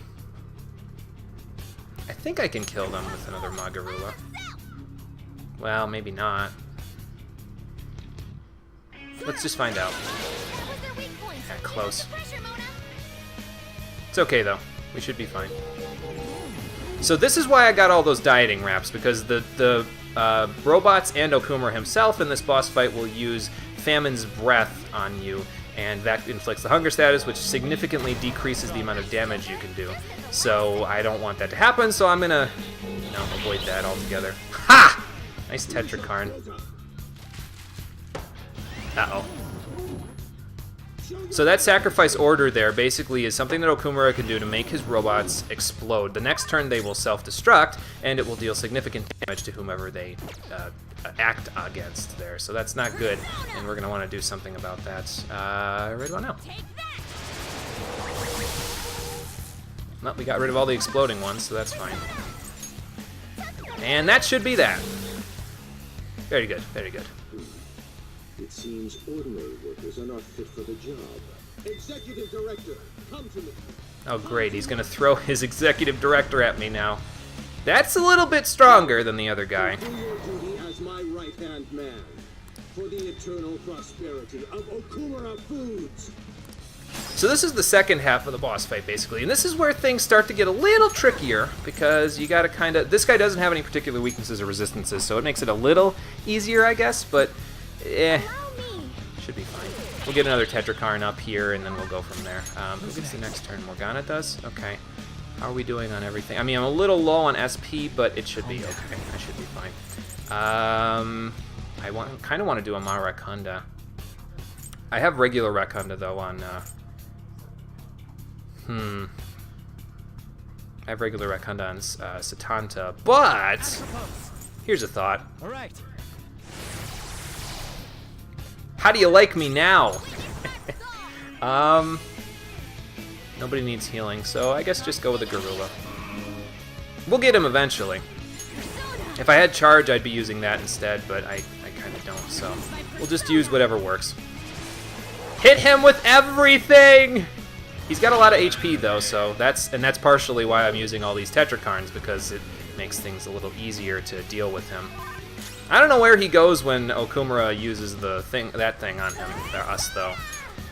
think I can kill them with another Magarula. Well, maybe not. Let's just find out. Yeah, close. It's okay, though. We should be fine. So this is why I got all those dieting wraps, because the robots and Okumura himself in this boss fight will use Famine's Breath on you, and that inflicts the hunger status, which significantly decreases the amount of damage you can do. So I don't want that to happen, so I'm gonna, avoid that altogether. Ha! Nice Tetrakarn. Uh-oh. So that sacrifice order there basically is something that Okumura can do to make his robots explode. The next turn they will self-destruct, and it will deal significant damage to whomever they act against there. So that's not good, and we're going to want to do something about that right about now. Well, we got rid of all the exploding ones, so that's fine. And that should be that. Very good, very good. It seems ordinary workers are not fit for the job. Executive Director, come to me. Oh great, he's gonna throw his Executive Director at me now. That's a little bit stronger than the other guy. Do your duty as my right-hand man for the eternal prosperity of Okumura Foods. So this is the second half of the boss fight, basically, and this is where things start to get a little trickier, because you gotta kinda... This guy doesn't have any particular weaknesses or resistances, so it makes it a little easier, I guess, but... should be fine. We'll get another Tetrakarn up here, and then we'll go from there. Who gets the next turn? Morgana does? Okay. How are we doing on everything? I mean, I'm a little low on SP, but it should be okay. I should be fine. I kind of want to do a Marakunda. I have regular Rakunda, though, on... I have regular Rakunda on Satanta, but... Here's a thought. All right. How do you like me now? Nobody needs healing, so I guess just go with a Garula. We'll get him eventually. If I had charge, I'd be using that instead, but I kind of don't, so we'll just use whatever works. Hit him with everything! He's got a lot of HP though, so that's partially why I'm using all these Tetrakarns, because it makes things a little easier to deal with him. I don't know where he goes when Okumura uses that thing on him, us though.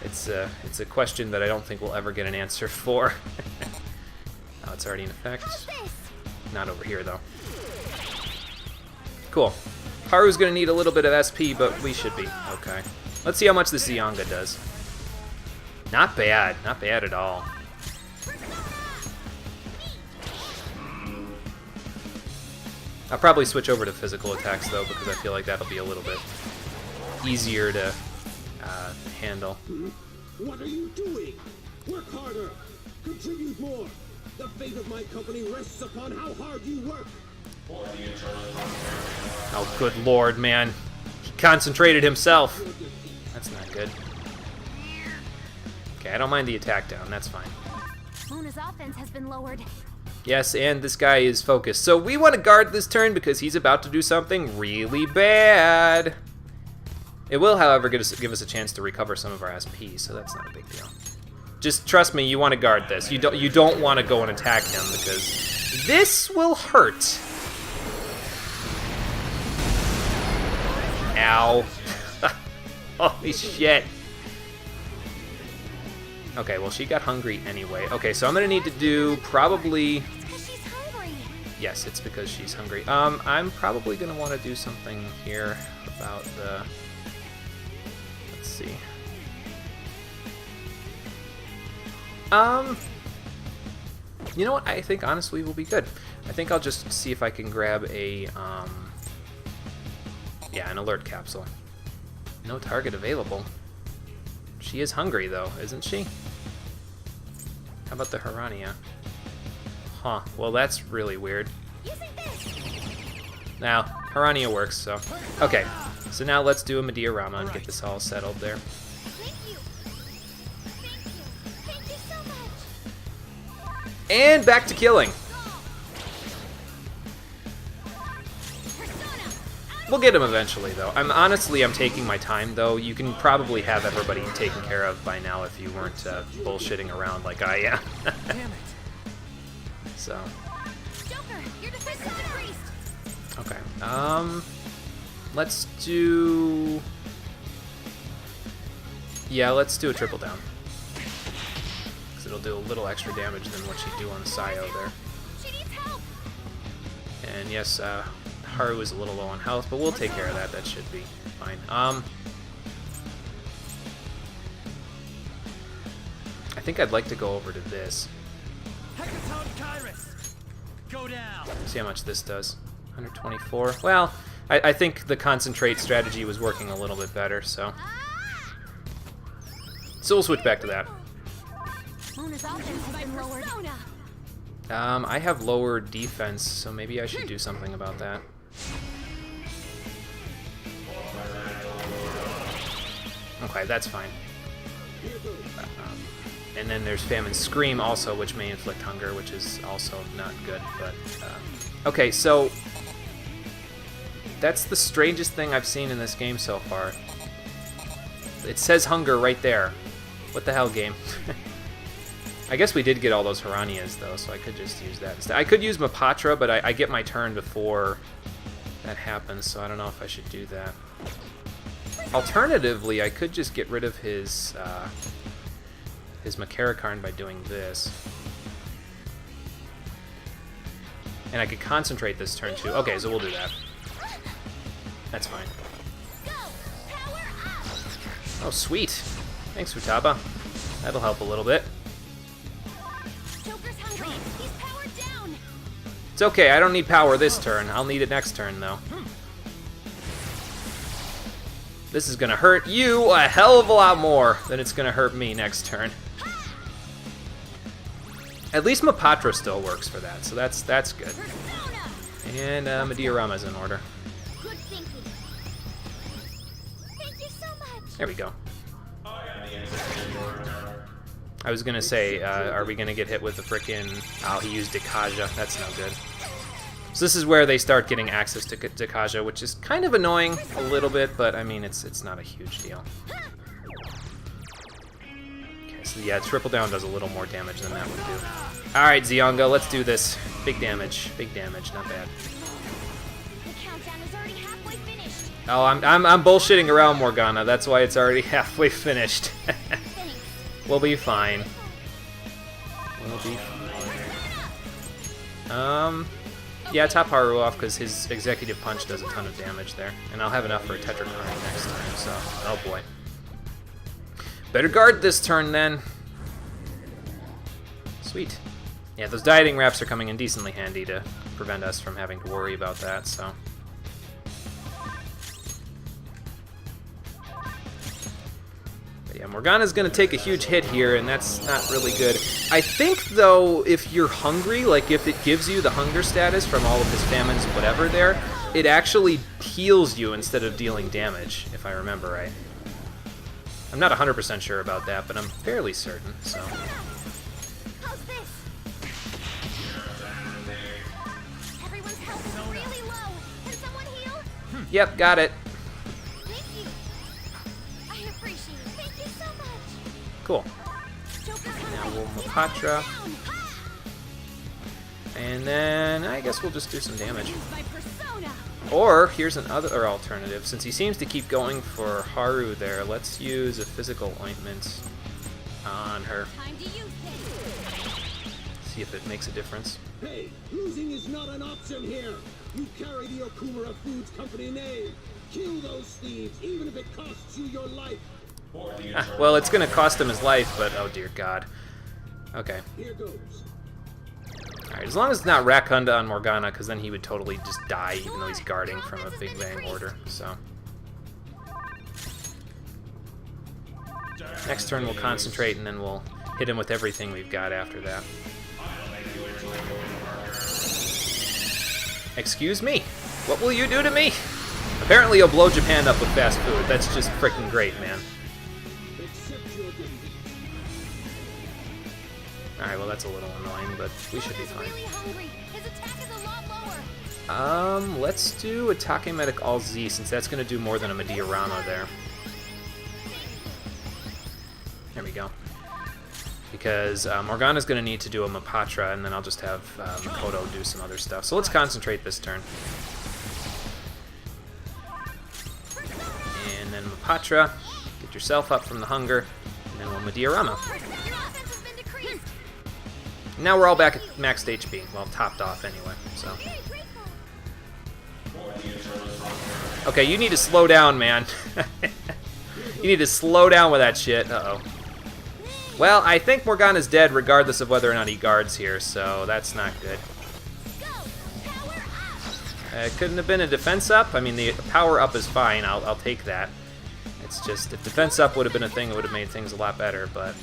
It's a question that I don't think we'll ever get an answer for. Oh, it's already in effect. Not over here though. Cool. Haru's gonna need a little bit of SP, but we should be okay. Let's see how much this Zyonga does. Not bad. Not bad at all. I'll probably switch over to physical attacks, though, because I feel like that'll be a little bit easier to handle. What are you doing? Work harder! Contribute more! The fate of my company rests upon how hard you work! Oh, good lord, man. He concentrated himself. That's not good. Okay, I don't mind the attack down. That's fine. Luna's offense has been lowered. Yes, and this guy is focused. So we want to guard this turn because he's about to do something really bad. It will, however, give us a chance to recover some of our SP, so that's not a big deal. Just trust me, you want to guard this. You don't want to go and attack him because this will hurt. Ow. Holy shit. Okay, well, she got hungry anyway. Okay, so I'm gonna need to do probably... Because she's hungry. Yes, it's because she's hungry. I'm probably gonna want to do something here about the... Let's see. You know what? I think honestly we'll be good. I think I'll just see if I can grab a, yeah, an alert capsule. No target available. She is hungry, though, isn't she? How about the Hirania? Huh. Well, that's really weird. Now, Hirania works, so... Okay, so now let's do a Mediarama and get this all settled there. Thank you. Thank you. Thank you so much. And back to killing. We'll get him eventually, though. I'm taking my time, though. You can probably have everybody taken care of by now if you weren't bullshitting around like I am. Damn it. So. Joker, you're the persona priest. Okay. Let's do. Yeah, let's do a triple down. Because it'll do a little extra damage than what she'd do on Sayo there. She needs help. And yes, Haru is a little low on health, but we'll take care of that. That should be fine. I think I'd like to go over to this. Hecaton Kairos. Go down. See how much this does. 124. Well, I think the concentrate strategy was working a little bit better, so. So we'll switch back to that. Luna's offense has been lowered. I have lower defense, so maybe I should do something about that. Okay, that's fine. And then there's Famine Scream also, which may inflict hunger, which is also not good, but... Okay, so... That's the strangest thing I've seen in this game so far. It says hunger right there. What the hell, game? I guess we did get all those Hiranias, though, so I could just use that instead. I could use Mapatra, but I get my turn before that happens, so I don't know if I should do that. Alternatively, I could just get rid of his Makarakarn by doing this. And I could concentrate this turn, too. Okay, so we'll do that. That's fine. Oh, sweet. Thanks, Futaba. That'll help a little bit. Joker's hungry. He's powered down. It's okay, I don't need power this turn. I'll need it next turn, though. This is gonna hurt you a hell of a lot more than it's gonna hurt me next turn. At least Mapatra still works for that, so that's good. And Mediarama's in order. Good thinking. Thank you so much. There we go. I was gonna say, are we gonna get hit with the frickin'... Oh, he used Dekaja. That's no good. So this is where they start getting access to Dekaja, which is kind of annoying a little bit, but I mean, it's not a huge deal. Okay, so yeah, triple down does a little more damage than that would do. Alright, Zyonga, let's do this. Big damage, not bad. The countdown is already halfway finished. Oh, I'm bullshitting around, Morgana. That's why it's already halfway finished. We'll be fine. We'll be fine. Yeah, top Haru off because his executive punch does a ton of damage there. And I'll have enough for a Tetracurrent next time, so... Oh boy. Better guard this turn then. Sweet. Yeah, those dieting wraps are coming in decently handy to prevent us from having to worry about that, so... Yeah, Morgana's gonna take a huge hit here, and that's not really good. I think, though, if you're hungry, like if it gives you the hunger status from all of his famines, whatever there, it actually heals you instead of dealing damage, if I remember right. I'm not 100% sure about that, but I'm fairly certain, so... How's this? Everyone's health is really low. Can someone heal? Yep, got it. Thank you. I appreciate it. Thank you so much. Cool. Joker's Now we'll He's Mapatra, down. and then I guess we'll just do some damage. Use my persona. Or, here's another alternative. Since he seems to keep going for Haru there, let's use a physical ointment on her. Time to use this. See if it makes a difference. Hey, losing is not an option here. You carry the Okumura Foods Company name. Kill those thieves, even if it costs you your life. Well, it's going to cost him his life, but oh dear God. Okay. Here goes. Alright, as long as it's not Rakunda on Morgana, because then he would totally just die, even though he's guarding from a Big Bang order, so... Next turn we'll concentrate, and then we'll hit him with everything we've got after that. Excuse me? What will you do to me? Apparently you'll blow Japan up with fast food. That's just freaking great, man. Alright, well that's a little annoying, but we should be fine. Really hungry. His attack is a lot lower. Let's do Atake Medic All Z, since that's going to do more than a Mediarama there. There we go. Because Morgana's going to need to do a Mapatra, and then I'll just have Makoto do some other stuff. So let's concentrate this turn. And then Mapatra, get yourself up from the hunger, and then we'll Mediarama. Your offense has been decreased. Now we're all back at maxed HP. Well, topped off anyway, so... Okay, you need to slow down, man. You need to slow down with that shit. Uh-oh. Well, I think Morgana's dead regardless of whether or not he guards here, so that's not good. It couldn't have been a defense up. I mean, the power up is fine. I'll take that. It's just, if defense up would have been a thing, it would have made things a lot better, but...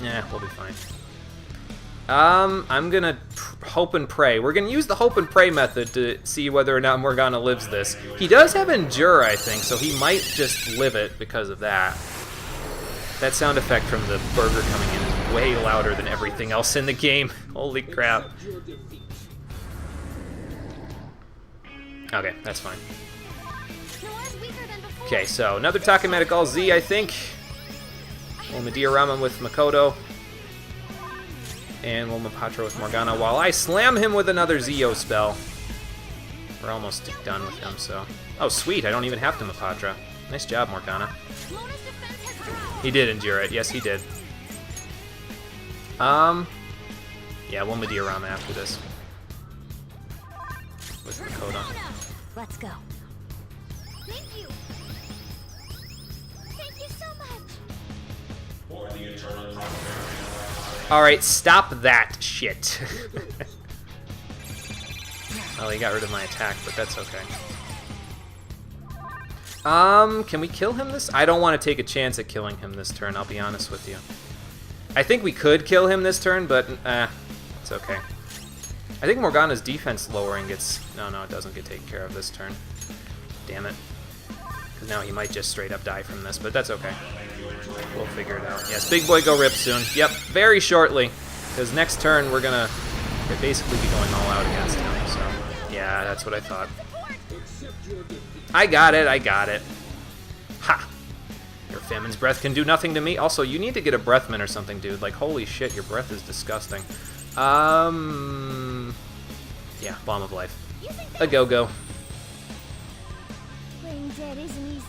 Yeah, we'll be fine. I'm gonna hope and pray. We're gonna use the hope and pray method to see whether or not Morgana lives this. He does have Endure, I think, so he might just live it because of that. That sound effect from the burger coming in is way louder than everything else in the game. Holy crap. Okay, that's fine. Okay, so another Takamedic All Z, I think. We'll Mediarama with Makoto. And we'll Mapatra with Morgana while I slam him with another Zio spell. We're almost done with him, so... Oh, sweet, I don't even have to Mapatra. Nice job, Morgana. He did endure it. Yes, he did. Yeah, we'll Mediarama after this. With Makoto. Let's go. Thank you. Thank you so much. Alright, stop that shit. Well, he got rid of my attack, but that's okay. Can we kill him this? I don't want to take a chance at killing him this turn, I'll be honest with you. I think we could kill him this turn, but, it's okay. I think Morgana's defense lowering gets... No, it doesn't get taken care of this turn. Damn it. Because now he might just straight up die from this, but that's okay. We'll figure it out. Yes, Big Boy go rip soon. Yep, very shortly. Because next turn we're gonna basically be going all out against him, so... Yeah, that's what I thought. I got it. Ha! Your Famine's breath can do nothing to me. Also, you need to get a breath mint or something, dude. Like, holy shit, your breath is disgusting. Yeah, Bomb of Life. A go-go. Playing dead isn't easy.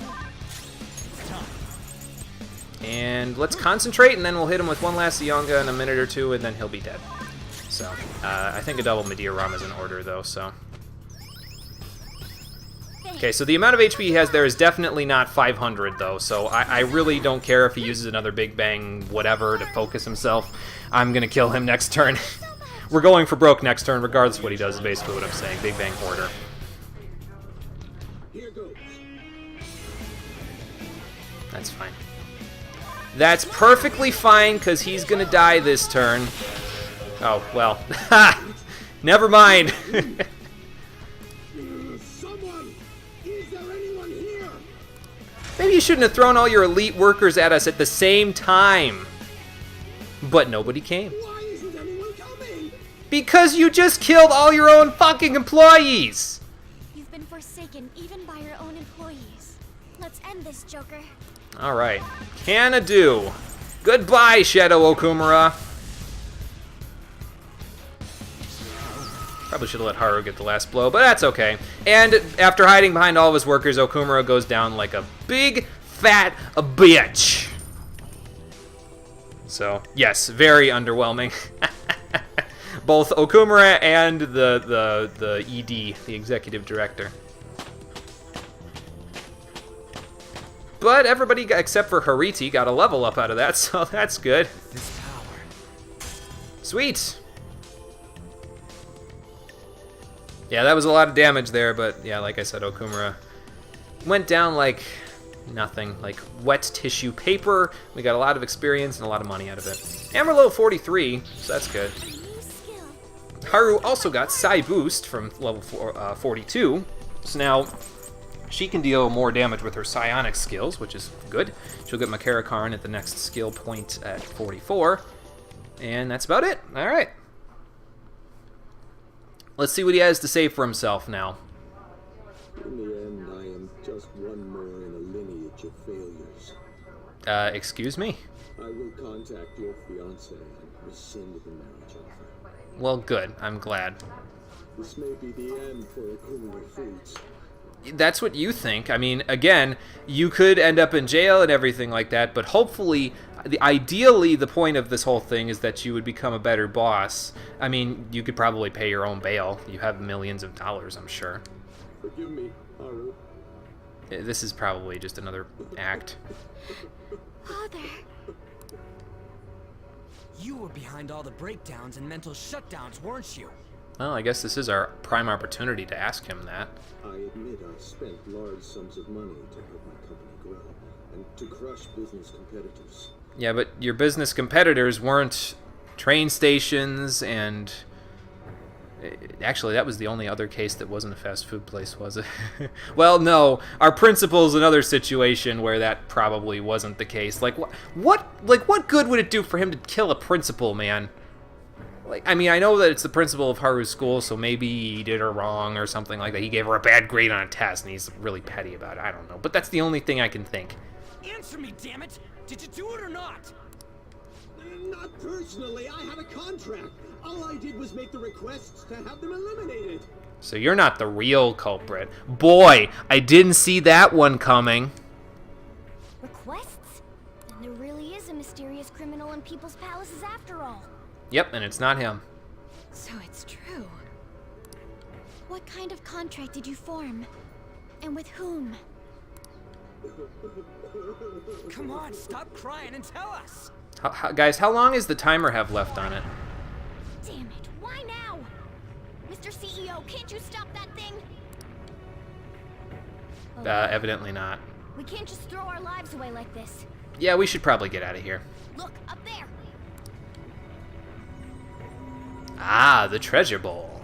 And let's concentrate, and then we'll hit him with one last Zionga in a minute or two, and then he'll be dead. So, I think a double Medea Rum is in order, though, so... Okay, so the amount of HP he has there is definitely not 500, though, so I really don't care if he uses another Big Bang whatever to focus himself. I'm gonna kill him next turn. We're going for broke next turn, regardless of what he does, is basically what I'm saying. Big Bang Hoarder. That's fine. That's perfectly fine, because he's gonna die this turn. Oh, well. Ha! Never mind. Maybe you shouldn't have thrown all your elite workers at us at the same time. But nobody came. Why isn't anyone coming? Because you just killed all your own fucking employees! You've been forsaken even by your own employees. Let's end this, Joker. Alright. Can-a-do. Goodbye, Shadow Okumura. Probably should have let Haru get the last blow, but that's okay. And after hiding behind all of his workers, Okumura goes down like a big, fat bitch. So, yes, very underwhelming. Both Okumura and the ED, the executive director. But everybody, except for Hariti, got a level up out of that, so that's good. This power. Sweet. Yeah, that was a lot of damage there, but yeah, like I said, Okumura went down like nothing, like wet tissue paper. We got a lot of experience and a lot of money out of it. And we're level 43, so that's good. Haru also got Psi Boost from level 42, so now she can deal more damage with her psionic skills, which is good. She'll get Makara Karn at the next skill point at 44, and that's about it. All right. Let's see what he has to say for himself now. In the end, I am just one more in a lineage of failures. Excuse me? I will contact your fiancé and rescind the marriage offer. Well, good. I'm glad. This may be the end for Okumura Foods. That's what you think. I mean, again, you could end up in jail and everything like that, but hopefully, ideally, the point of this whole thing is that you would become a better boss. I mean, you could probably pay your own bail. You have millions of dollars, I'm sure. Forgive me, Haru. This is probably just another act. Father. You were behind all the breakdowns and mental shutdowns, weren't you? Well, I guess this is our prime opportunity to ask him that. I admit I spent large sums of money to help my company grow and to crush business competitors. Yeah, but your business competitors weren't train stations and... Actually, that was the only other case that wasn't a fast food place, was it? Well, no. Our principal's another situation where that probably wasn't the case. Like, what good would it do for him to kill a principal, man? Like, I mean, I know that it's the principal of Haru's school, so maybe he did her wrong or something like that. He gave her a bad grade on a test, and he's really petty about it. I don't know. But that's the only thing I can think. Answer me, damn it! Did you do it or not? Not personally. I had a contract. All I did was make the requests to have them eliminated. So you're not the real culprit. Boy, I didn't see that one coming. Requests? Then there really is a mysterious criminal in people's palaces after all. Yep, and it's not him. So it's true. What kind of contract did you form? And with whom? Come on, stop crying and tell us! Guys, how long does the timer have left on it? Damn it, why now? Mr. CEO, can't you stop that thing? Evidently not. We can't just throw our lives away like this. Yeah, we should probably get out of here. Look, up there. Ah, the treasure bowl.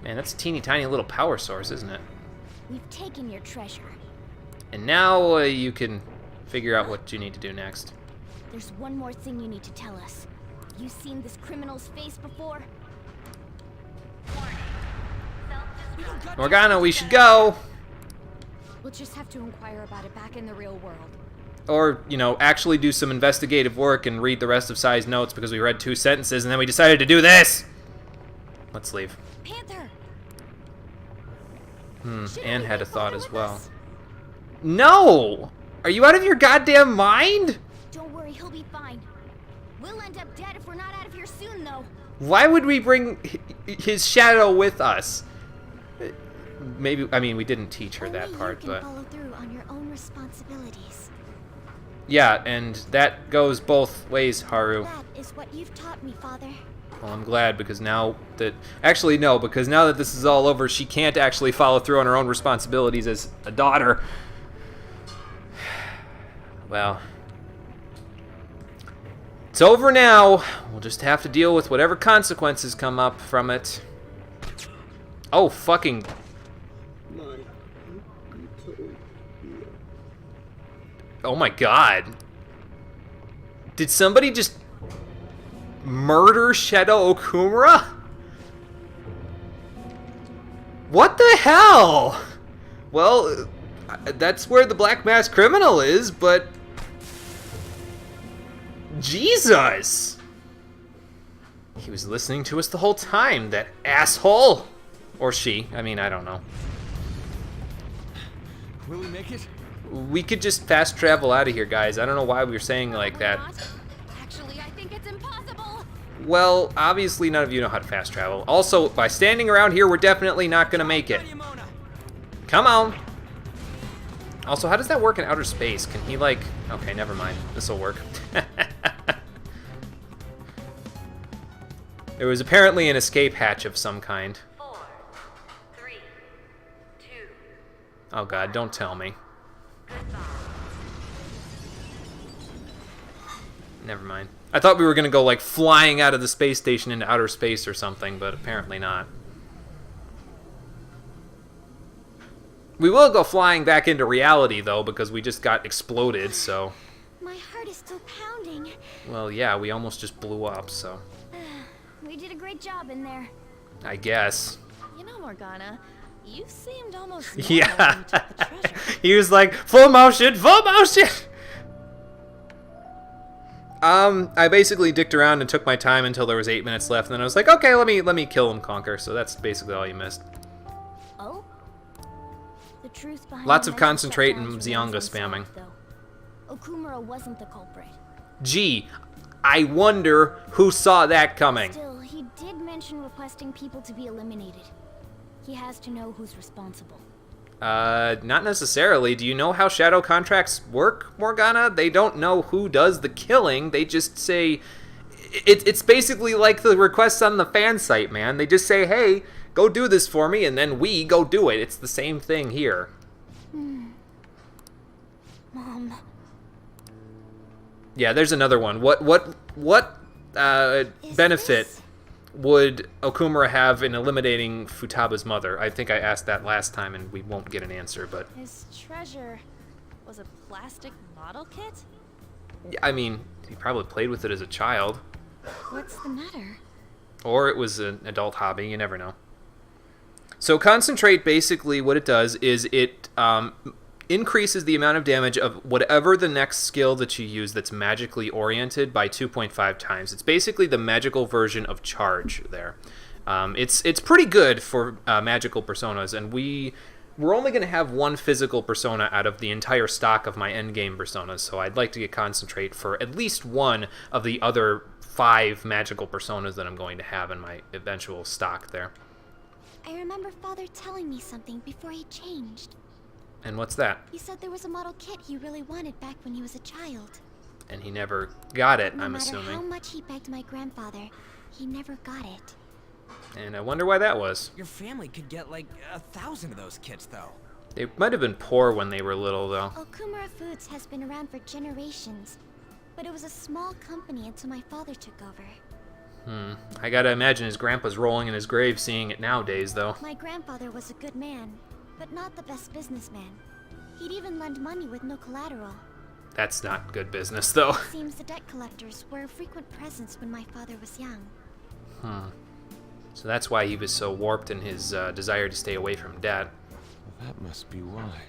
Man, that's a teeny tiny little power source, isn't it? We've taken your treasure. And now you can figure out what you need to do next. There's one more thing you need to tell us. Have you seen this criminal's face before? Morgana, we should go! We'll just have to inquire about it back in the real world. Or, you know, actually do some investigative work and read the rest of Sai's notes because we read 2 sentences and then we decided to do this! Let's leave. Panther! Anne had a thought as well. No! Are you out of your goddamn mind? Don't worry, he'll be fine. We'll end up dead if we're not out of here soon, though. Why would we bring his shadow with us? Maybe, I mean, we didn't teach her that part, you can but... follow through on your own responsibilities. Yeah, and that goes both ways, Haru. That is what you've taught me, Father. Well, I'm glad, because now that... Actually, no, because now that this is all over, she can't actually follow through on her own responsibilities as a daughter. Well... It's over now. We'll just have to deal with whatever consequences come up from it. Oh, fucking... Oh my god. Did somebody just murder Shadow Okumura? What the hell? Well, that's where the Black Mask Criminal is, but... Jesus! He was listening to us the whole time, that asshole! Or she, I mean, I don't know. Will we make it? We could just fast travel out of here, guys. I don't know why we were saying like that. Actually, I think it's impossible. Well, obviously none of you know how to fast travel. Also, by standing around here, we're definitely not gonna make it. Come on! Also, how does that work in outer space? Can he, like... Okay, never mind. This'll work. There was apparently an escape hatch of some kind. 4, 3, 2. Oh god, don't tell me. Goodbye. Never mind. I thought we were gonna go, like, flying out of the space station into outer space or something, but apparently not. We will go flying back into reality, though, because we just got exploded, so... My heart is still pounding. Well, yeah, we almost just blew up, so... We did a great job in there. I guess. You know, Morgana, you seemed almost Yeah. when you took the treasure. He was like, full motion, full motion! I basically dicked around and took my time until there was 8 minutes left, and then I was like, okay, let me kill him, Conquer. So that's basically all you missed. Oh? The truth behind Lots the of mental concentrate and shutdowns Zyanga remains spamming. unsolved, though. Okumura wasn't the culprit. Gee, I wonder who saw that coming. Still, he did mention requesting people to be eliminated. He has to know who's responsible. Not necessarily. Do you know how shadow contracts work, Morgana? They don't know who does the killing. They just say... It's basically like the requests on the fan site, man. They just say, hey, go do this for me, and then we go do it. It's the same thing here. Mom. Yeah, there's another one. What benefit would Okumura have in eliminating Futaba's mother? I think I asked that last time, and we won't get an answer, but... His treasure was a plastic model kit? I mean, he probably played with it as a child. What's the matter? Or it was an adult hobby, you never know. So Concentrate, basically what it does is it increases the amount of damage of whatever the next skill that you use that's magically oriented by 2.5 times. It's basically the magical version of Charge there. It's pretty good for magical personas, and we're only going to have one physical persona out of the entire stock of my endgame personas, so I'd like to get Concentrate for at least one of the other 5 magical personas that I'm going to have in my eventual stock there. I remember Father telling me something before he changed. And what's that? He said there was a model kit he really wanted back when he was a child. And he never got it, No I'm matter assuming. how much he begged my grandfather, he never got it. And I wonder why that was. Your family could get like 1,000 of those kits, though. They might have been poor when they were little, though. Okumura Foods has been around for generations, but it was a small company until my father took over. I gotta imagine his grandpa's rolling in his grave seeing it nowadays, though. My grandfather was a good man, but not the best businessman. He'd even lend money with no collateral. That's not good business, though. It seems the debt collectors were a frequent presence when my father was young. So that's why he was so warped in his desire to stay away from debt. That must be why.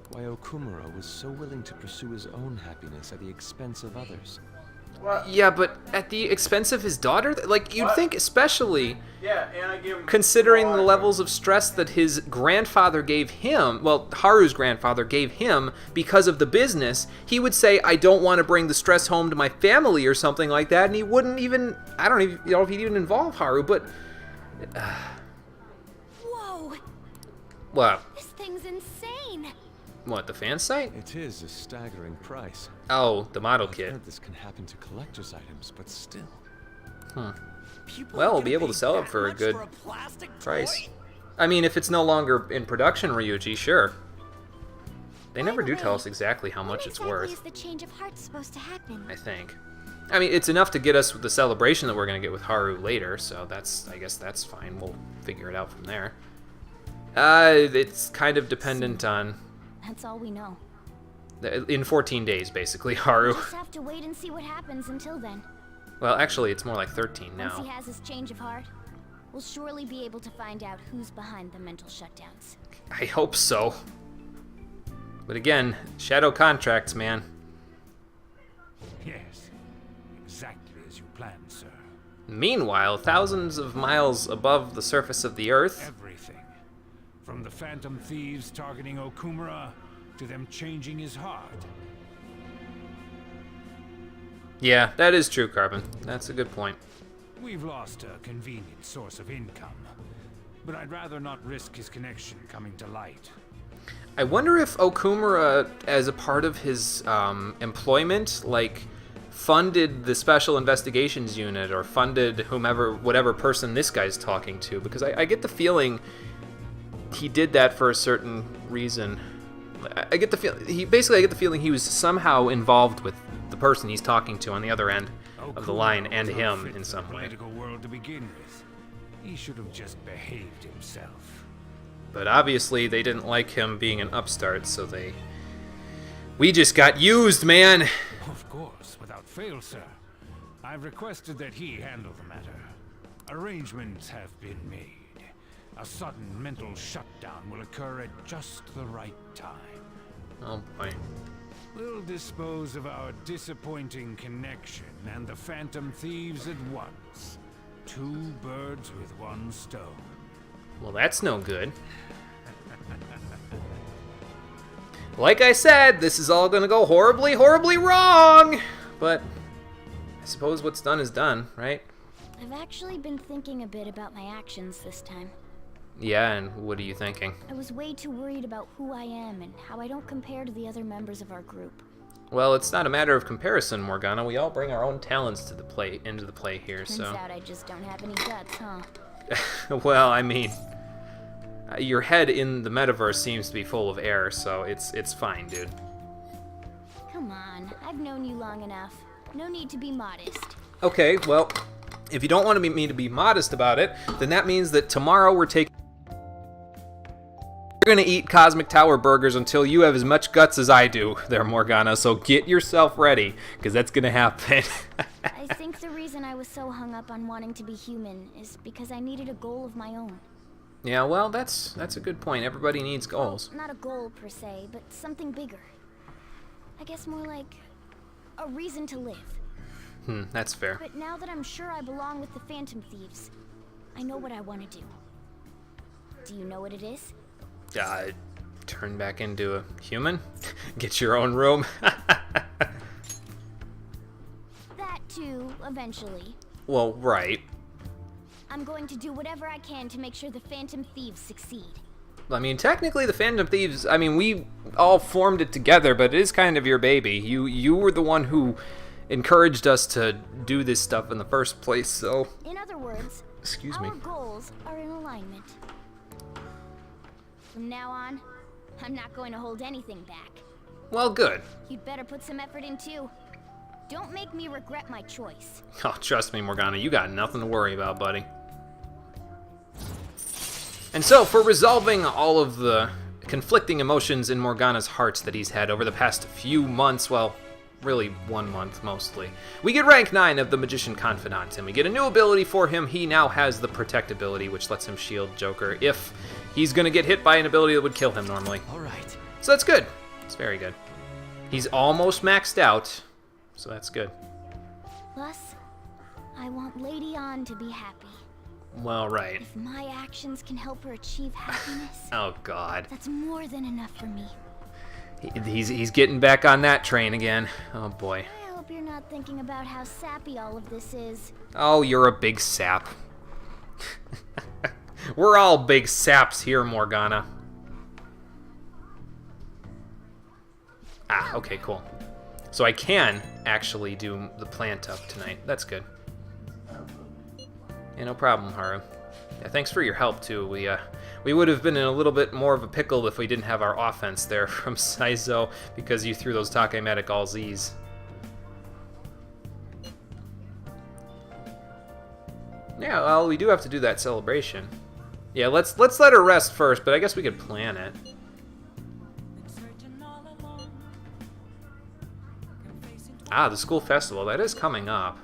Why Okumura was so willing to pursue his own happiness at the expense of others. Yeah, but at the expense of his daughter? Like, you'd think especially... Yeah, and I give him... Considering the levels of stress that his grandfather gave him, well, Haru's grandfather gave him because of the business, he would say, I don't want to bring the stress home to my family or something like that, and he wouldn't even... I don't even know if he'd even involve Haru, but... Whoa! What? This thing's insane! What, the fan site? It is a staggering price. Oh, the model I've kit. heard this can happen to collector's items, but still. Well, we'll be able to sell it for a good price. I mean, if it's no longer in production, Ryuji, sure. They never do tell us exactly how much it's worth. Is the change of heart supposed to happen? I think. I mean, it's enough to get us the celebration that we're going to get with Haru later, so I guess that's fine. We'll figure it out from there. It's kind of dependent on... That's all we know. In 14 days, basically, Haru. We'll just have to wait and see what happens until then. Well, actually, it's more like 13 now. Once he has his change of heart, we'll surely be able to find out who's behind the mental shutdowns. I hope so. But again, shadow contracts, man. Yes, exactly as you planned, sir. Meanwhile, thousands of miles above the surface of the Earth... Everything. From the Phantom Thieves targeting Okumura, to them changing his heart. Yeah, that is true, Carbon. That's a good point. We've lost a convenient source of income, but I'd rather not risk his connection coming to light. I wonder if Okumura, as a part of his employment, like, funded the Special Investigations Unit, or funded whatever person this guy's talking to, because I get the feeling he did that for a certain reason. I get the feeling he was somehow involved with the person he's talking to on the other end of the line and him in some way. Political world to begin with. He should have just behaved himself. But obviously they didn't like him being an upstart, so we just got used, man. Of course, without fail, sir. I've requested that he handle the matter. Arrangements have been made. A sudden mental shutdown will occur at just the right time. Oh boy. We'll dispose of our disappointing connection and the Phantom Thieves at once. 2 birds with 1 stone. Well, that's no good. Like I said, this is all gonna go horribly, horribly wrong! But I suppose what's done is done, right? I've actually been thinking a bit about my actions this time. Yeah, and what are you thinking? I was way too worried about who I am and how I don't compare to the other members of our group. Well, it's not a matter of comparison, Morgana. We all bring our own talents to into the play here, Turns out I just don't have any guts, huh? Well, I mean, your head in the metaverse seems to be full of air, so it's fine, dude. Come on, I've known you long enough. No need to be modest. Okay, well, if you don't want me to be modest about it, then that means that tomorrow we're gonna eat Cosmic Tower burgers until you have as much guts as I do there, Morgana, so get yourself ready, because that's gonna happen. I think the reason I was so hung up on wanting to be human is because I needed a goal of my own. Yeah, well, that's a good point. Everybody needs goals. Well, not a goal per se, but something bigger. I guess more like a reason to live. That's fair. But now that I'm sure I belong with the Phantom Thieves, I know what I want to do. Do you know what it is? Turn back into a human? Get your own room? That too, eventually. Well, right. I'm going to do whatever I can to make sure the Phantom Thieves succeed. I mean, technically the Phantom Thieves, I mean, we all formed it together, but it is kind of your baby. You were the one who encouraged us to do this stuff in the first place, so... In other words, our goals are in alignment. From now on, I'm not going to hold anything back. Well, good. You'd better put some effort in too. Don't make me regret my choice. Oh, trust me, Morgana, you got nothing to worry about, buddy. And so, for resolving all of the conflicting emotions in Morgana's heart that he's had over the past few months, well, really 1 month mostly, we get rank 9 of the Magician Confidant, and we get a new ability for him. He now has the Protect ability, which lets him shield Joker if he's gonna get hit by an ability that would kill him normally. Alright. So that's good. It's very good. He's almost maxed out, so that's good. Plus, I want Lady An to be happy. Well, right. If my actions can help her achieve happiness, Oh, God. that's more than enough for me. He's getting back on that train again. Oh, boy. I hope you're not thinking about how sappy all of this is. Oh, you're a big sap. We're all big saps here, Morgana. Ah, okay, cool. So I can actually do the plant up tonight. That's good. Yeah, no problem, Haru. Yeah, thanks for your help, too. We would have been in a little bit more of a pickle if we didn't have our offense there from Saizo, because you threw those Takematic all Z's. Yeah, well, we do have to do that celebration. Yeah, let's let her rest first, but I guess we could plan it. Ah, the school festival. That is coming up.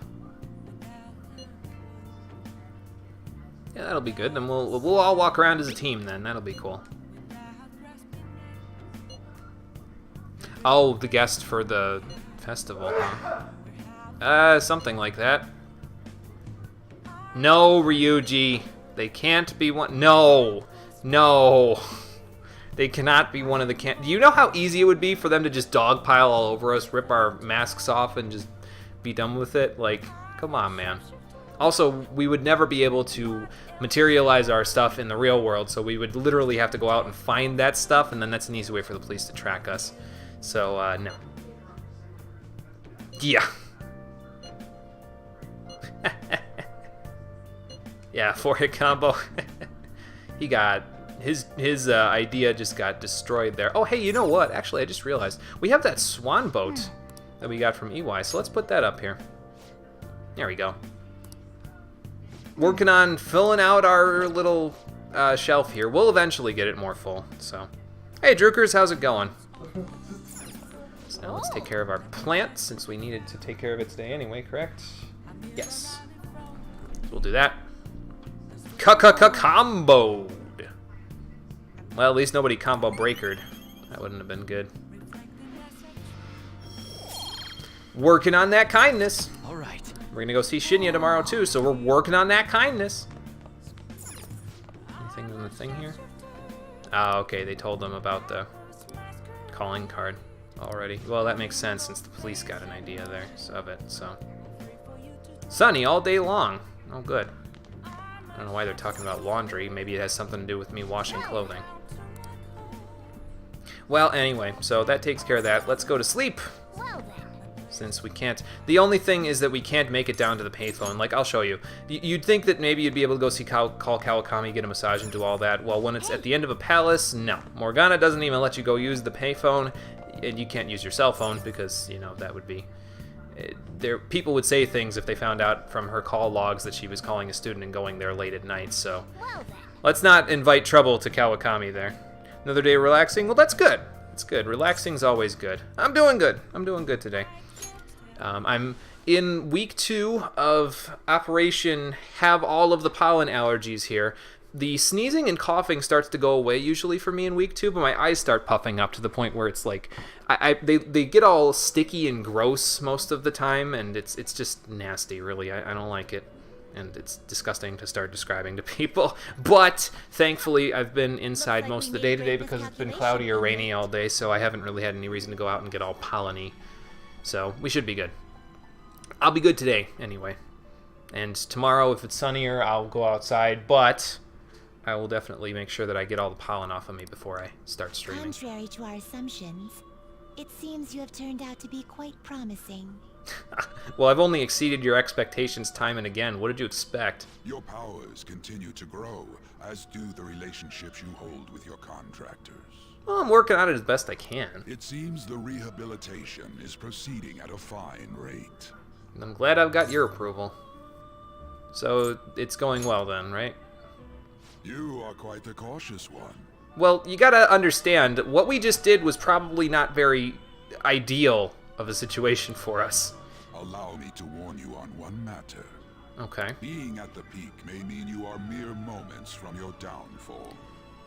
Yeah, that'll be good. Then we'll all walk around as a team then. That'll be cool. Oh, the guest for the festival, huh? Something like that. No, Ryuji. They can't be one. No. No. They cannot be one of the Do you know how easy it would be for them to just dogpile all over us, rip our masks off, and just be done with it? Like, come on, man. Also, we would never be able to materialize our stuff in the real world, so we would literally have to go out and find that stuff, and then that's an easy way for the police to track us. So, no. Yeah. Yeah, 4-hit combo. He got... His idea just got destroyed there. Oh, hey, you know what? Actually, I just realized. We have that swan boat that we got from EY, so let's put that up here. There we go. Working on filling out our little shelf here. We'll eventually get it more full, so. Hey, Drukers, how's it going? So now let's take care of our plant, since we needed to take care of it today anyway, correct? Yes. So we'll do that. Combo. Well, at least nobody combo breakered. That wouldn't have been good. Working on that kindness. All right. We're gonna go see Shinya tomorrow too, so we're working on that kindness. Anything in the thing here? Oh, okay. They told them about the calling card already. Well, that makes sense since the police got an idea there of it. So sunny all day long. Oh, good. I don't know why they're talking about laundry. Maybe it has something to do with me washing clothing. Well, anyway, so that takes care of that. Let's go to sleep. Well then. Since we can't... The only thing is that we can't make it down to the payphone. Like, I'll show you. You'd think that maybe you'd be able to go see call Kawakami, get a massage, and do all that. Well, when it's at the end of a palace, no. Morgana doesn't even let you go use the payphone, and you can't use your cell phone because, you know, that would be... people would say things if they found out from her call logs that she was calling a student and going there late at night, so... Let's not invite trouble to Kawakami there. Another day relaxing? Well, that's good. It's good. Relaxing's always good. I'm doing good. I'm doing good today. I'm in week 2 of Operation Have All of the Pollen Allergies here. The sneezing and coughing starts to go away usually for me in week 2, but my eyes start puffing up to the point where it's like... They get all sticky and gross most of the time, and it's just nasty, really. I don't like it. And it's disgusting to start describing to people. But, thankfully, I've been inside most of the day today because it's been cloudy or rainy all day, so I haven't really had any reason to go out and get all pollen-y. So, we should be good. I'll be good today, anyway. And tomorrow, if it's sunnier, I'll go outside, but I will definitely make sure that I get all the pollen off of me before I start streaming. Contrary to our assumptions, it seems you have turned out to be quite promising. Well, I've only exceeded your expectations time and again. What did you expect? Your powers continue to grow, as do the relationships you hold with your contractors. Well, I'm working on it as best I can. It seems the rehabilitation is proceeding at a fine rate. I'm glad I've got your approval. So, it's going well then, right? You are quite the cautious one. Well, you gotta understand, what we just did was probably not very ideal of a situation for us. Allow me to warn you on one matter. Okay. Being at the peak may mean you are mere moments from your downfall.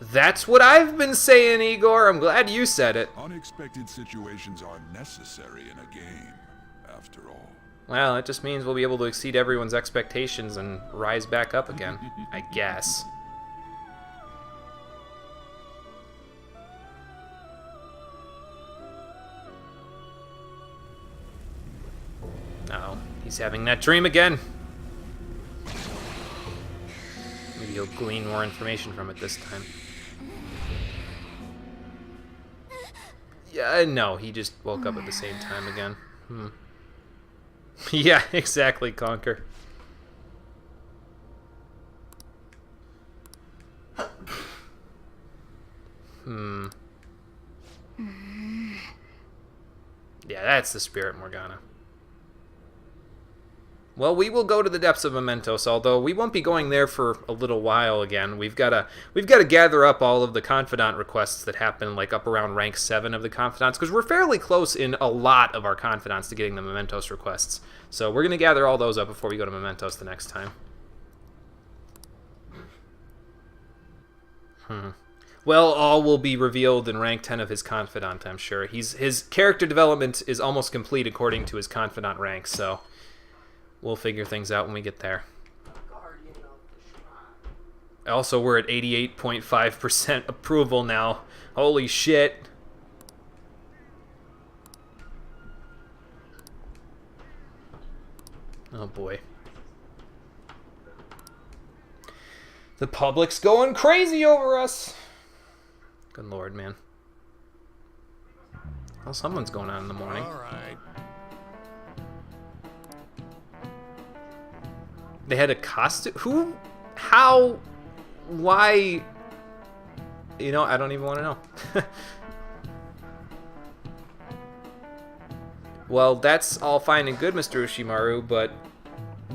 That's what I've been saying, Igor. I'm glad you said it. Unexpected situations are necessary in a game, after all. Well, it just means we'll be able to exceed everyone's expectations and rise back up again, I guess. Oh, he's having that dream again. Maybe he'll glean more information from it this time. Yeah, no, he just woke up at the same time again. Yeah, exactly, Conker. Yeah, that's the spirit, Morgana. Well, we will go to the depths of Mementos, although we won't be going there for a little while again. We've got to gather up all of the Confidant requests that happen like up around rank 7 of the Confidants, because we're fairly close in a lot of our Confidants to getting the Mementos requests. So we're going to gather all those up before we go to Mementos the next time. Well, all will be revealed in rank 10 of his Confidant, I'm sure. His character development is almost complete according to his Confidant rank, so we'll figure things out when we get there. Also, we're at 88.5% approval now. Holy shit. Oh boy. The public's going crazy over us. Good lord, man. Well, someone's going on in the morning. All right. They had a costume? Who? How? Why? You know, I don't even want to know. Well, that's all fine and good, Mr. Ushimaru, but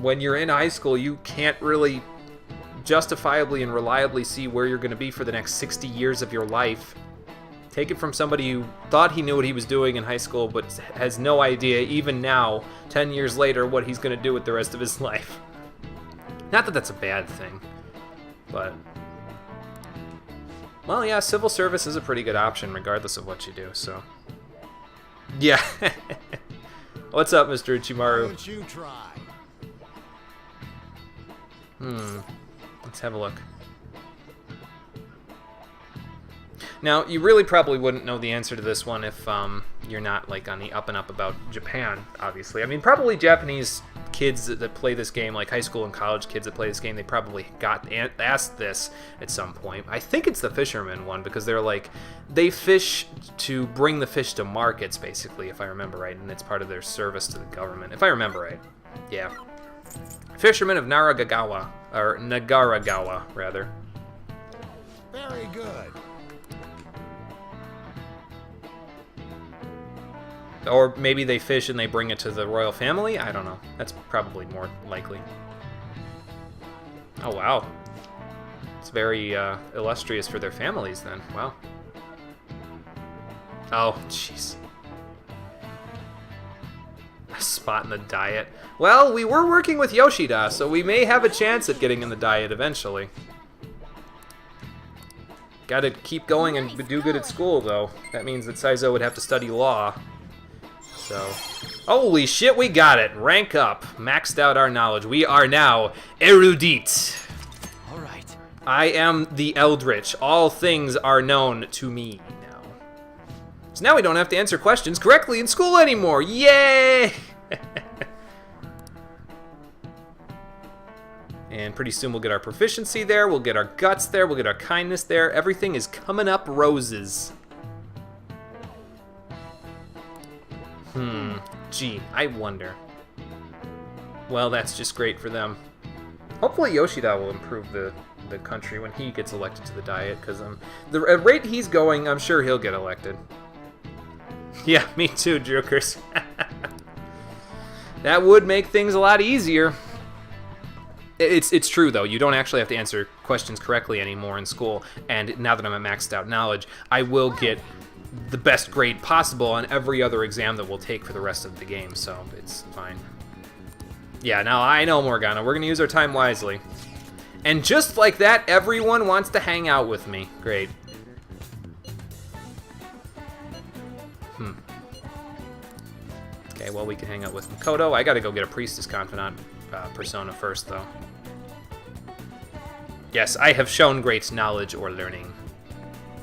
when you're in high school, you can't really justifiably and reliably see where you're going to be for the next 60 years of your life. Take it from somebody who thought he knew what he was doing in high school, but has no idea, even now, 10 years later, what he's going to do with the rest of his life. Not that that's a bad thing, but... Well, yeah, civil service is a pretty good option, regardless of what you do, so... Yeah. What's up, Mr. Uchimaru? Why don't you try? Let's have a look. Now, you really probably wouldn't know the answer to this one if you're not like on the up and up about Japan, obviously. I mean, probably Japanese kids that play this game, like high school and college kids that play this game, they probably got asked this at some point. I think it's the fisherman one, because they're like, they fish to bring the fish to markets, basically, if I remember right, and it's part of their service to the government, if I remember right. Yeah. Fishermen of Naragagawa, or Nagaragawa, rather. Very good. Or maybe they fish and they bring it to the royal family? I don't know. That's probably more likely. Oh, wow. It's very illustrious for their families, then. Wow. Oh, jeez. A spot in the diet. Well, we were working with Yoshida, so we may have a chance at getting in the diet eventually. Gotta keep going and do good at school, though. That means that Saizo would have to study law. So, holy shit, we got it. Rank up. Maxed out our knowledge. We are now erudite. All right. I am the Eldritch. All things are known to me now. So now we don't have to answer questions correctly in school anymore. Yay! And pretty soon we'll get our proficiency there. We'll get our guts there. We'll get our kindness there. Everything is coming up roses. Gee, I wonder. Well, that's just great for them. Hopefully Yoshida will improve the country when he gets elected to the Diet, because the rate he's going, I'm sure he'll get elected. Yeah, me too, jokers. That would make things a lot easier. It's true, though. You don't actually have to answer questions correctly anymore in school, and now that I'm at maxed out knowledge, I will get the best grade possible on every other exam that we'll take for the rest of the game, so it's fine. Yeah, now I know, Morgana. We're going to use our time wisely. And just like that, everyone wants to hang out with me. Great. Okay, well, we can hang out with Makoto. I gotta go get a Priestess Confidant persona first, though. Yes, I have shown great knowledge or learning,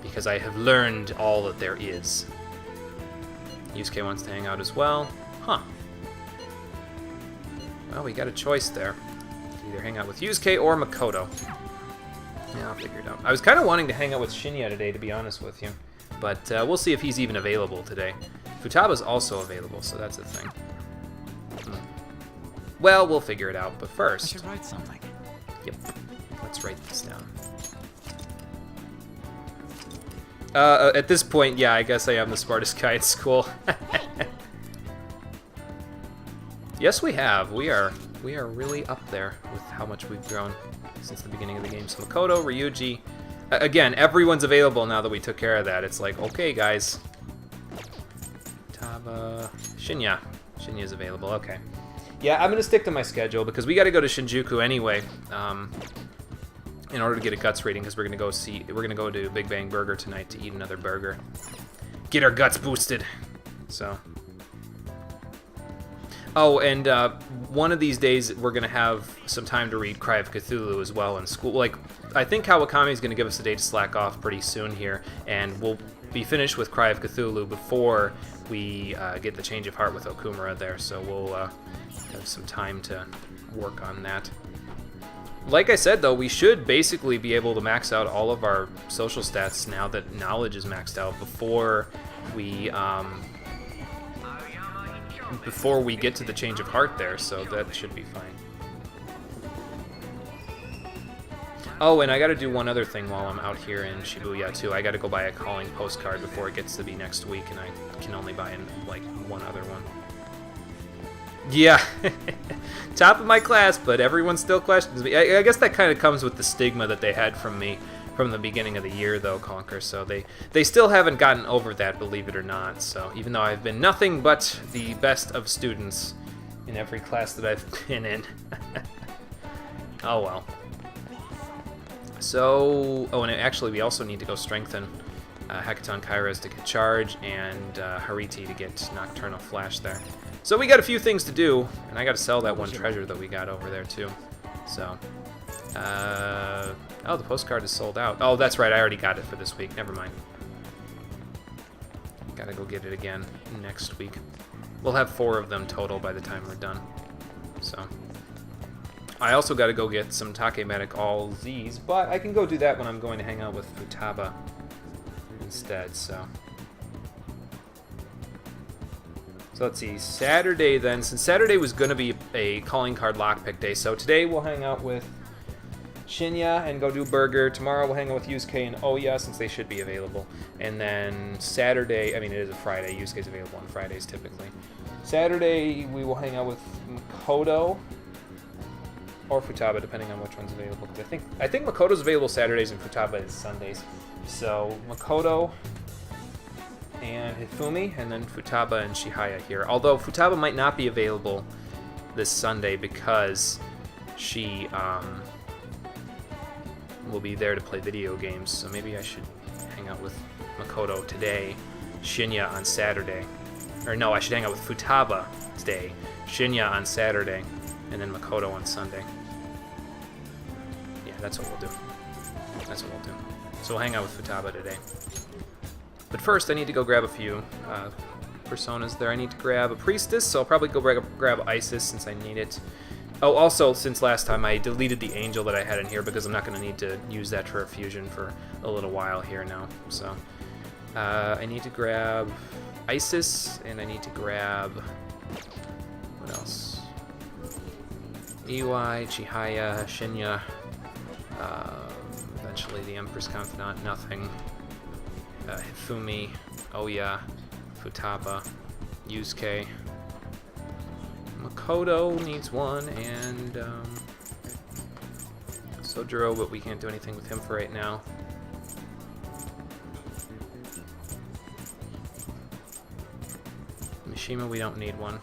because I have learned all that there is. Yusuke wants to hang out as well. Huh. Well, we got a choice there. Either hang out with Yusuke or Makoto. Yeah, I'll figure it out. I was kind of wanting to hang out with Shinya today, to be honest with you. But we'll see if he's even available today. Futaba's also available, so that's a thing. Well, we'll figure it out, but first... I should write something. Yep. Let's write this down. At this point, yeah, I guess I am the smartest guy at school. Yes, we have. We are really up there with how much we've grown since the beginning of the game. So Makoto, Ryuji, again, everyone's available now that we took care of that. It's like, okay, guys. Taba, Shinya. Shinya's available. Okay. Yeah, I'm gonna stick to my schedule because we got to go to Shinjuku anyway. In order to get a guts rating, because we're gonna go to Big Bang Burger tonight to eat another burger. Get our guts boosted. So. Oh, and one of these days we're gonna have some time to read Cry of Cthulhu as well in school. Like, I think Kawakami is gonna give us a day to slack off pretty soon here, and we'll be finished with Cry of Cthulhu before we get the change of heart with Okumura there. So we'll have some time to work on that. Like I said, though, we should basically be able to max out all of our social stats now that knowledge is maxed out before we get to the change of heart there, so that should be fine. Oh, and I gotta do one other thing while I'm out here in Shibuya, too. I gotta go buy a calling postcard before it gets to be next week, and I can only buy, like, one other one. Yeah, top of my class, but everyone still questions me. I guess that kind of comes with the stigma that they had from me from the beginning of the year, though, Conker. So they still haven't gotten over that, believe it or not. So even though I've been nothing but the best of students in every class that I've been in. Oh, well. So, oh, and actually we also need to go strengthen Hekaton Kairos to get charge and Hariti to get Nocturnal Flash there. So we got a few things to do, and I got to sell that one treasure that we got over there too. So, oh, the postcard is sold out. Oh, that's right, I already got it for this week. Never mind. Gotta go get it again next week. We'll have 4 of them total by the time we're done. So, I also got to go get some Takematic All Z's, but I can go do that when I'm going to hang out with Futaba instead. So let's see, Saturday then, since Saturday was going to be a calling card lockpick day, so today we'll hang out with Shinya and go do burger. Tomorrow we'll hang out with Yusuke and Oya, since they should be available. And then Saturday, I mean, it is a Friday. Yusuke's available on Fridays typically. Saturday we will hang out with Makoto or Futaba, depending on which one's available. I think Makoto's available Saturdays and Futaba is Sundays. So Makoto and Hifumi, and then Futaba and Chihaya here. Although Futaba might not be available this Sunday because she will be there to play video games. So maybe I should hang out with Makoto today, Shinya on Saturday. Or no, I should hang out with Futaba today, Shinya on Saturday, and then Makoto on Sunday. Yeah, that's what we'll do. That's what we'll do. So we'll hang out with Futaba today. But first, I need to go grab a few personas there. I need to grab a Priestess, so I'll probably go grab Isis since I need it. Oh, also, since last time, I deleted the Angel that I had in here because I'm not going to need to use that for a fusion for a little while here now. So, I need to grab Isis, and I need to grab... what else? Iwai, Chihaya, Shinya, eventually the Empress Confidant, nothing. Hifumi, Oya, Futaba, Yusuke. Makoto needs one, and Sojiro, but we can't do anything with him for right now. Mishima, we don't need one.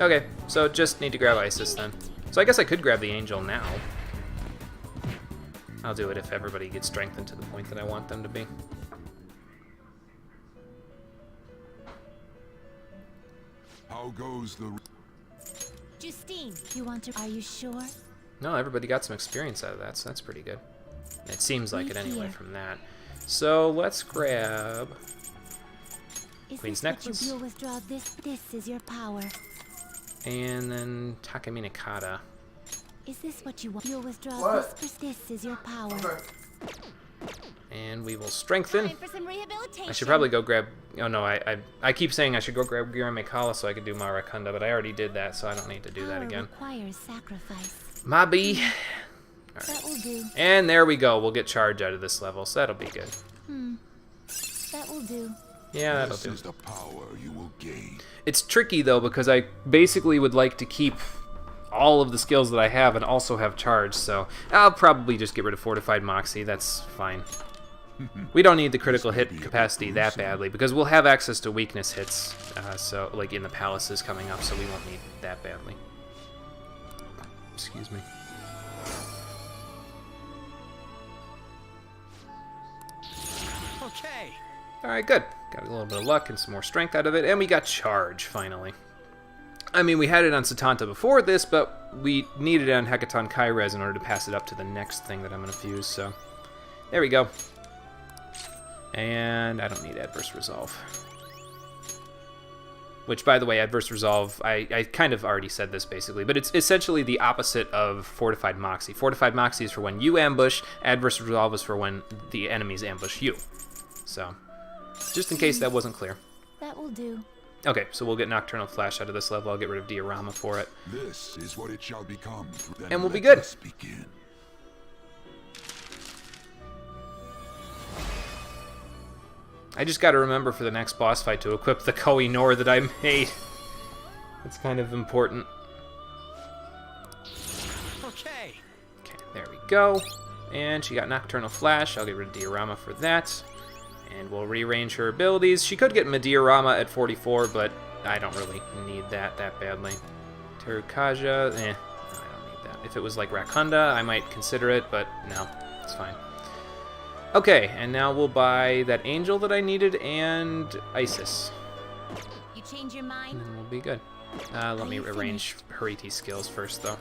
Okay, so just need to grab Isis then. So I guess I could grab the Angel now. I'll do it if everybody gets strengthened to the point that I want them to be. How goes the... Justine, you want to... Are you sure? No, everybody got some experience out of that, so that's pretty good. It seems like it anyway Here. from that. So let's grab Is Queen's this what Necklace. you'll withdraw? This is your power. And then Takemi Nakata. Is this what you want? You'll withdraw What? this is your power. And we will strengthen. Time for some rehabilitation. I should probably go grab... Oh no, I keep saying I should go grab Girame Kala so I could do Marakunda, but I already did that, so I don't need to do that Power again. requires sacrifice. Mabi. That will do. And there we go. We'll get charge out of this level, so that'll be good. That will do. Yeah, that'll This do. is the power you will gain. It's tricky though because I basically would like to keep all of the skills that I have and also have charge, so I'll probably just get rid of Fortified Moxie. That's fine. We don't need the critical hit capacity that badly because we'll have access to weakness hits, so like in the palaces coming up, so we won't need that badly. Excuse me. Okay. Alright, good. Got a little bit of luck and some more strength out of it, and we got charge, finally. I mean, we had it on Satanta before this, but we needed it on Hecaton Kairez in order to pass it up to the next thing that I'm going to fuse, so... There we go. And I don't need Adverse Resolve. Which, by the way, Adverse Resolve, I kind of already said this, basically, but it's essentially the opposite of Fortified Moxie. Fortified Moxie is for when you ambush, Adverse Resolve is for when the enemies ambush you. So, just in case that wasn't clear. That will do. Okay, so we'll get Nocturnal Flash out of this level. I'll get rid of Diorama for it. This is what it shall become. Then And we'll be let good. us begin. I just got to remember for the next boss fight to equip the Koh-i-Noor that I made. It's kind of important. Okay. Okay, there we go. And she got Nocturnal Flash. I'll get rid of Diorama for that. And we'll rearrange her abilities. She could get Mediorama at 44, but I don't really need that badly. Terukaja, I don't need that. If it was like Rakunda, I might consider it, but no, it's fine. Okay, and now we'll buy that Angel that I needed and Isis. You change your mind? And then we'll be good. Let me arrange Hariti's skills first, though.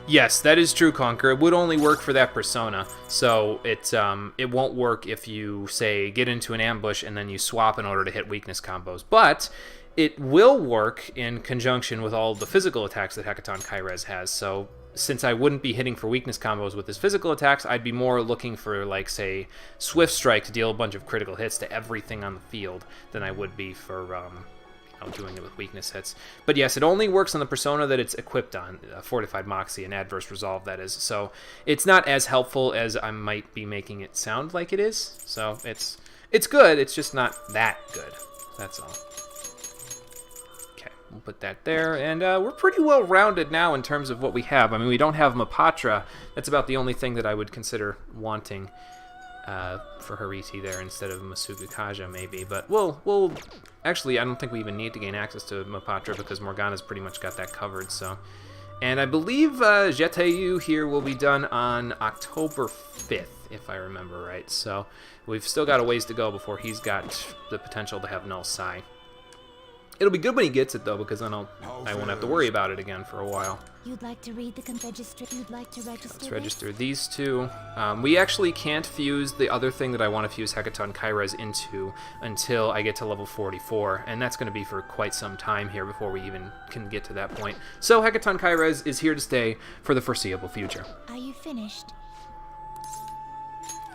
Yes, that is true, Conquer. It would only work for that persona, so it won't work if you, say, get into an ambush and then you swap in order to hit weakness combos. But it will work in conjunction with all the physical attacks that Hecaton Kairez has, so since I wouldn't be hitting for weakness combos with his physical attacks, I'd be more looking for, like, say, Swift Strike to deal a bunch of critical hits to everything on the field than I would be for doing it with weakness hits. But yes, it only works on the persona that it's equipped on, Fortified Moxie and Adverse Resolve, that is. So it's not as helpful as I might be making it sound like it is. So it's good, it's just not that good. That's all. Okay, we'll put that there, and we're pretty well rounded now in terms of what we have. I mean, we don't have Mapatra. That's about the only thing that I would consider wanting for Hariti there instead of Masuga Kaja, maybe. But we'll actually, I don't think we even need to gain access to Mapatra because Morgana's pretty much got that covered. So, and I believe Jeteu here will be done on October 5th, if I remember right. So we've still got a ways to go before he's got the potential to have Null Psi. It'll be good when he gets it, though, because then I won't have to worry about it again for a while. You'd like to read the register? You'd like to register? Let's register these two. We actually can't fuse the other thing that I want to fuse Hecaton Kairez into until I get to level 44, and that's going to be for quite some time here before we even can get to that point. So Hecaton Kairez is here to stay for the foreseeable future. Are you finished?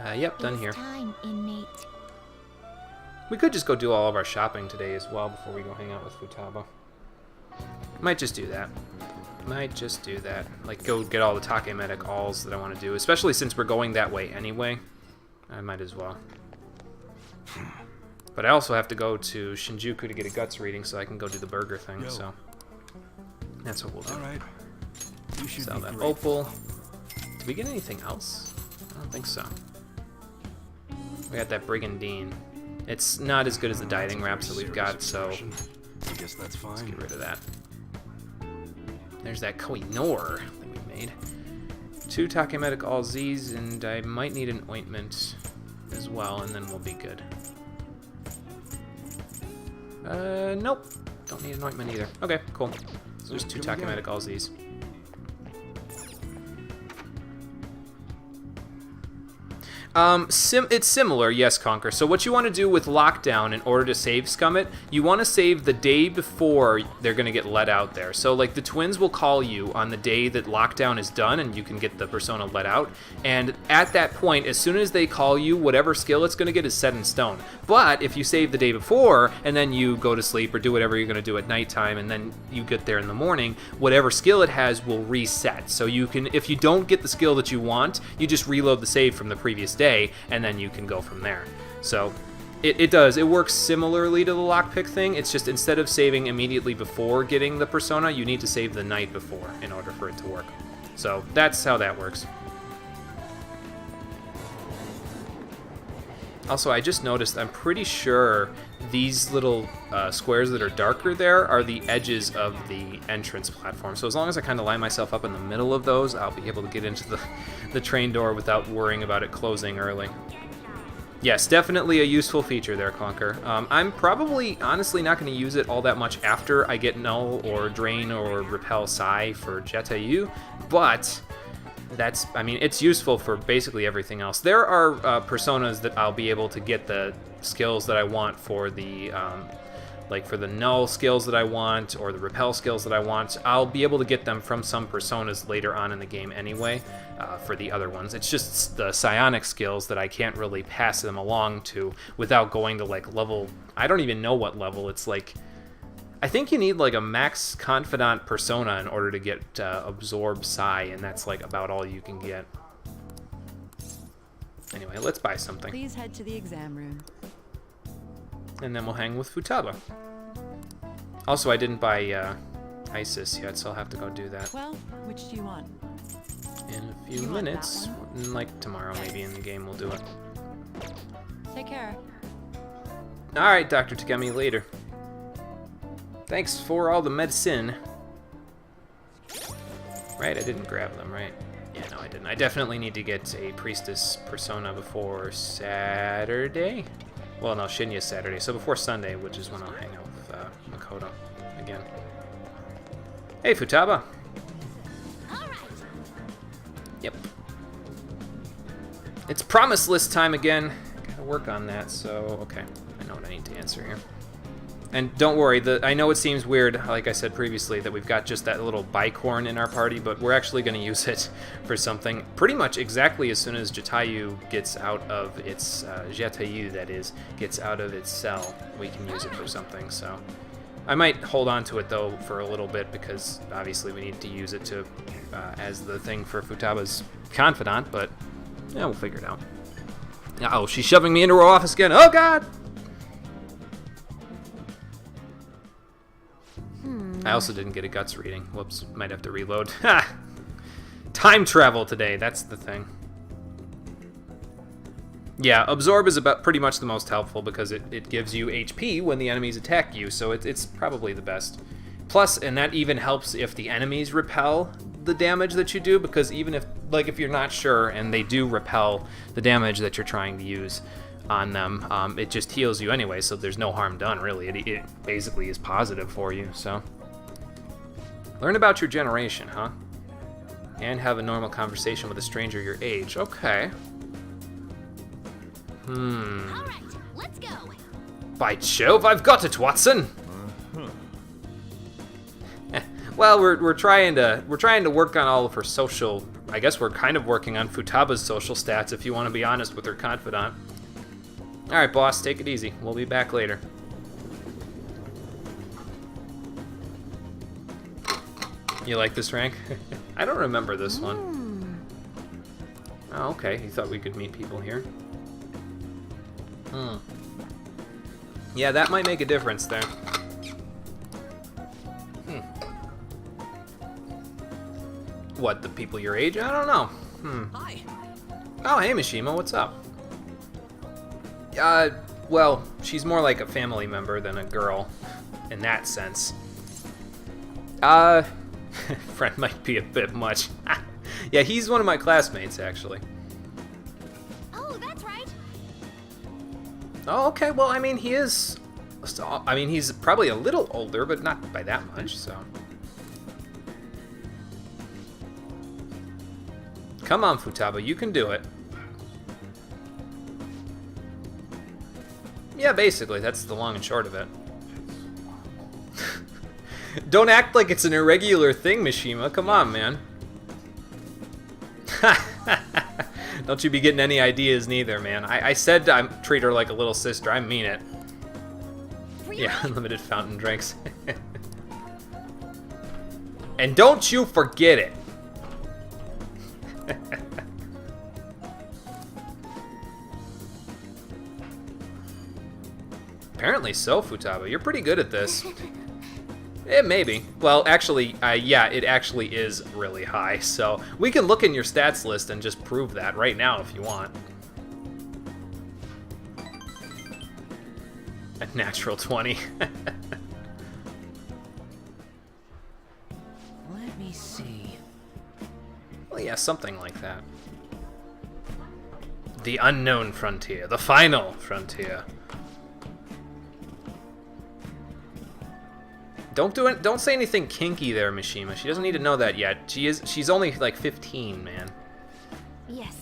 Yep, done here. Time, inmate. We could just go do all of our shopping today as well before we go hang out with Futaba. Might just do that. Might just do that. Like, go get all the Takemedic alls that I want to do, especially since we're going that way anyway. I might as well. But I also have to go to Shinjuku to get a guts reading so I can go do the burger thing, so that's what we'll do. Alright. You should Sell be that grateful. opal. Did we get anything else? I don't think so. We got that Brigandine. It's not as good as the dieting wraps that we've got, so I guess that's fine. let's get rid of that. There's that Koh-i-Noor that we made. 2 Takemedic All Z's, and I might need an ointment as well, and then we'll be good. Nope. Don't need anointment either. Okay, cool. So there's 2 Tachometicals these. It's similar, yes, Conquer. So what you want to do with Lockdown in order to save Scummit, you want to save the day before they're going to get let out there. So, like, the twins will call you on the day that Lockdown is done and you can get the persona let out. And at that point, as soon as they call you, whatever skill it's going to get is set in stone. But if you save the day before and then you go to sleep or do whatever you're going to do at nighttime and then you get there in the morning, whatever skill it has will reset. So you can, if you don't get the skill that you want, you just reload the save from the previous day, and then you can go from there. So it works similarly to the lockpick thing. It's just instead of saving immediately before getting the persona, you need to save the night before in order for it to work. So that's how that works. Also, I just noticed, I'm pretty sure these little squares that are darker there are the edges of the entrance platform. So as long as I kind of line myself up in the middle of those, I'll be able to get into the train door without worrying about it closing early. Yes, definitely a useful feature there, Conquer. I'm probably, honestly, not going to use it all that much after I get Null or Drain or Repel Psi for Jetayu, but that's, I mean, it's useful for basically everything else. There are personas that I'll be able to get the skills that I want for the, like for the Null skills that I want or the Repel skills that I want. I'll be able to get them from some personas later on in the game anyway, for the other ones. It's just the psionic skills that I can't really pass them along to without going to like level, I don't even know what level. It's like, I think you need like a max confidant persona in order to get absorb Psi, and that's like about all you can get. Anyway, let's buy something. Please head to the exam room. And then we'll hang with Futaba. Also, I didn't buy Isis yet, so I'll have to go do that. Well, which do you want? In a few minutes, like tomorrow maybe in the game we'll do it. Take care. Alright, Dr. Takemi, later. Thanks for all the medicine. Right, I didn't grab them, right? Yeah, no, I didn't. I definitely need to get a priestess persona before Saturday. Well, no, Shinya's Saturday, so before Sunday, which is when I'll hang out with Makoto again. Hey, Futaba. Yep. It's promise list time again. Gotta work on that, so okay. I know what I need to answer here. And don't worry, I know it seems weird, like I said previously, that we've got just that little bicorn in our party, but we're actually going to use it for something pretty much exactly as soon as Jetayu gets out of its, Jetayu, that is, gets out of its cell. We can use it for something, so. I might hold on to it, though, for a little bit, because obviously we need to use it to, as the thing for Futaba's confidant, but, yeah, we'll figure it out. Oh, she's shoving me into her office again. Oh, God! I also didn't get a guts reading. Whoops, might have to reload. Ha! Time travel today, that's the thing. Yeah, Absorb is about pretty much the most helpful because it gives you HP when the enemies attack you, so it's probably the best. Plus, and that even helps if the enemies repel the damage that you do, because even if, like, if you're not sure and they do repel the damage that you're trying to use on them, it just heals you anyway, so there's no harm done, really. It basically is positive for you, so. Learn about your generation, huh? And have a normal conversation with a stranger your age. Okay. All right, let's go. By Jove, I've got it, Watson. Well, we're trying to work on all of her social. I guess we're kind of working on Futaba's social stats, if you want to be honest with her confidant. All right, boss, take it easy. We'll be back later. You like this rank? I don't remember this one. Oh, okay. You thought we could meet people here. Yeah, that might make a difference there. What, the people your age? I don't know. Hi. Oh, hey, Mishima, what's up? Well, she's more like a family member than a girl, in that sense. Friend might be a bit much. Yeah, he's one of my classmates, actually. Oh, that's right. Oh, okay, well, I mean, he is So, I mean, he's probably a little older, but not by that much, so. Come on, Futaba, you can do it. Yeah, basically, that's the long and short of it. Don't act like it's an irregular thing, Mishima. Come on, man. Don't you be getting any ideas neither, man. I said I'd treat her like a little sister. I mean it. Yeah, unlimited fountain drinks. And don't you forget it. Apparently so, Futaba. You're pretty good at this. Maybe. Well, actually, yeah, it actually is really high. So we can look in your stats list and just prove that right now if you want. A natural 20. Let me see. Well, yeah, something like that. The unknown frontier. The final frontier. Don't say anything kinky there, Mishima. She doesn't need to know that yet. She's only like 15, man. Yes.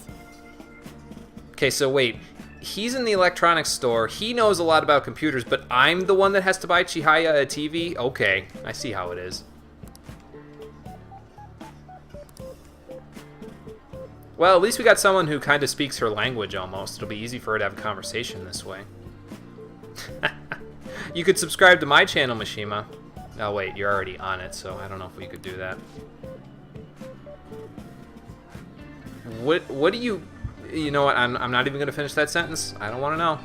Okay, so wait. He's in the electronics store. He knows a lot about computers, but I'm the one that has to buy Chihaya a TV? Okay, I see how it is. Well, at least we got someone who kind of speaks her language almost. It'll be easy for her to have a conversation this way. You could subscribe to my channel, Mishima. Oh wait, you're already on it, so I don't know if we could do that. What do you... You know what, I'm not even going to finish that sentence. I don't want to know.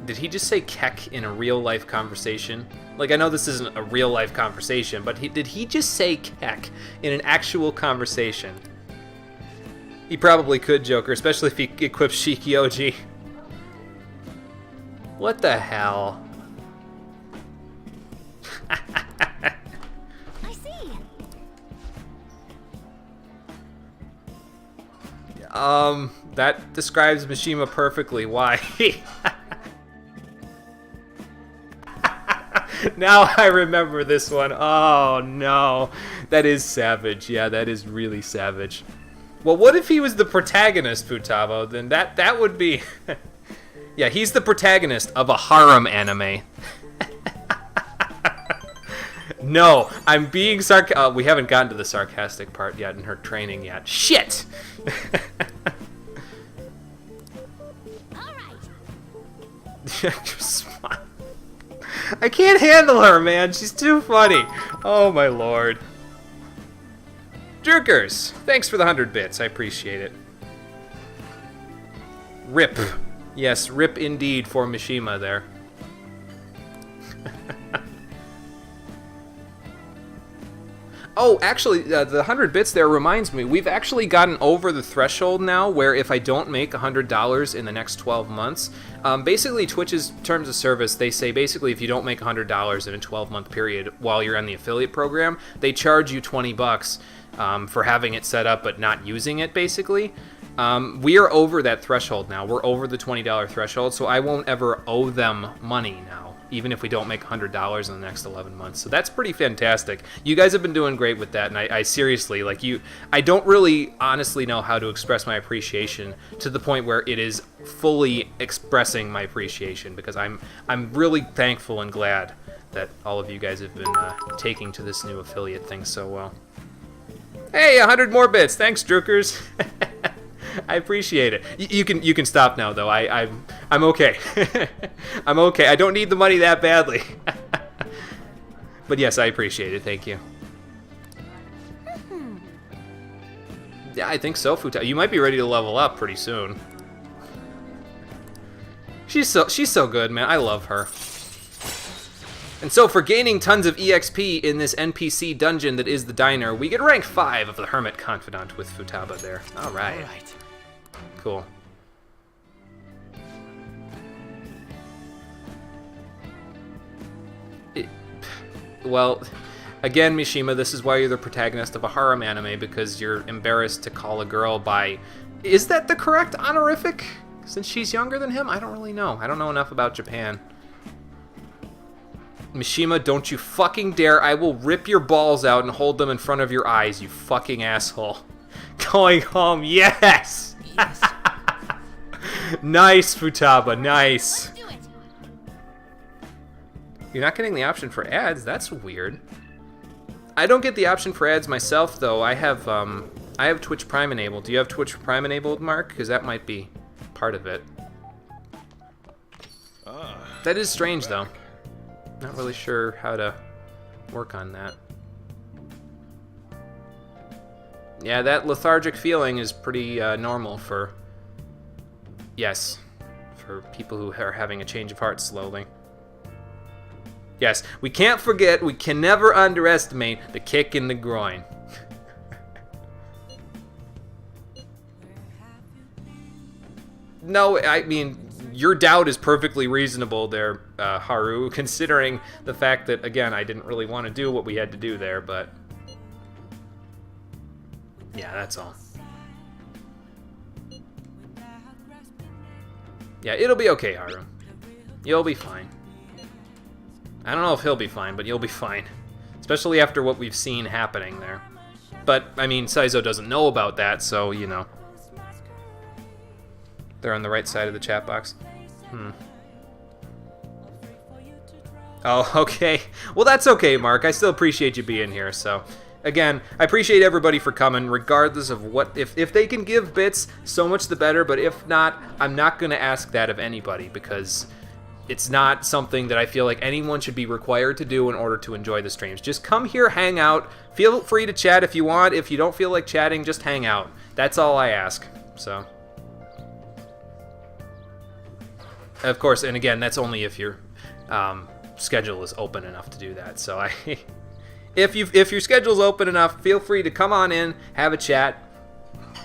Did he just say kek in a real-life conversation? Like, I know this isn't a real-life conversation, but did he just say kek in an actual conversation? He probably could, Joker, especially if he equips Shikioji. What the hell? I see. That describes Mishima perfectly. Why? Now I remember this one. Oh, no. That is savage. Yeah, that is really savage. Well, what if he was the protagonist, Futaba? Then that would be... Yeah, he's the protagonist of a harem anime. No, I'm being we haven't gotten to the sarcastic part yet in her training yet. Shit! I can't handle her, man. She's too funny. Oh, my lord. Jerkers, thanks for the 100 bits. I appreciate it. Rip. Yes, rip indeed for Mishima there. Oh, actually, the 100 bits there reminds me, we've actually gotten over the threshold now where if I don't make $100 in the next 12 months, basically Twitch's terms of service, they say basically if you don't make $100 in a 12-month period while you're on the affiliate program, they charge you $20 for having it set up but not using it, basically. We are over that threshold now. We're over the $20 threshold, so I won't ever owe them money now, even if we don't make $100 in the next 11 months. So that's pretty fantastic. You guys have been doing great with that, and I seriously, like I don't really honestly know how to express my appreciation to the point where it is fully expressing my appreciation, because I'm really thankful and glad that all of you guys have been taking to this new affiliate thing so well. Hey, 100 more bits. Thanks, Drukers. I appreciate it. You can stop now, though. I'm okay. I'm okay. I don't need the money that badly. But yes, I appreciate it. Thank you. Yeah, I think so, Futa. You might be ready to level up pretty soon. She's so good, man. I love her. And so for gaining tons of EXP in this NPC dungeon that is the diner, we get rank 5 of the Hermit Confidant with Futaba there. All right. Cool. Well, again, Mishima, this is why you're the protagonist of a harem anime, because you're embarrassed to call a girl by... Is that the correct honorific? Since she's younger than him? I don't really know. I don't know enough about Japan. Mishima, don't you fucking dare. I will rip your balls out and hold them in front of your eyes, you fucking asshole. Going home, yes! Nice, Futaba, nice. You're not getting the option for ads? That's weird. I don't get the option for ads myself, though. I have Twitch Prime enabled. Do you have Twitch Prime enabled, Mark? Because that might be part of it. That is strange, though. Not really sure how to work on that. Yeah, that lethargic feeling is pretty normal for... Yes, for people who are having a change of heart slowly. Yes, we can't forget, we can never underestimate the kick in the groin. No, I mean, your doubt is perfectly reasonable there, Haru, considering the fact that, again, I didn't really want to do what we had to do there, but... Yeah, that's all. Yeah, it'll be okay, Haru. You'll be fine. I don't know if he'll be fine, but you'll be fine. Especially after what we've seen happening there. But, I mean, Saizo doesn't know about that, so, you know. They're on the right side of the chat box. Oh, okay. Well, that's okay, Mark. I still appreciate you being here, so... Again, I appreciate everybody for coming, regardless of what... If they can give bits, so much the better, but if not, I'm not going to ask that of anybody, because it's not something that I feel like anyone should be required to do in order to enjoy the streams. Just come here, hang out, feel free to chat if you want. If you don't feel like chatting, just hang out. That's all I ask, so... Of course, and again, that's only if your schedule is open enough to do that, so I... If your schedule's open enough, feel free to come on in, have a chat,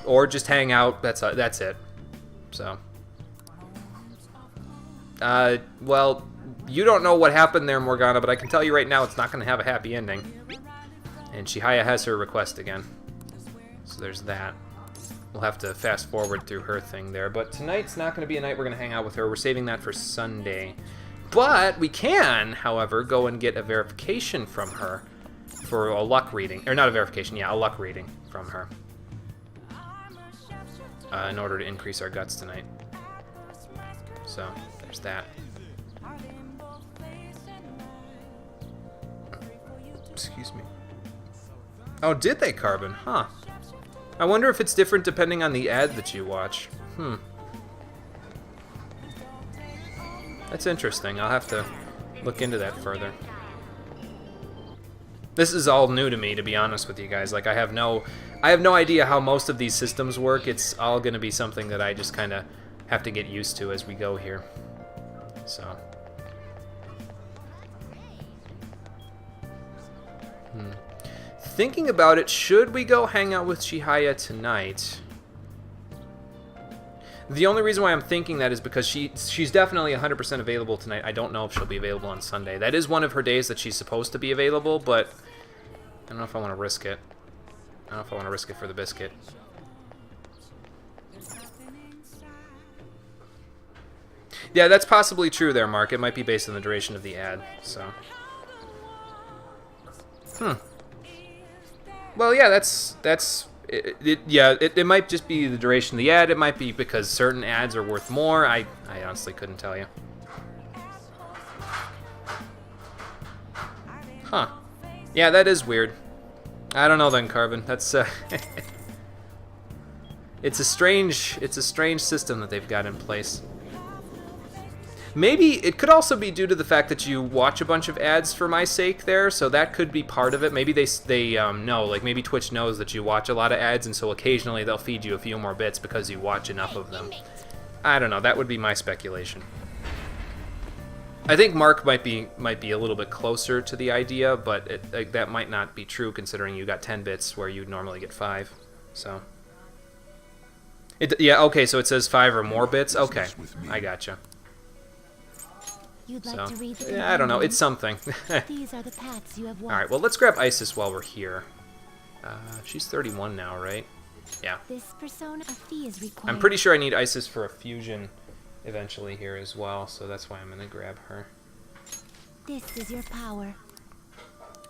or just hang out. That's it. So, well, you don't know what happened there, Morgana, but I can tell you right now, it's not going to have a happy ending. And Chihaya has her request again, so there's that. We'll have to fast forward through her thing there, but tonight's not going to be a night we're going to hang out with her. We're saving that for Sunday, but we can, however, go and get a verification from her. For a luck reading, or not a verification, yeah, a luck reading from her. In order to increase our guts tonight. So, there's that. Excuse me. Oh, did they, Carbon? Huh. I wonder if it's different depending on the ad that you watch. That's interesting. I'll have to look into that further. This is all new to me, to be honest with you guys. Like, I have no idea how most of these systems work. It's all going to be something that I just kind of have to get used to as we go here. So. Thinking about it, should we go hang out with Chihaya tonight? The only reason why I'm thinking that is because she's definitely 100% available tonight. I don't know if she'll be available on Sunday. That is one of her days that she's supposed to be available, but I don't know if I want to risk it. I don't know if I want to risk it for the biscuit. Yeah, that's possibly true there, Mark. It might be based on the duration of the ad, so. Well, yeah, it might just be the duration of the ad. It might be because certain ads are worth more. I honestly couldn't tell you. Huh. Yeah, that is weird. I don't know then, Carbon. That's it's a strange system that they've got in place. Maybe it could also be due to the fact that you watch a bunch of ads for my sake there, so that could be part of it. Maybe they know, like maybe Twitch knows that you watch a lot of ads, and so occasionally they'll feed you a few more bits because you watch enough of them. I don't know. That would be my speculation. I think Mark might be a little bit closer to the idea, but that might not be true considering you got 10 bits where you'd normally get 5. So. Yeah. Okay. So it says 5 or more bits. Okay. I gotcha. You'd like So, to read the yeah, I don't know. It's something. These are the paths you have walked. All right. Well, let's grab Isis while we're here. She's 31 now, right? Yeah. This persona, a fee is required. I'm pretty sure I need Isis for a fusion eventually here as well, so that's why I'm going to grab her. This is your power.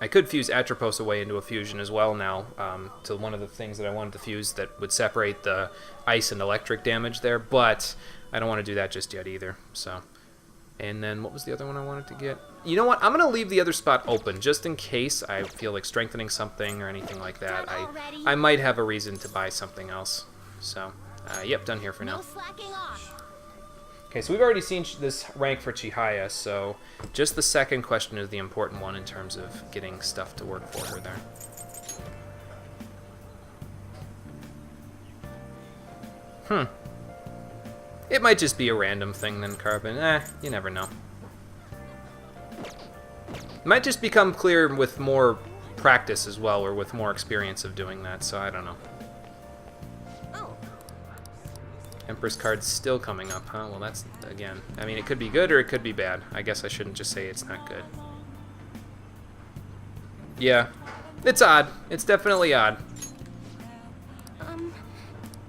I could fuse Atropos away into a fusion as well now, to one of the things that I wanted to fuse that would separate the ice and electric damage there, but I don't want to do that just yet either, so. And then what was the other one I wanted to get? You know what? I'm going to leave the other spot open just in case I feel like strengthening something or anything like that. I might have a reason to buy something else. So, yep, done here for now. Okay, so we've already seen this rank for Chihaya, so just the second question is the important one in terms of getting stuff to work for her there. It might just be a random thing then, Carbon. You never know. It might just become clear with more practice as well, or with more experience of doing that, so I don't know. Empress card's still coming up, huh? Well, that's, again, I mean, it could be good or it could be bad. I guess I shouldn't just say it's not good. Yeah, it's odd. It's definitely odd.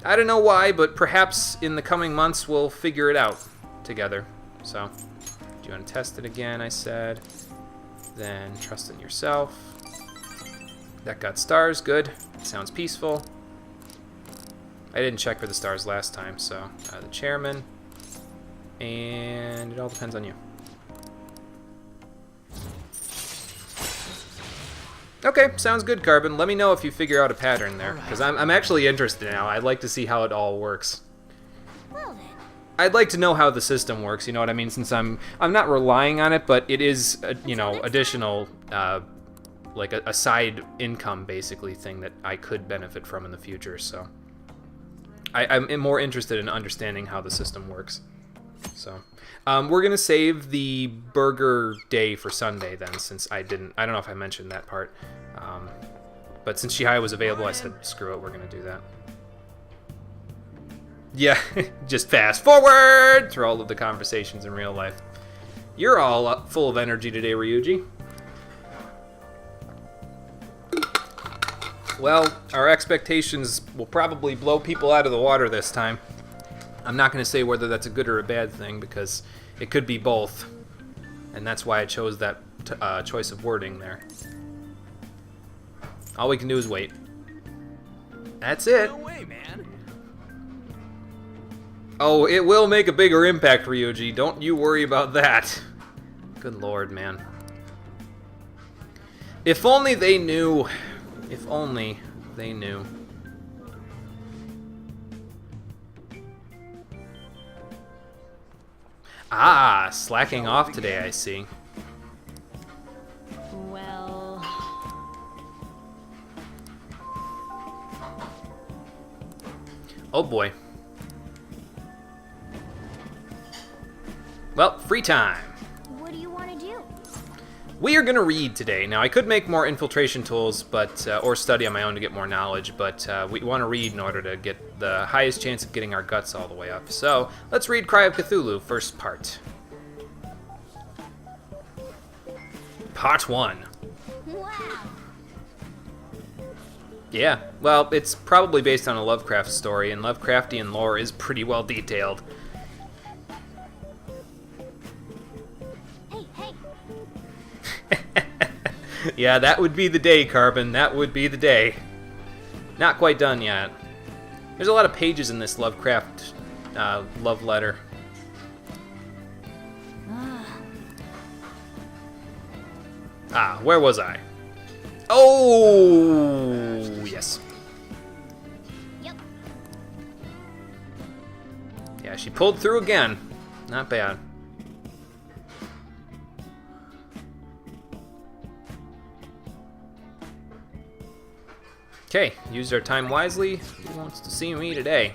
I don't know why, but perhaps in the coming months we'll figure it out together. So, do you want to test it again, I said. Then trust in yourself. That got stars, good. Sounds peaceful. I didn't check for the stars last time, so the chairman. And it all depends on you. Okay, sounds good, Carbon. Let me know if you figure out a pattern there, because I'm actually interested now. I'd like to see how it all works. Well then. I'd like to know how the system works, you know what I mean, since I'm not relying on it, but it is, you know, additional, like a side income, basically, thing that I could benefit from in the future, so. I'm more interested in understanding how the system works. So, we're gonna save the burger day for Sunday then, since I don't know if I mentioned that part. But since Chihaya was available, I said, screw it, we're gonna do that. Yeah, just fast forward through all of the conversations in real life. You're all full of energy today, Ryuji. Well, our expectations will probably blow people out of the water this time. I'm not going to say whether that's a good or a bad thing, because it could be both. And that's why I chose that choice of wording there. All we can do is wait. That's it. No way, man. Oh, it will make a bigger impact, Ryuji. Don't you worry about that. Good lord, man. If only they knew. If only they knew. Ah, slacking off today, I see. Well... Oh boy. Well, free time. What do you want to do? We are going to read today. Now, I could make more infiltration tools, but or study on my own to get more knowledge, but we want to read in order to get the highest chance of getting our guts all the way up. So, let's read Cry of Cthulhu, first part. Part 1. Wow. Yeah, well, it's probably based on a Lovecraft story, and Lovecraftian lore is pretty well detailed. Yeah, that would be the day, Carbon. That would be the day. Not quite done yet. There's a lot of pages in this Lovecraft love letter. Ah, where was I? Oh, yes. Yep. Yeah, she pulled through again. Not bad. Okay, used our time wisely. Who wants to see me today?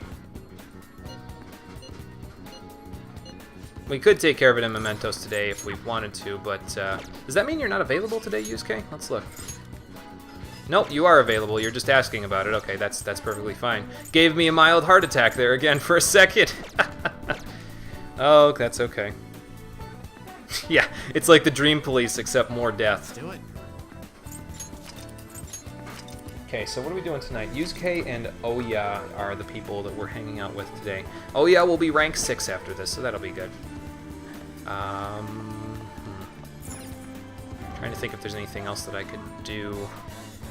We could take care of it in Mementos today if we wanted to, but does that mean you're not available today, Yusuke? Let's look. Nope, you are available. You're just asking about it. Okay, that's perfectly fine. Gave me a mild heart attack there again for a second. Oh, that's okay. Yeah, it's like the Dream Police, except more death. Let's do it. Okay, so what are we doing tonight? Yusuke and Oya are the people that we're hanging out with today. Oya will be rank 6 after this, so that'll be good. Trying to think if there's anything else that I could do.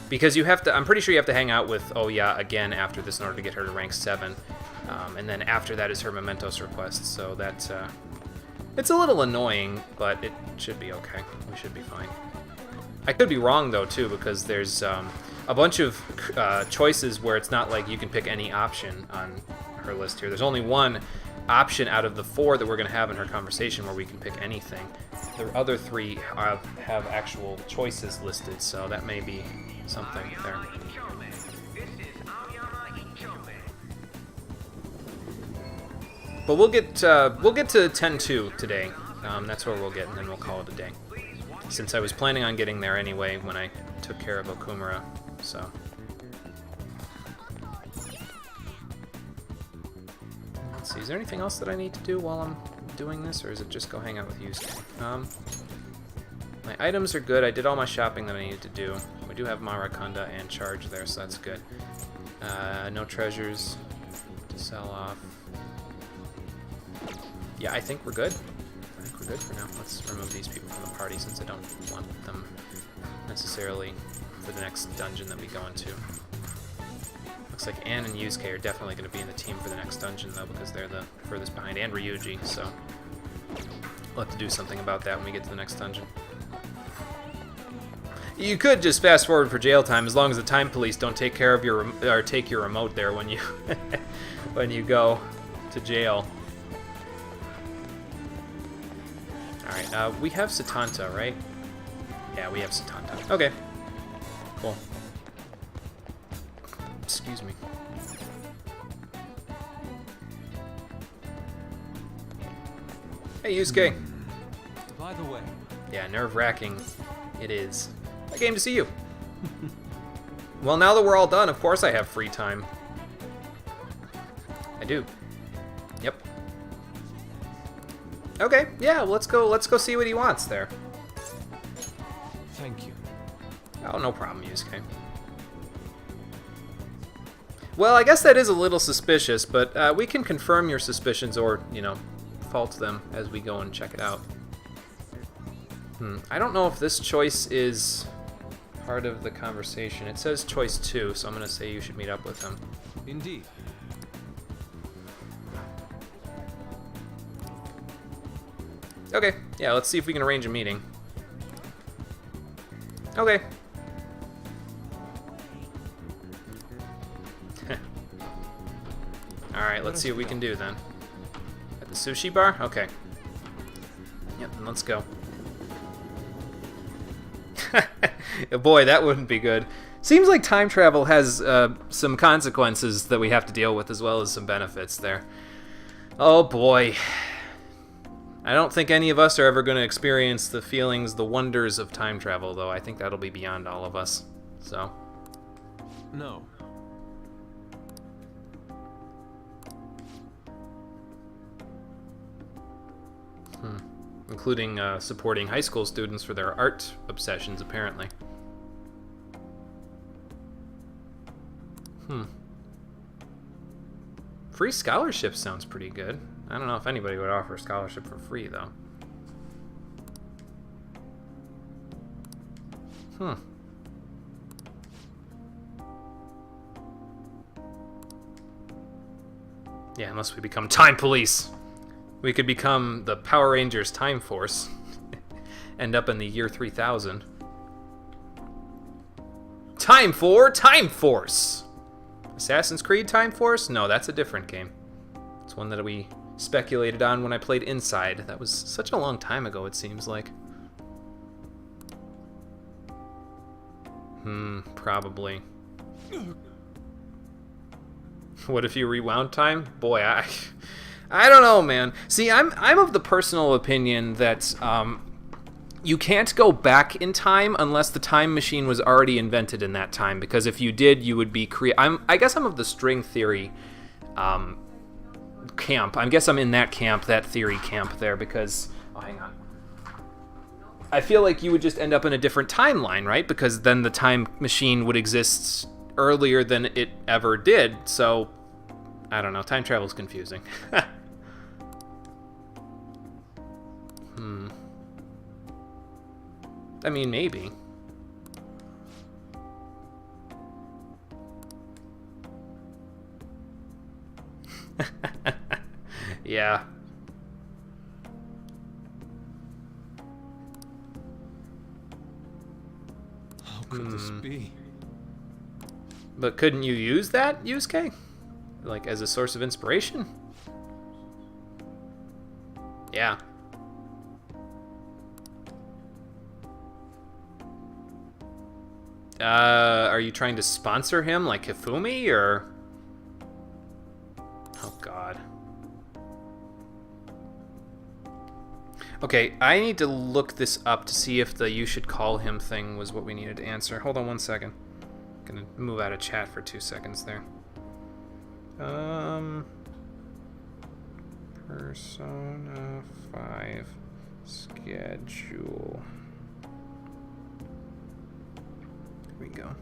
Because you have to, I'm pretty sure you have to hang out with Oya again after this in order to get her to rank 7. And then after that is her Mementos request, so that's, it's a little annoying, but it should be okay. We should be fine. I could be wrong, though, too, because there's a bunch of choices where it's not like you can pick any option on her list here. There's only one option out of the 4 that we're going to have in her conversation where we can pick anything. The other 3 have actual choices listed, so that may be something there. But we'll get to 10-2 today. That's where we'll get, and then we'll call it a day. Since I was planning on getting there anyway when I took care of Okumura, so. Let's see, is there anything else that I need to do while I'm doing this, or is it just go hang out with Yusuke? My items are good. I did all my shopping that I needed to do. We do have Marakanda and Charge there, so that's good. No treasures to sell off. Yeah, I think we're good. I think we're good for now. Let's remove these people from the party since I don't want them necessarily for the next dungeon that we go into. Looks like Anne and Yusuke are definitely going to be in the team for the next dungeon, though, because they're the furthest behind, and Ryuji, so we'll have to do something about that when we get to the next dungeon. You could just fast forward for jail time, as long as the time police don't take care of your take your remote there when you when you go to jail. All right, we have Satanta, right? Yeah, we have Satanta. Okay, cool. Excuse me. Hey, Yusuke. By the way. Yeah, nerve-wracking it is. I came to see you. Well, now that we're all done, of course I have free time. I do. Yep. Okay, yeah, let's go see what he wants there. Thank you. Oh, no problem, Yusuke. Well, I guess that is a little suspicious, but we can confirm your suspicions or, you know, fault them as we go and check it out. I don't know if this choice is part of the conversation. It says choice 2, so I'm going to say you should meet up with him. Indeed. Okay, yeah, let's see if we can arrange a meeting. Okay. Alright, let's see what we can do then. At the sushi bar? Okay. Yep, then let's go. Boy, that wouldn't be good. Seems like time travel has some consequences that we have to deal with as well as some benefits there. Oh boy. I don't think any of us are ever going to experience the feelings, the wonders of time travel, though. I think that'll be beyond all of us. So. No. Including supporting high school students for their art obsessions, apparently. Free scholarship sounds pretty good. I don't know if anybody would offer a scholarship for free, though. Yeah, unless we become time police. We could become the Power Rangers Time Force. End up in the year 3000. Time Force! Assassin's Creed Time Force? No, that's a different game. It's one that we speculated on when I played Inside. That was such a long time ago, it seems like. Probably. What if you rewound time? Boy, I don't know, man. See, I'm of the personal opinion that you can't go back in time unless the time machine was already invented in that time. Because if you did, you would be I guess I'm of the string theory camp. I guess I'm in that camp, that theory camp there. Because hang on. I feel like you would just end up in a different timeline, right? Because then the time machine would exist earlier than it ever did, so I don't know. Time travel's confusing. I mean, maybe. Yeah. How could this be? But couldn't you use that, Yusuke? Like, as a source of inspiration? Yeah. Are you trying to sponsor him like Hifumi, or... Oh, God. Okay, I need to look this up to see if the "you should call him" thing was what we needed to answer. Hold on 1 second. Gonna move out of chat for 2 seconds there. Persona 5 schedule. Here we go.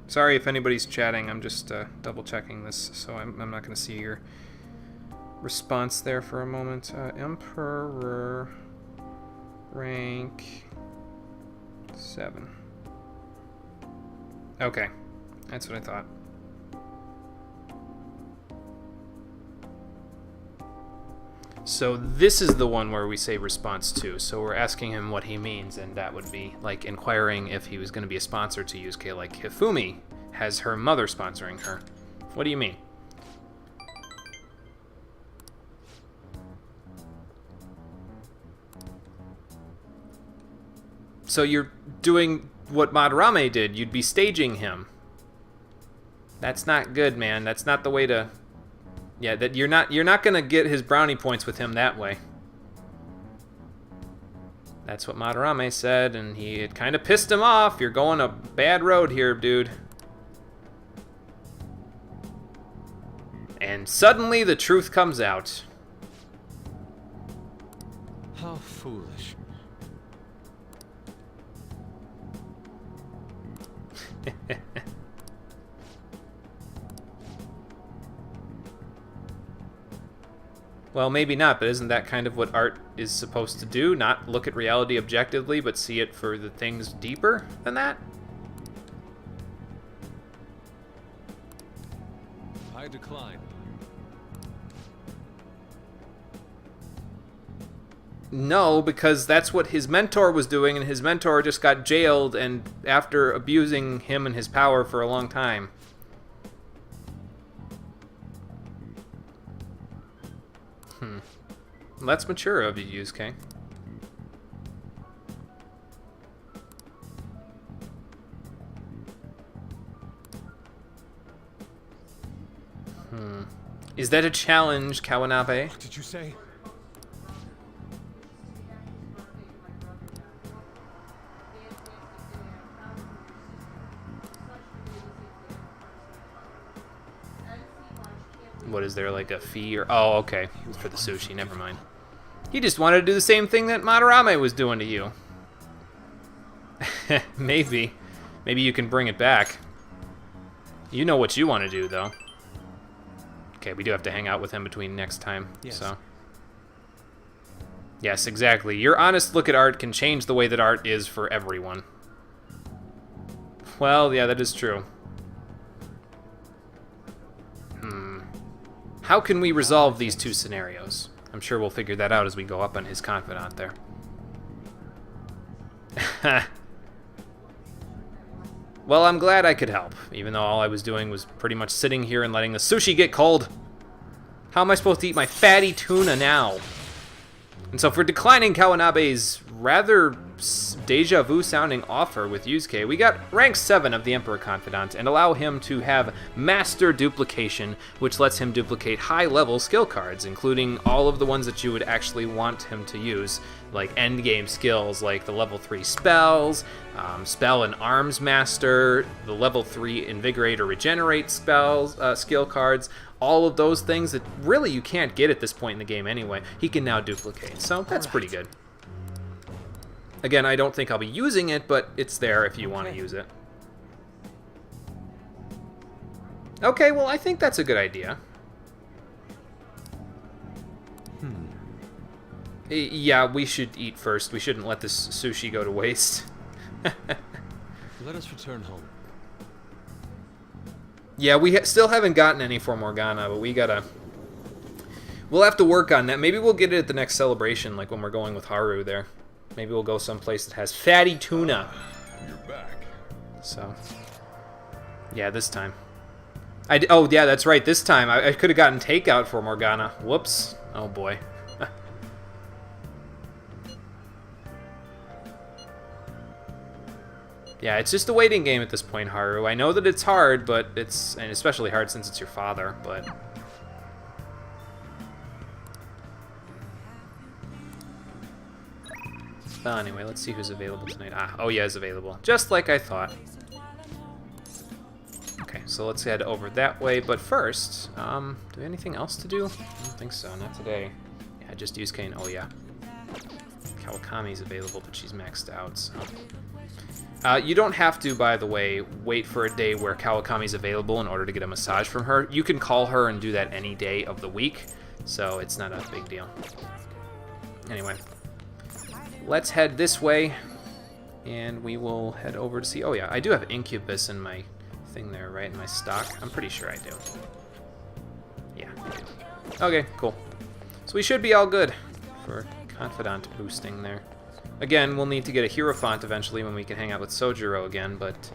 Sorry if anybody's chatting. I'm just double checking this, so I'm not gonna see your response there for a moment. Emperor rank 7. Okay. That's what I thought. So this is the one where we say response to. So we're asking him what he means, and that would be like inquiring if he was going to be a sponsor to Yusuke, like Hifumi has her mother sponsoring her. What do you mean? So you're doing what Madarame did. You'd be staging him. That's not good, man. That's not the way to... Yeah, that you're not gonna get his brownie points with him that way. That's what Madarame said, and it kind of pissed him off. You're going a bad road here, dude. And suddenly the truth comes out. How foolish. Well, maybe not, but isn't that kind of what art is supposed to do? Not look at reality objectively, but see it for the things deeper than that? I decline. No, because that's what his mentor was doing, and his mentor just got jailed and after abusing him and his power for a long time. That's mature of you, Yusuke. Is that a challenge, Kawanabe? What did you say? What is there, like a fee or... Oh, okay. For the sushi, never mind. He just wanted to do the same thing that Madarame was doing to you. Maybe. Maybe you can bring it back. You know what you want to do, though. Okay, we do have to hang out with him between next time, yes. So... Yes, exactly. Your honest look at art can change the way that art is for everyone. Well, yeah, that is true. How can we resolve these two scenarios? I'm sure we'll figure that out as we go up on his confidant there. Well, I'm glad I could help, even though all I was doing was pretty much sitting here and letting the sushi get cold. How am I supposed to eat my fatty tuna now? And so for declining Kawanabe's rather deja vu sounding offer with Yusuke, we got rank 7 of the Emperor Confidant and allow him to have Master Duplication, which lets him duplicate high-level skill cards, including all of the ones that you would actually want him to use, like endgame skills like the level 3 spells, Spell and Arms Master, the level 3 Invigorate or Regenerate spells, skill cards, all of those things that really you can't get at this point in the game anyway, he can now duplicate. So that's pretty good. Again, I don't think I'll be using it, but it's there if you want to use it. Okay, well, I think that's a good idea. Yeah, we should eat first. We shouldn't let this sushi go to waste. Let us return home. Yeah, we still haven't gotten any for Morgana, but we gotta... We'll have to work on that. Maybe we'll get it at the next celebration, like when we're going with Haru there. Maybe we'll go someplace that has fatty tuna. You're back. So... Yeah, this time. Oh, yeah, that's right. This time, I could have gotten takeout for Morgana. Whoops. Oh, boy. Yeah, it's just a waiting game at this point, Haru. I know that it's hard, but it's... And especially hard since it's your father, but... Anyway, let's see who's available tonight. Oh yeah, is available. Just like I thought. Okay, so let's head over that way, but first, do we have anything else to do? I don't think so, not today. Yeah, just use Kane. Oh yeah. Kawakami's available, but she's maxed out, so... you don't have to, by the way, wait for a day where Kawakami's available in order to get a massage from her. You can call her and do that any day of the week, so it's not a big deal. Anyway, let's head this way, and we will head over to see... Oh yeah, I do have Incubus in my thing there, right? In my stock? I'm pretty sure I do. Yeah, I do. Okay, cool. So we should be all good for Confidant boosting there. Again, we'll need to get a Hierophant eventually when we can hang out with Sojiro again, but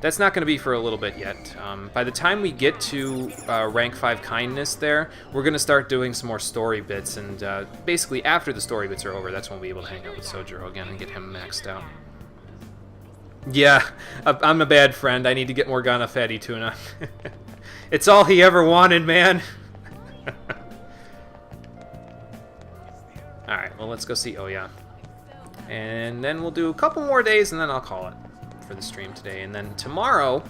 that's not going to be for a little bit yet. By the time we get to rank 5 Kindness there, we're going to start doing some more story bits, and basically after the story bits are over, that's when we'll be able to hang out with Sojiro again and get him maxed out. Yeah, I'm a bad friend. I need to get Morgana fatty tuna. It's all he ever wanted, man. Alright, well, let's go see. Oh, yeah. And then we'll do a couple more days, and then I'll call it for the stream today. And then tomorrow,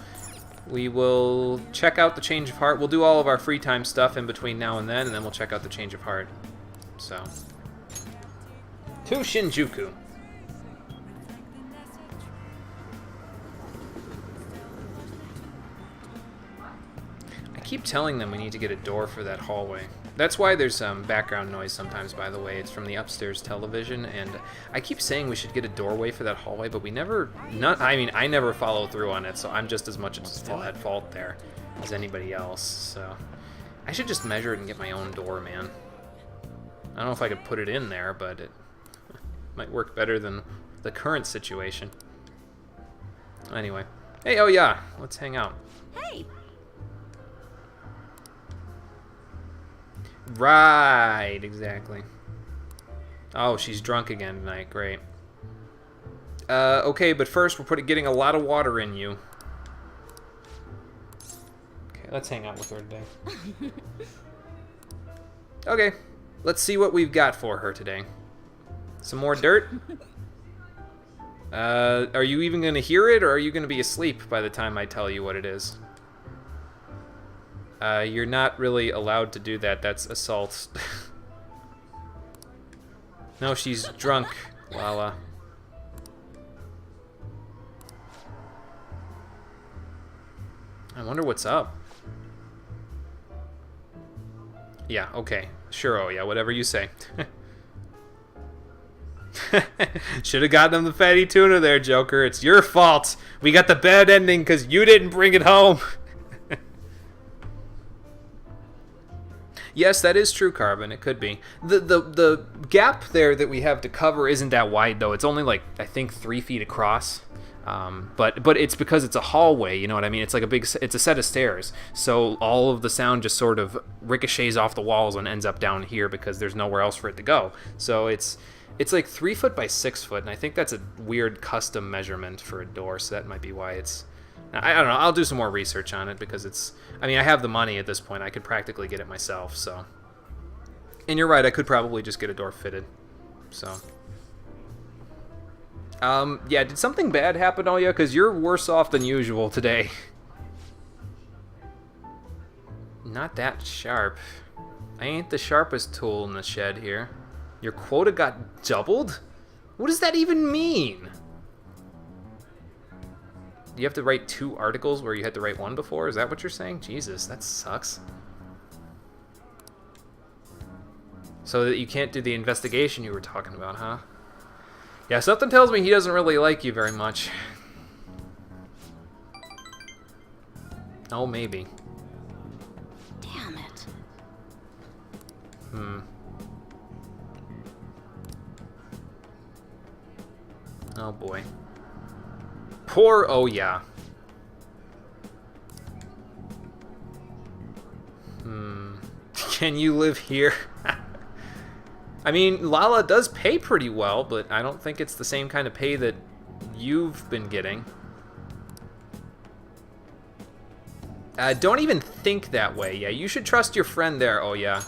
we will check out the Change of Heart. We'll do all of our free time stuff in between now and then we'll check out the Change of Heart. So, to Shinjuku. I keep telling them we need to get a door for that hallway. That's why there's background noise sometimes, by the way. It's from the upstairs television, and I keep saying we should get a doorway for that hallway, but we never... I never follow through on it, so I'm just as much at fault there as anybody else. So I should just measure it and get my own door, man. I don't know if I could put it in there, but it might work better than the current situation. Anyway. Hey, oh yeah, let's hang out. Hey! Right, exactly. Oh, she's drunk again tonight. Great. Okay, but first we're getting a lot of water in you. Okay, let's hang out with her today. Okay, let's see what we've got for her today. Some more dirt? Are you even going to hear it, or are you going to be asleep by the time I tell you what it is? You're not really allowed to do that. That's assault. No, she's drunk, Lala. I wonder what's up. Yeah, okay. Sure, oh yeah, whatever you say. Should have gotten him the fatty tuna there, Joker. It's your fault. We got the bad ending because you didn't bring it home. Yes, that is true, Carbon. It could be. The gap there that we have to cover isn't that wide, though. It's only like, I think, 3 feet across. But it's because it's a hallway, you know what I mean? It's like it's a set of stairs. So all of the sound just sort of ricochets off the walls and ends up down here because there's nowhere else for it to go. So it's like 3 foot by 6 foot, and I think that's a weird custom measurement for a door, so that might be why it's... I don't know, I'll do some more research on it because it's... I mean, I have the money at this point. I could practically get it myself, so... And you're right, I could probably just get a door fitted, so... Yeah, did something bad happen, Oya? Because you're worse off than usual today. Not that sharp. I ain't the sharpest tool in the shed here. Your quota got doubled? What does that even mean? you have to write 2 articles where you had to write 1 before? Is that what you're saying? Jesus, that sucks. So that you can't do the investigation you were talking about, huh? Yeah, something tells me he doesn't really like you very much. Oh, maybe. Damn it. Oh boy. Poor oh yeah. Can you live here? I mean, Lala does pay pretty well, but I don't think it's the same kind of pay that you've been getting. Don't even think that way. Yeah, you should trust your friend there. Oh yeah.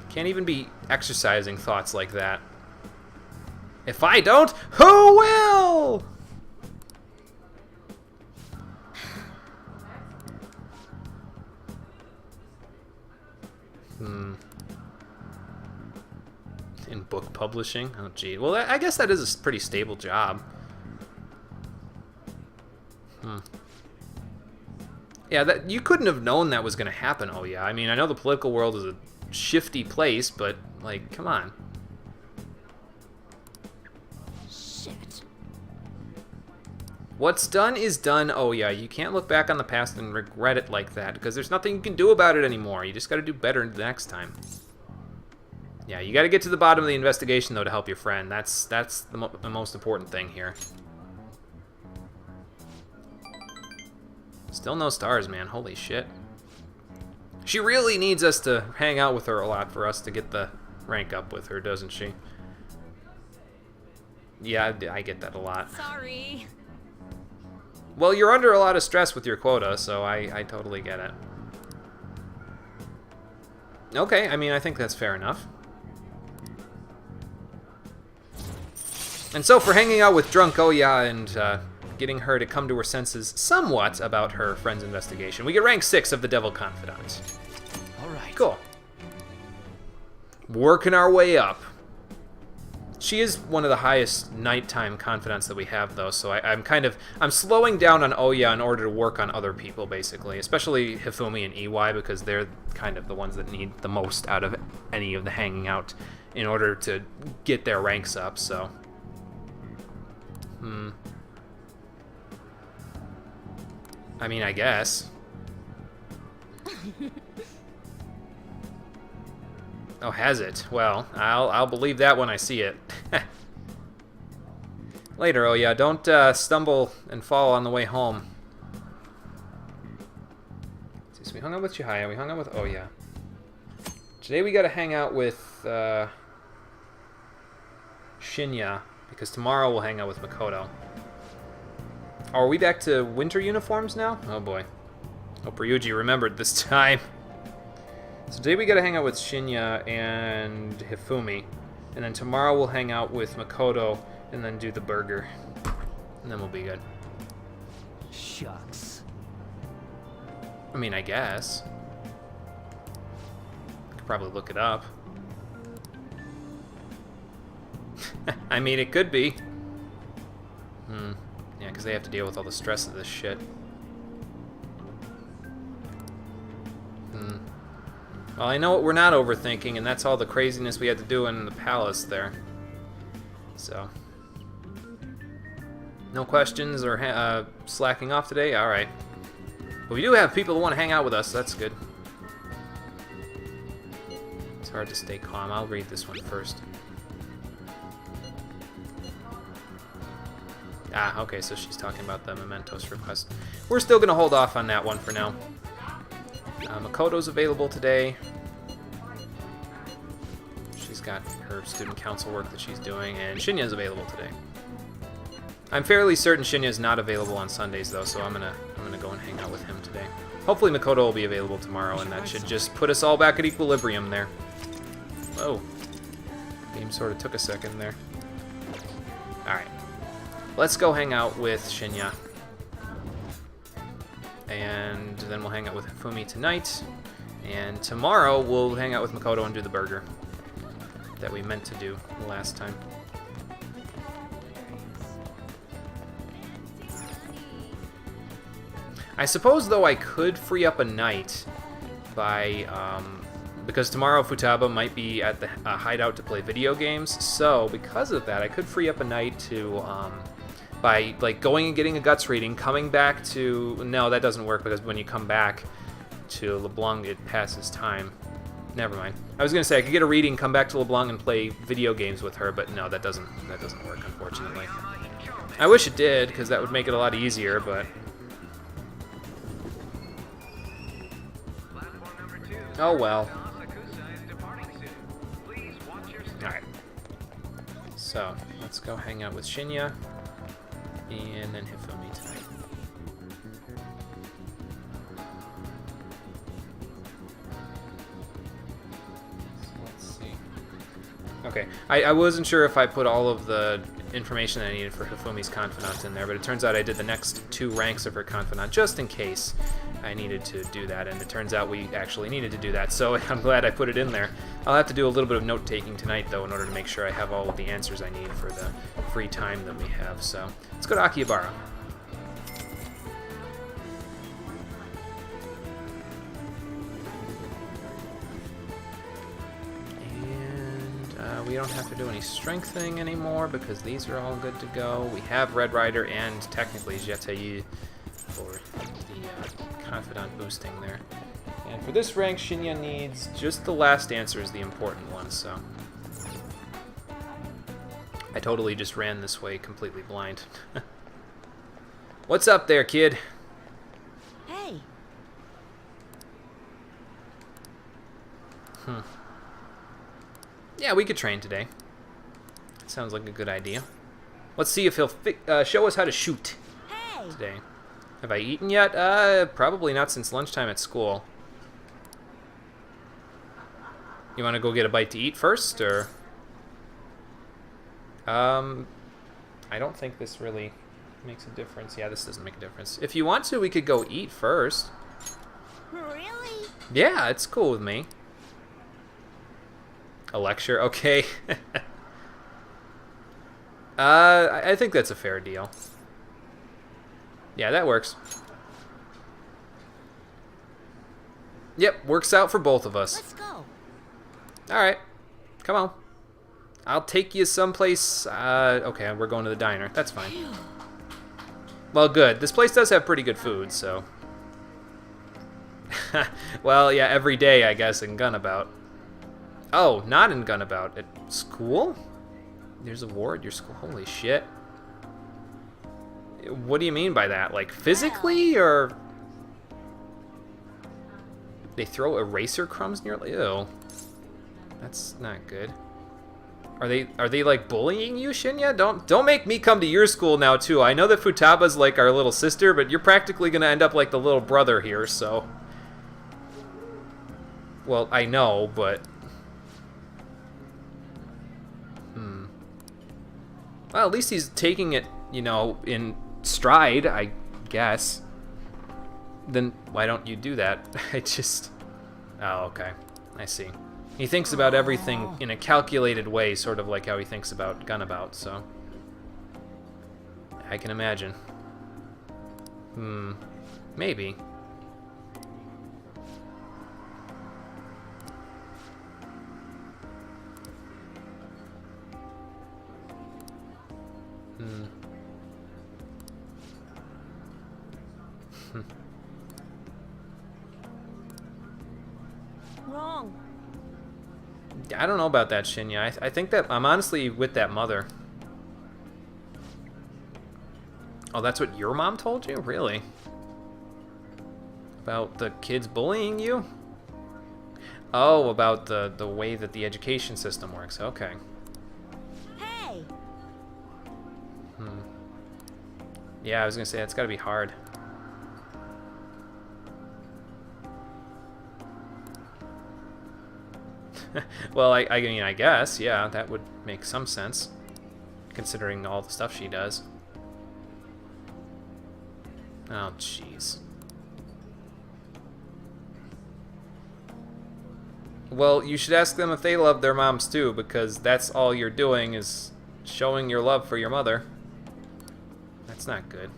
Can't even be exercising thoughts like that. If I don't, who will? In book publishing? Oh, gee. Well, I guess that is a pretty stable job. Yeah, that you couldn't have known that was going to happen. Oh, yeah. I mean, I know the political world is a shifty place, but, like, come on. Shit. What's done is done. Oh, yeah. You can't look back on the past and regret it like that, because there's nothing you can do about it anymore. You just got to do better the next time. Yeah, you got to get to the bottom of the investigation, though, to help your friend. That's the most important thing here. Still no stars, man. Holy shit. She really needs us to hang out with her a lot for us to get the rank up with her, doesn't she? Yeah, I get that a lot. Sorry. Well, you're under a lot of stress with your quota, so I totally get it. Okay, I mean, I think that's fair enough. And so for hanging out with drunk Oya and getting her to come to her senses somewhat about her friend's investigation, we get rank 6 of the Devil Confidant. All right. Cool. Working our way up. She is one of the highest nighttime confidants that we have, though, so I'm slowing down on Oya in order to work on other people, basically, especially Hifumi and EY, because they're kind of the ones that need the most out of any of the hanging out in order to get their ranks up, so... I mean, I guess. Oh, has it? Well, I'll believe that when I see it. Later, oh yeah, don't stumble and fall on the way home. So we hung out with Chihaya, we hung out with Oya. Today we gotta hang out with Shinya, because tomorrow we'll hang out with Makoto. Oh, are we back to winter uniforms now? Oh boy. Hope Ryuji remembered this time. So today we gotta hang out with Shinya and Hifumi. And then tomorrow we'll hang out with Makoto and then do the burger. And then we'll be good. Shucks. I mean, I guess. Could probably look it up. I mean, it could be. Yeah, because they have to deal with all the stress of this shit. Well, I know what we're not overthinking, and that's all the craziness we had to do in the palace there. So. No questions or slacking off today? Alright. But we do have people who want to hang out with us, so that's good. It's hard to stay calm. I'll read this one first. Ah, okay, so she's talking about the Mementos request. We're still going to hold off on that one for now. Makoto's available today. She's got her student council work that she's doing, and Shinya's available today. I'm fairly certain Shinya's not available on Sundays, though, so I'm gonna go and hang out with him today. Hopefully Makoto will be available tomorrow, and that should just put us all back at equilibrium there. Whoa. Game sort of took a second there. Alright. Let's go hang out with Shinya. And then we'll hang out with Hifumi tonight. And tomorrow we'll hang out with Makoto and do the burger that we meant to do last time. I suppose, though, I could free up a night by, because tomorrow Futaba might be at the hideout to play video games, so because of that, I could free up a night to, by, like, going and getting a guts reading, coming back to, no, that doesn't work, because when you come back to LeBlanc, it passes time. Never mind. I was gonna say I could get a reading, come back to LeBlanc, and play video games with her, but no, that doesn't work, unfortunately. I wish it did, because that would make it a lot easier, but oh well. Alright. So, let's go hang out with Shinya, and then Hifumi tonight. Okay, I wasn't sure if I put all of the information that I needed for Hifumi's Confidant in there, but it turns out I did the next 2 ranks of her Confidant just in case I needed to do that, and it turns out we actually needed to do that, so I'm glad I put it in there. I'll have to do a little bit of note-taking tonight, though, in order to make sure I have all of the answers I need for the free time that we have, so let's go to Akihabara. We don't have to do any strengthening anymore because these are all good to go. We have Red Rider and technically Jetayu for the Confidant boosting there. And for this rank, Shinya needs just the last answer is the important one, so I totally just ran this way completely blind. What's up there, kid? Hey. Yeah, we could train today. Sounds like a good idea. Let's see if he'll show us how to shoot today. Have I eaten yet? Probably not since lunchtime at school. You want to go get a bite to eat first, or? I don't think this really makes a difference. Yeah, this doesn't make a difference. If you want to, we could go eat first. Really? Yeah, it's cool with me. A lecture? Okay. I think that's a fair deal. Yeah, that works. Yep, works out for both of us. Let's go. Alright. Come on. I'll take you someplace. Okay, we're going to the diner. That's fine. Well, good. This place does have pretty good food, so. Well, yeah, every day, I guess, in Gunabout. Oh, not in Gunabout. At school? There's a war at your school? Holy shit. What do you mean by that? Like, physically, or? They throw eraser crumbs near? Ew. That's not good. Are they like bullying you, Shinya? Don't make me come to your school now too. I know that Futaba's like our little sister, but you're practically gonna end up like the little brother here, so. Well, I know, but. Well, at least he's taking it, you know, in stride, I guess. Then why don't you do that? I just... Oh, okay. I see. He thinks about everything in a calculated way, sort of like how he thinks about Gunabout, so... I can imagine. Maybe. Wrong. I don't know about that, Shinya. I think that I'm honestly with that mother. Oh, that's what your mom told you? Really? About the kids bullying you? Oh, about the way that the education system works. Okay. Hey. Yeah, I was gonna say that's gotta be hard. Well, I mean, I guess, yeah, that would make some sense, considering all the stuff she does. Oh, jeez. Well, you should ask them if they love their moms too, because that's all you're doing is showing your love for your mother. That's not good.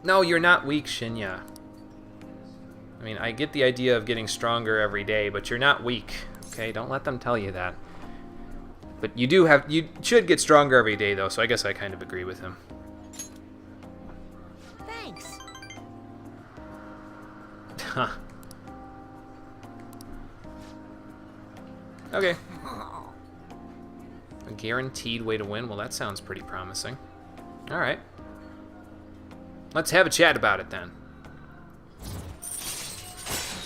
No, you're not weak, Shinya. I mean, I get the idea of getting stronger every day, but you're not weak. Okay, don't let them tell you that. But you should get stronger every day, though, so I guess I kind of agree with him. Thanks. Huh. Okay. A guaranteed way to win? Well, that sounds pretty promising. Alright. Let's have a chat about it, then.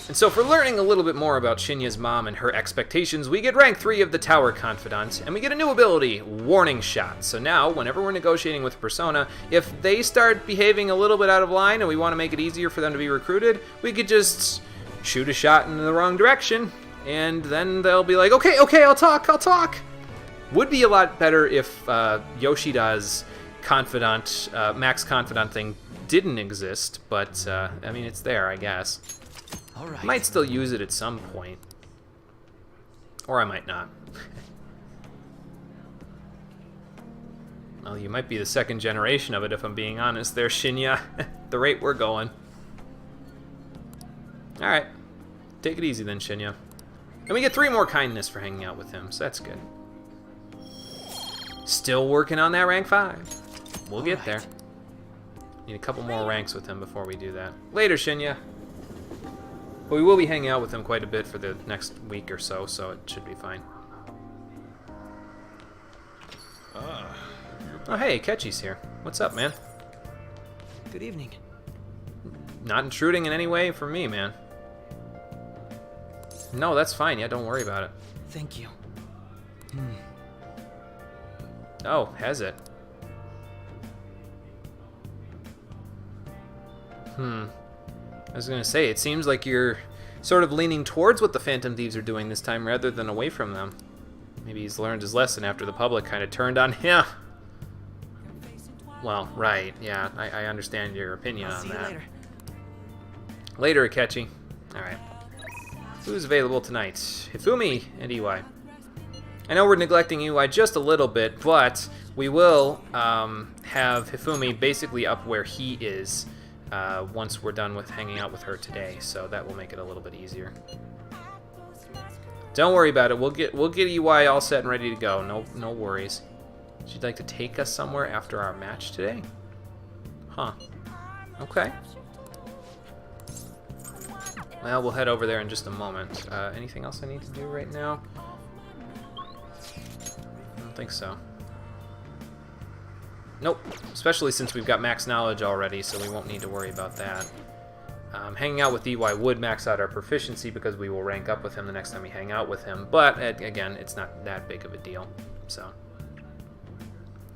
And so for learning a little bit more about Shinya's mom and her expectations, we get rank 3 of the Tower Confidant, and we get a new ability, Warning Shot. So now, whenever we're negotiating with Persona, if they start behaving a little bit out of line and we want to make it easier for them to be recruited, we could just shoot a shot in the wrong direction, and then they'll be like, okay, I'll talk. Would be a lot better if Yoshida's Confidant, Max Confidant thing didn't exist, but, I mean, it's there, I guess. All right. Might still use it at some point. Or I might not. Well, you might be the second generation of it, if I'm being honest there, Shinya. The rate we're going. Alright. Take it easy then, Shinya. And we get 3 more kindness for hanging out with him, so that's good. Still working on that rank 5. We'll get there. Need a couple more ranks with him before we do that. Later, Shinya. But we will be hanging out with him quite a bit for the next week or so, so it should be fine. Oh, hey, Ketchy's here. What's up, man? Good evening. Not intruding in any way for me, man. No, that's fine. Yeah, don't worry about it. Thank you. Oh, has it? I was gonna say, it seems like you're sort of leaning towards what the Phantom Thieves are doing this time rather than away from them. Maybe he's learned his lesson after the public kind of turned on him. Well, right, yeah, I understand your opinion on that. Later, Akechi. Alright. Who's available tonight? Hifumi and EY. I know we're neglecting EY just a little bit, but we will have Hifumi basically up where he is once we're done with hanging out with her today, so that will make it a little bit easier. Don't worry about it. We'll get EY all set and ready to go. No worries. She'd like to take us somewhere after our match today? Huh. Okay. Well, we'll head over there in just a moment. Anything else I need to do right now? I don't think so. Nope. Especially since we've got max knowledge already, so we won't need to worry about that. Hanging out with EY would max out our proficiency because we will rank up with him the next time we hang out with him. But, again, it's not that big of a deal. So,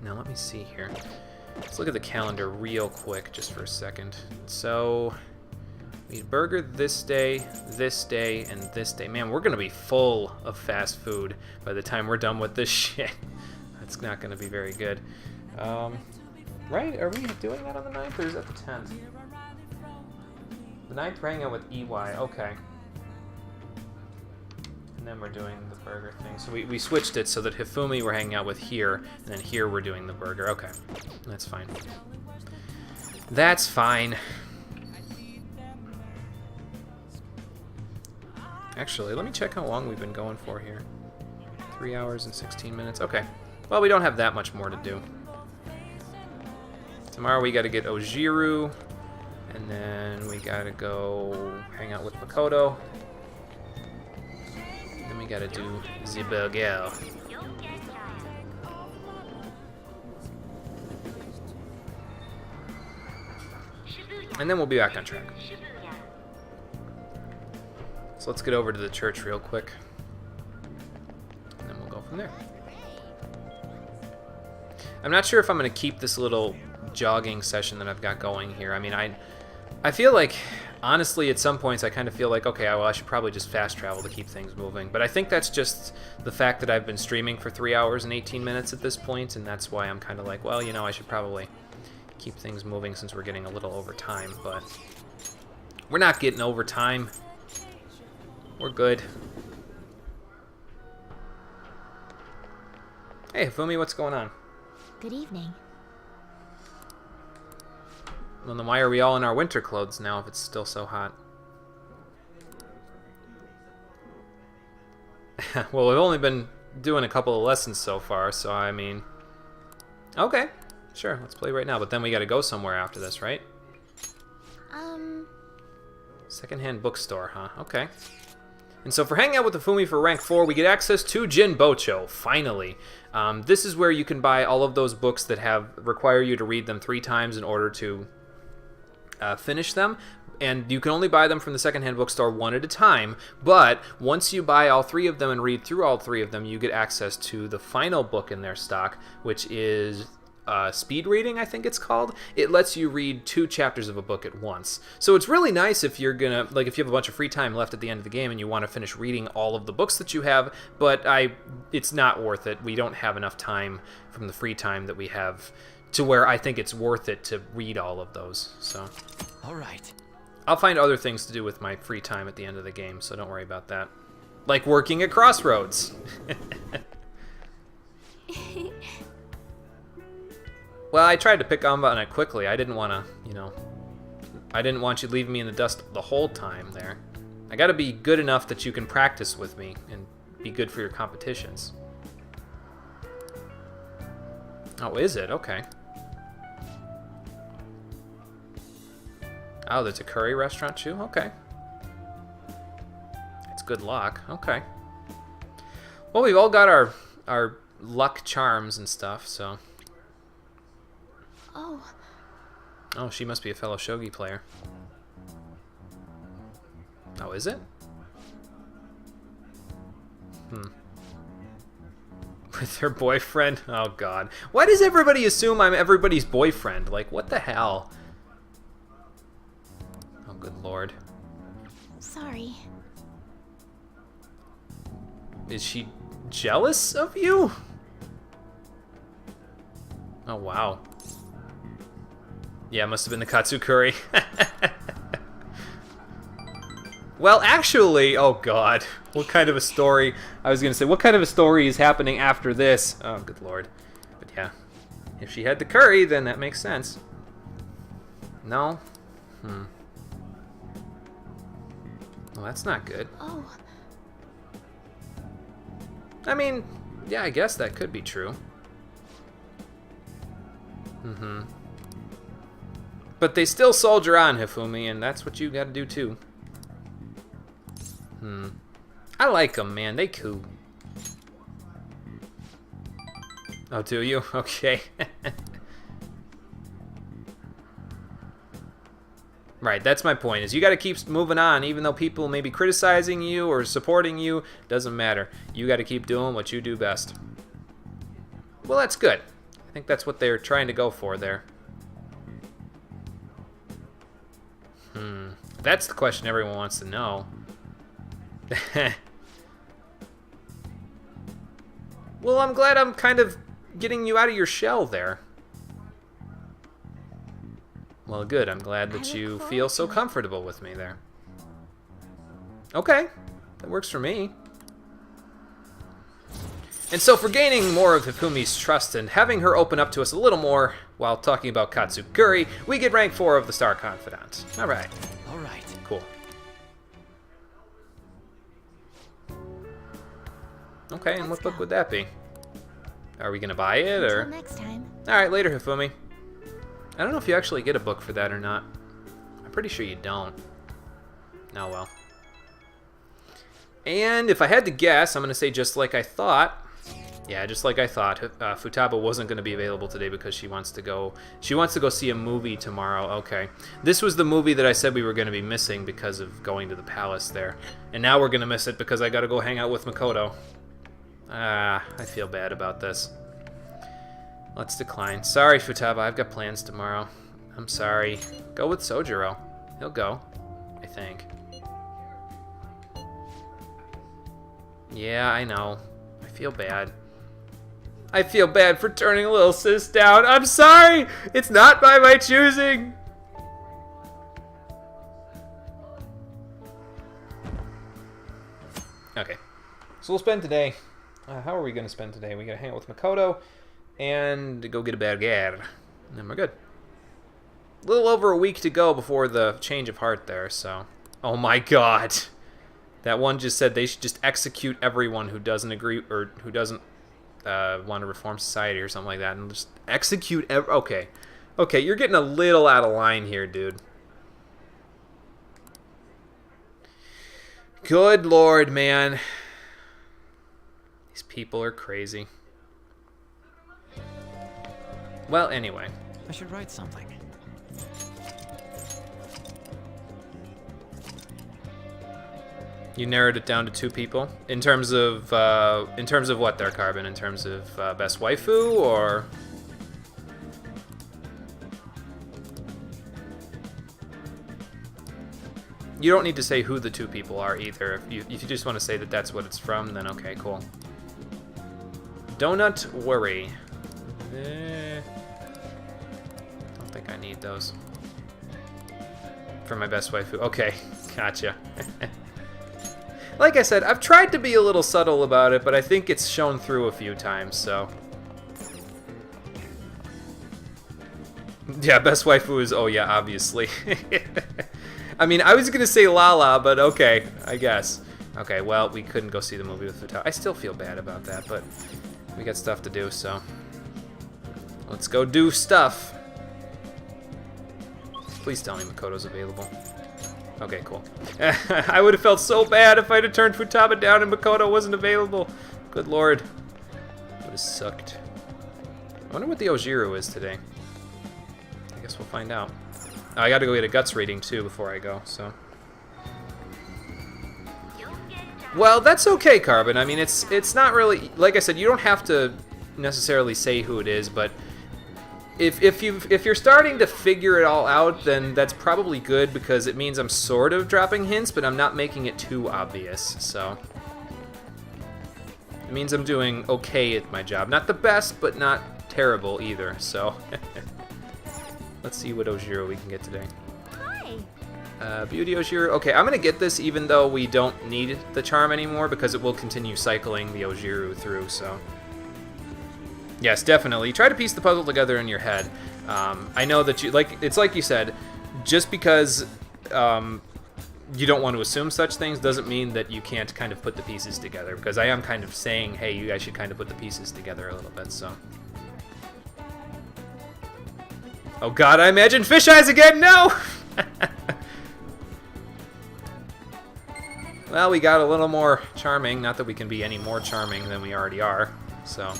now let me see here. Let's look at the calendar real quick just for a second. So, we eat burger this day, and this day. Man, we're going to be full of fast food by the time we're done with this shit. That's not going to be very good. Right? Are we doing that on the 9th, or is that the 10th? The 9th, we're hanging out with EY. Okay. And then we're doing the burger thing. So we switched it so that Hifumi we're hanging out with here, and then here we're doing the burger. Okay. That's fine. That's fine. Actually, let me check how long we've been going for here. 3 hours and 16 minutes. Okay. Well, we don't have that much more to do. Tomorrow we got to get Ojiru, and then we got to go hang out with Makoto. Then we got to do the burger. And then we'll be back on track. So let's get over to the church real quick, and then we'll go from there. I'm not sure if I'm going to keep this little jogging session that I've got going here. I mean, I feel like, honestly, at some points I kind of feel like, okay, well, I should probably just fast travel to keep things moving. But I think that's just the fact that I've been streaming for 3 hours and 18 minutes at this point, and that's why I'm kind of like, well, you know, I should probably keep things moving since we're getting a little over time. But we're not getting over time. We're good. Hey, Hifumi, what's going on? Good evening. Well, then why are we all in our winter clothes now if it's still so hot? Well, we've only been doing a couple of lessons so far, so I mean... Okay, sure, let's play right now. But then we gotta go somewhere after this, right? Secondhand bookstore, huh? Okay. And so for hanging out with Hifumi for rank 4, we get access to Jin Bocho, finally. This is where you can buy all of those books that require you to read them 3 times in order to finish them. And you can only buy them from the secondhand bookstore 1 at a time. But once you buy all 3 of them and read through all 3 of them, you get access to the final book in their stock, which is... speed reading, I think it's called. It lets you read 2 chapters of a book at once. So it's really nice if you're gonna, like, if you have a bunch of free time left at the end of the game and you want to finish reading all of the books that you have, but it's not worth it. We don't have enough time from the free time that we have to where I think it's worth it to read all of those. So, all right. I'll find other things to do with my free time at the end of the game, so don't worry about that. Like working at Crossroads. Well, I tried to pick on it quickly. I didn't want to, I didn't want you leaving me in the dust the whole time there. I got to be good enough that you can practice with me and be good for your competitions. Oh, is it? Okay. Oh, there's a curry restaurant too? Okay. It's good luck. Okay. Well, we've all got our luck charms and stuff, so... Oh, she must be a fellow shogi player. Oh, is it? With her boyfriend? Oh, God. Why does everybody assume I'm everybody's boyfriend? Like, what the hell? Oh, good Lord. Sorry. Is she jealous of you? Oh, wow. Yeah, it must have been the Katsukuri. Well, actually, oh God, what kind of a story? I was gonna say, what kind of a story is happening after this? Oh, good Lord. But yeah, if she had the curry, then that makes sense. No? Well, that's not good. Oh. I mean, yeah, I guess that could be true. But they still soldier on, Hifumi, and that's what you gotta do too. I like them, man. They cool. Oh, do you? Okay. Right, that's my point, is you gotta keep moving on, even though people may be criticizing you or supporting you. Doesn't matter. You gotta keep doing what you do best. Well, that's good. I think that's what they're trying to go for there. That's the question everyone wants to know. Well, I'm glad I'm kind of getting you out of your shell there. Well, good. I'm glad that you feel so comfortable with me there. Okay. That works for me. And so for gaining more of Hifumi's trust and having her open up to us a little more while talking about Katsukuri, we get rank 4 of the Star Confidant. Alright. Alright. Cool. Okay, and what book would that be? Are we gonna buy it, or? Until next time. Alright, later, Hifumi. I don't know if you actually get a book for that or not. I'm pretty sure you don't. Oh well. And if I had to guess, I'm gonna say just like I thought. Yeah, just like I thought. Futaba wasn't going to be available today because she wants to go see a movie tomorrow. Okay. This was the movie that I said we were going to be missing because of going to the palace there. And now we're going to miss it because I got to go hang out with Makoto. I feel bad about this. Let's decline. Sorry, Futaba, I've got plans tomorrow. I'm sorry. Go with Sojiro. He'll go, I think. Yeah, I know. I feel bad. I feel bad for turning little sis down. I'm sorry! It's not by my choosing! Okay. So we'll spend today... how are we going to spend today? We got to hang out with Makoto and go get a baguette. And then we're good. A little over a week to go before the change of heart there, so... Oh my god! That one just said they should just execute everyone who doesn't agree, or who doesn't want to reform society or something like that, and just execute okay. Okay, you're getting a little out of line here, dude. Good lord, man. These people are crazy. Well, anyway. I should write something. You narrowed it down to 2 people in terms of what there, Carbon? In terms of best waifu, or you don't need to say who the 2 people are either. If you just want to say that that's what it's from, then okay, cool. Donut worry. Don't think I need those for my best waifu. Okay, gotcha. Like I said, I've tried to be a little subtle about it, but I think it's shown through a few times, so... Yeah, best waifu is... Oh yeah, obviously. I mean, I was gonna say Lala, but okay, I guess. Okay, well, we couldn't go see the movie with Futaba. I still feel bad about that, but we got stuff to do, so... Let's go do stuff! Please tell me Makoto's available. Okay, cool. I would have felt so bad if I'd have turned Futaba down and Makoto wasn't available. Good lord. Would have sucked. I wonder what the Ojiru is today. I guess we'll find out. I gotta go get a guts reading too before I go, so. Well, that's okay, Carbon. I mean, it's not really, like I said, you don't have to necessarily say who it is, but if you're starting to figure it all out, then that's probably good, because it means I'm sort of dropping hints, but I'm not making it too obvious, so. It means I'm doing okay at my job. Not the best, but not terrible either, so. Let's see what Ojiru we can get today. Hi. Beauty Ojiru. Okay, I'm gonna get this even though we don't need the charm anymore, because it will continue cycling the Ojiru through, so. Yes, definitely. Try to piece the puzzle together in your head. I know that it's like you said, just because you don't want to assume such things doesn't mean that you can't kind of put the pieces together, because I am kind of saying, hey, you guys should kind of put the pieces together a little bit, so. Oh god, I imagine fish eyes again! No! Well, we got a little more charming. Not that we can be any more charming than we already are, so.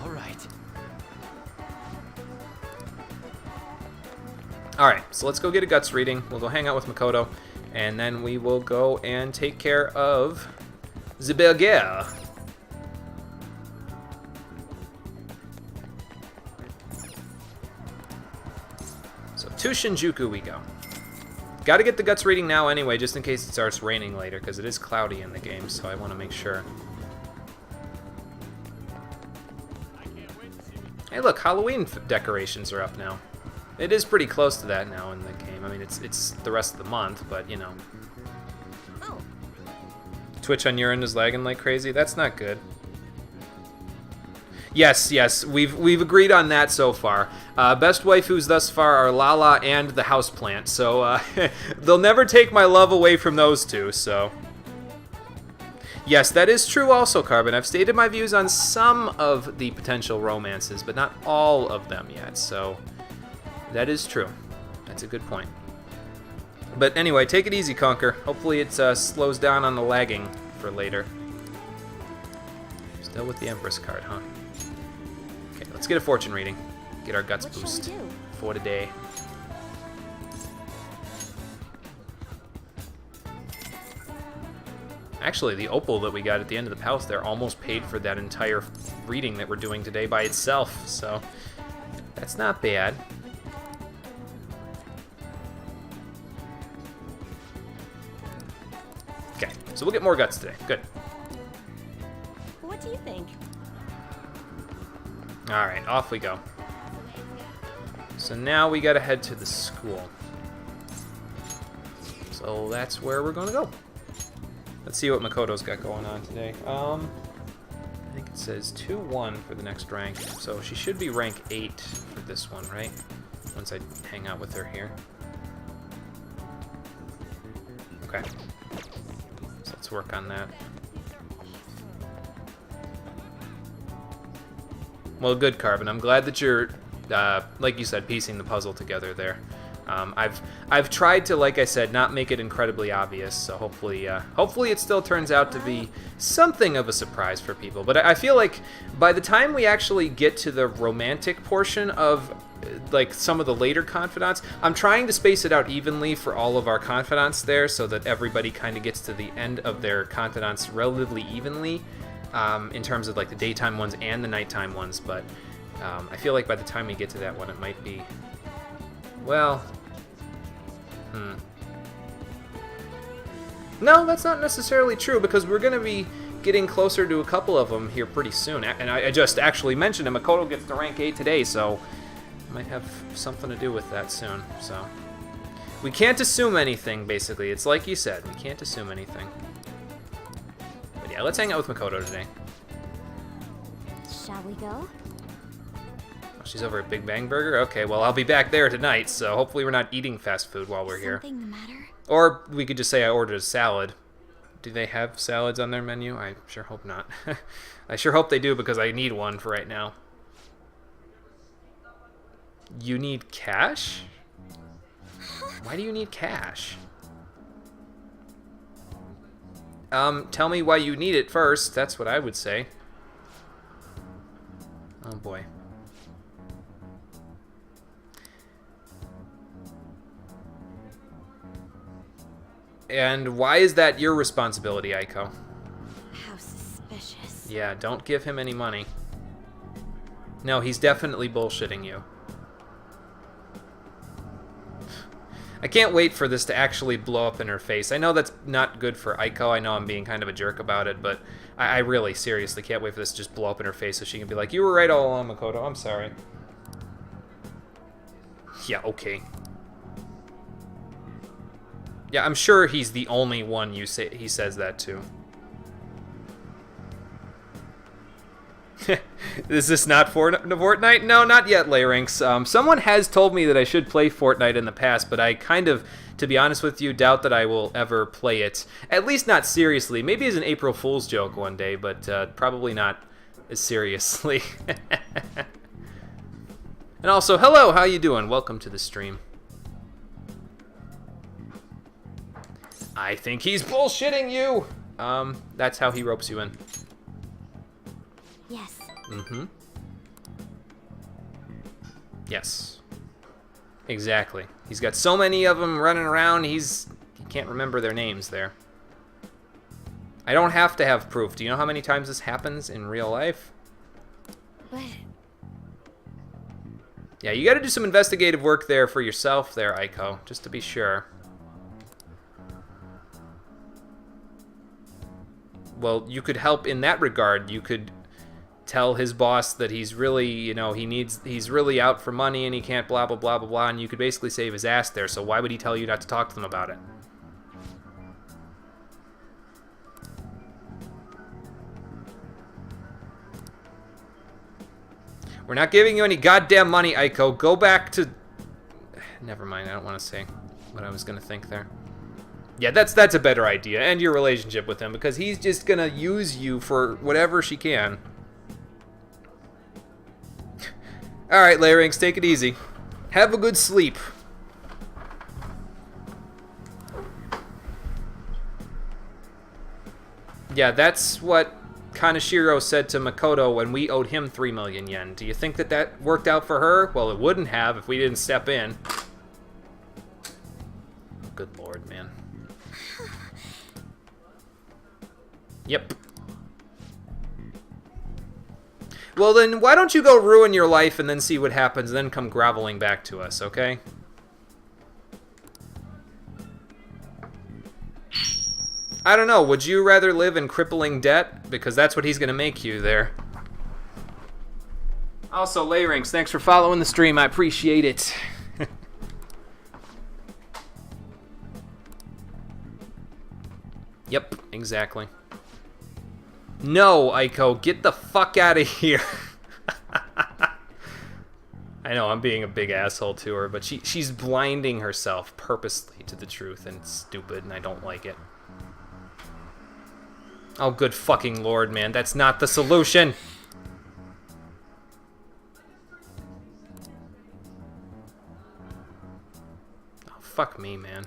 Alright. Alright, so let's go get a guts reading. We'll go hang out with Makoto, and then we will go and take care of the Berger. So to Shinjuku we go. Gotta get the guts reading now anyway, just in case it starts raining later, because it is cloudy in the game, so I want to make sure. Hey look, Halloween decorations are up now. It is pretty close to that now in the game. I mean, it's the rest of the month, but you know. Oh. Twitch on your end is lagging like crazy. That's not good. Yes, we've agreed on that so far. Best waifus thus far are Lala and the houseplant, so they'll never take my love away from those two, so. Yes, that is true also, Carbon. I've stated my views on some of the potential romances, but not all of them yet, so that is true. That's a good point. But anyway, take it easy, Conker. Hopefully it slows down on the lagging for later. Still with the Empress card, huh? Okay, let's get a fortune reading. Get our guts boost for today. Actually, the opal that we got at the end of the palace there almost paid for that entire reading that we're doing today by itself, so that's not bad. Okay, so we'll get more guts today. Good. What do you think? Alright, off we go. So now we gotta head to the school. So that's where we're gonna go. Let's see what Makoto's got going on today. I think it says 2-1 for the next rank, so she should be rank 8 for this one, right? once I hang out with her here. Okay. So let's work on that. Well, good, Carbon. I'm glad that you're, like you said, piecing the puzzle together there. I've tried to, like I said, not make it incredibly obvious, so hopefully it still turns out to be something of a surprise for people. But I feel like by the time we actually get to the romantic portion of like some of the later confidants, I'm trying to space it out evenly for all of our confidants there, so that everybody kind of gets to the end of their confidants relatively evenly, in terms of like the daytime ones and the nighttime ones. But I feel like by the time we get to that one, it might be, well, no, that's not necessarily true, because we're going to be getting closer to a couple of them here pretty soon. And I just actually mentioned him. Makoto gets to rank 8 today, so might have something to do with that soon. So we can't assume anything, basically. It's like you said, we can't assume anything. But yeah, let's hang out with Makoto today. Shall we go? She's over at Big Bang Burger? Okay, well, I'll be back there tonight, so hopefully we're not eating fast food while we're here. Something the matter? Or we could just say I ordered a salad. Do they have salads on their menu? I sure hope not. I sure hope they do, because I need one for right now. You need cash? Why do you need cash? Tell me why you need it first. That's what I would say. Oh, boy. And why is that your responsibility, Aiko? How suspicious. Yeah, don't give him any money. No, he's definitely bullshitting you. I can't wait for this to actually blow up in her face. I know that's not good for Aiko. I know I'm being kind of a jerk about it, but I really, seriously can't wait for this to just blow up in her face so she can be like, you were right all along, Makoto. I'm sorry. Yeah, okay. Yeah, I'm sure he's the only one he says that to. Is this not Fortnite? No, not yet, Larynx. Someone has told me that I should play Fortnite in the past, but I kind of, to be honest with you, doubt that I will ever play it. At least not seriously. Maybe as an April Fool's joke one day, but probably not as seriously. And also, hello, how you doing? Welcome to the stream. I think he's bullshitting you! That's how he ropes you in. Yes. Mm-hmm. Yes. Exactly. He's got so many of them running around, he can't remember their names there. I don't have to have proof. Do you know how many times this happens in real life? But... yeah, you gotta do some investigative work there for yourself there, Aiko, just to be sure. Well, you could help in that regard. You could tell his boss that he's really, you know, he's really out for money and he can't blah, blah, blah, blah, blah, and you could basically save his ass there, so why would he tell you not to talk to them about it? We're not giving you any goddamn money, Aiko. Go back to... never mind, I don't want to say what I was going to think there. Yeah, that's a better idea. End your relationship with him, because he's just gonna use you for whatever she can. Alright, Larynx, take it easy. Have a good sleep. Yeah, that's what Kaneshiro said to Makoto when we owed him 3 million yen. Do you think that worked out for her? Well, it wouldn't have if we didn't step in. Good lord, man. Yep. Well then, why don't you go ruin your life and then see what happens, and then come groveling back to us, okay? I don't know, would you rather live in crippling debt? Because that's what he's gonna make you there. Also, Larynx, thanks for following the stream, I appreciate it. Yep, exactly. No, Aiko, get the fuck out of here. I know I'm being a big asshole to her, but she's blinding herself purposely to the truth, and it's stupid, and I don't like it. Oh, good fucking lord, man. That's not the solution! Oh, fuck me, man.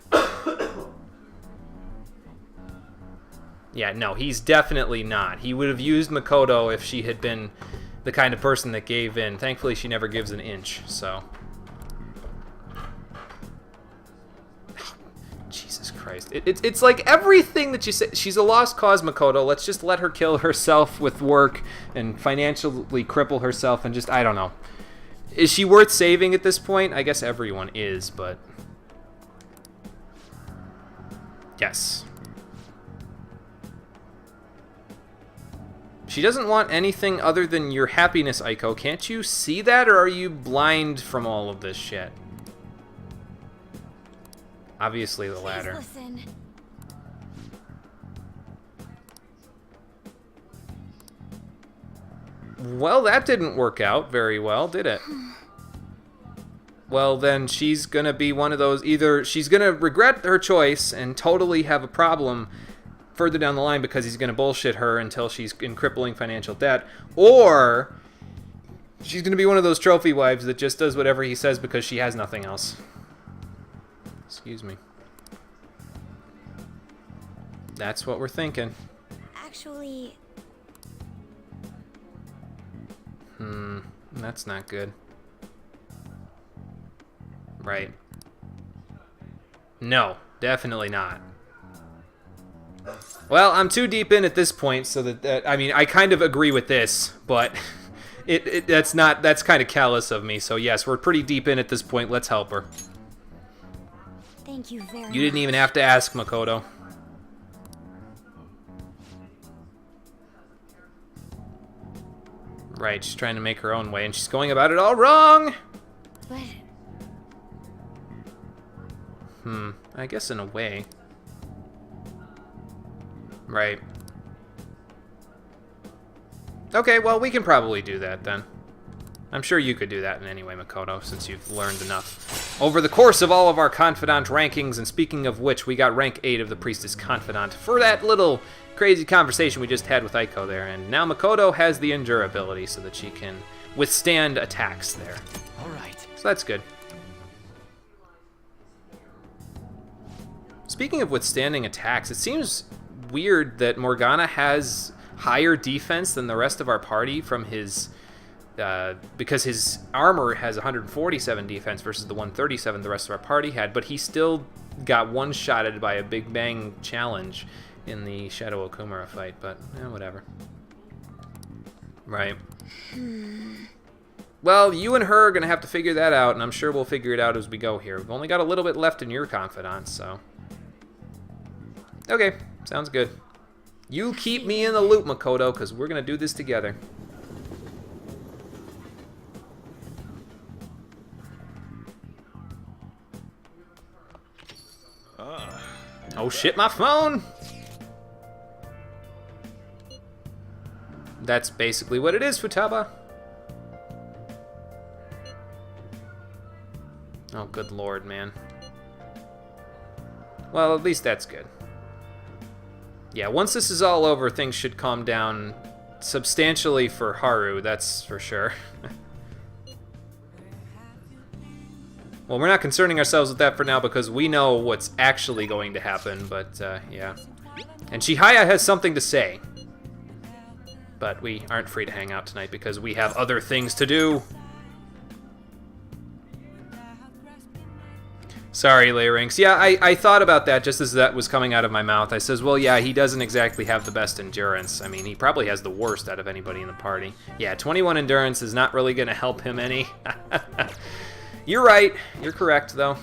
Yeah, no, he's definitely not. He would have used Makoto if she had been the kind of person that gave in. Thankfully, she never gives an inch, so... Jesus Christ. It's like everything that you say. She's a lost cause, Makoto. Let's just let her kill herself with work and financially cripple herself and just, I don't know. Is she worth saving at this point? I guess everyone is, but... Yes. She doesn't want anything other than your happiness, Aiko. Can't you see that, or are you blind from all of this shit? Obviously the latter. Listen. Well, that didn't work out very well, did it? Well, then she's gonna be one of those, either she's gonna regret her choice and totally have a problem further down the line because he's gonna bullshit her until she's in crippling financial debt, or she's gonna be one of those trophy wives that just does whatever he says because she has nothing else. Excuse me. That's what we're thinking. Actually... That's not good. Right. No, definitely not. Well, I'm too deep in at this point, so that I mean, I kind of agree with this, but that's kind of callous of me. So yes, we're pretty deep in at this point. Let's help her. Thank you very much. You didn't even have to ask, Makoto. Right, she's trying to make her own way, and she's going about it all wrong! But... I guess in a way. Right. Okay, well, we can probably do that, then. I'm sure you could do that in any way, Makoto, since you've learned enough over the course of all of our Confidant rankings, and speaking of which, we got rank 8 of the Priestess Confidant for that little crazy conversation we just had with Aiko there, and now Makoto has the endurability so that she can withstand attacks there. Alright. So that's good. Speaking of withstanding attacks, it seems weird that Morgana has higher defense than the rest of our party from his... because his armor has 147 defense versus the 137 the rest of our party had, but he still got one-shotted by a Big Bang challenge in the Shadow Okumura fight, but whatever. Right. Well, you and her are going to have to figure that out, and I'm sure we'll figure it out as we go here. We've only got a little bit left in your Confidant, so... Okay, sounds good. You keep me in the loop, Makoto, because we're going to do this together. Oh shit, my phone! That's basically what it is, Futaba. Oh, good lord, man. Well, at least that's good. Yeah, once this is all over, things should calm down substantially for Haru, that's for sure. Well, we're not concerning ourselves with that for now because we know what's actually going to happen, but yeah. And Chihaya has something to say. But we aren't free to hang out tonight because we have other things to do. Sorry, Layrinx. Yeah, I thought about that just as that was coming out of my mouth. I says, well, yeah, he doesn't exactly have the best endurance. I mean, he probably has the worst out of anybody in the party. Yeah, 21 endurance is not really going to help him any. You're right. You're correct, though.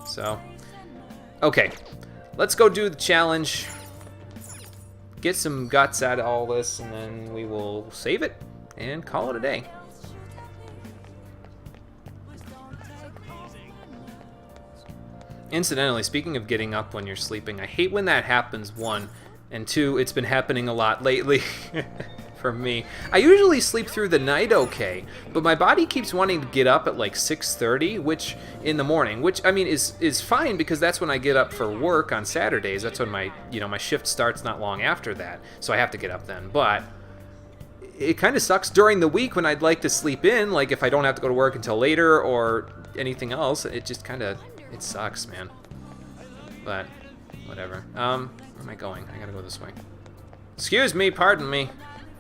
So, okay. Let's go do the challenge. Get some guts out of all this, and then we will save it and call it a day. Incidentally, speaking of getting up when you're sleeping, I hate when that happens, one, and two, it's been happening a lot lately. for me. I usually sleep through the night okay, but my body keeps wanting to get up at like 6:30, which in the morning, which I mean is fine because that's when I get up for work on Saturdays. That's when my my shift starts not long after that, so I have to get up then. But it kind of sucks during the week when I'd like to sleep in, like if I don't have to go to work until later or anything else. It just kind of it sucks, man. But whatever. Where am I going? I gotta go this way. Excuse me, pardon me.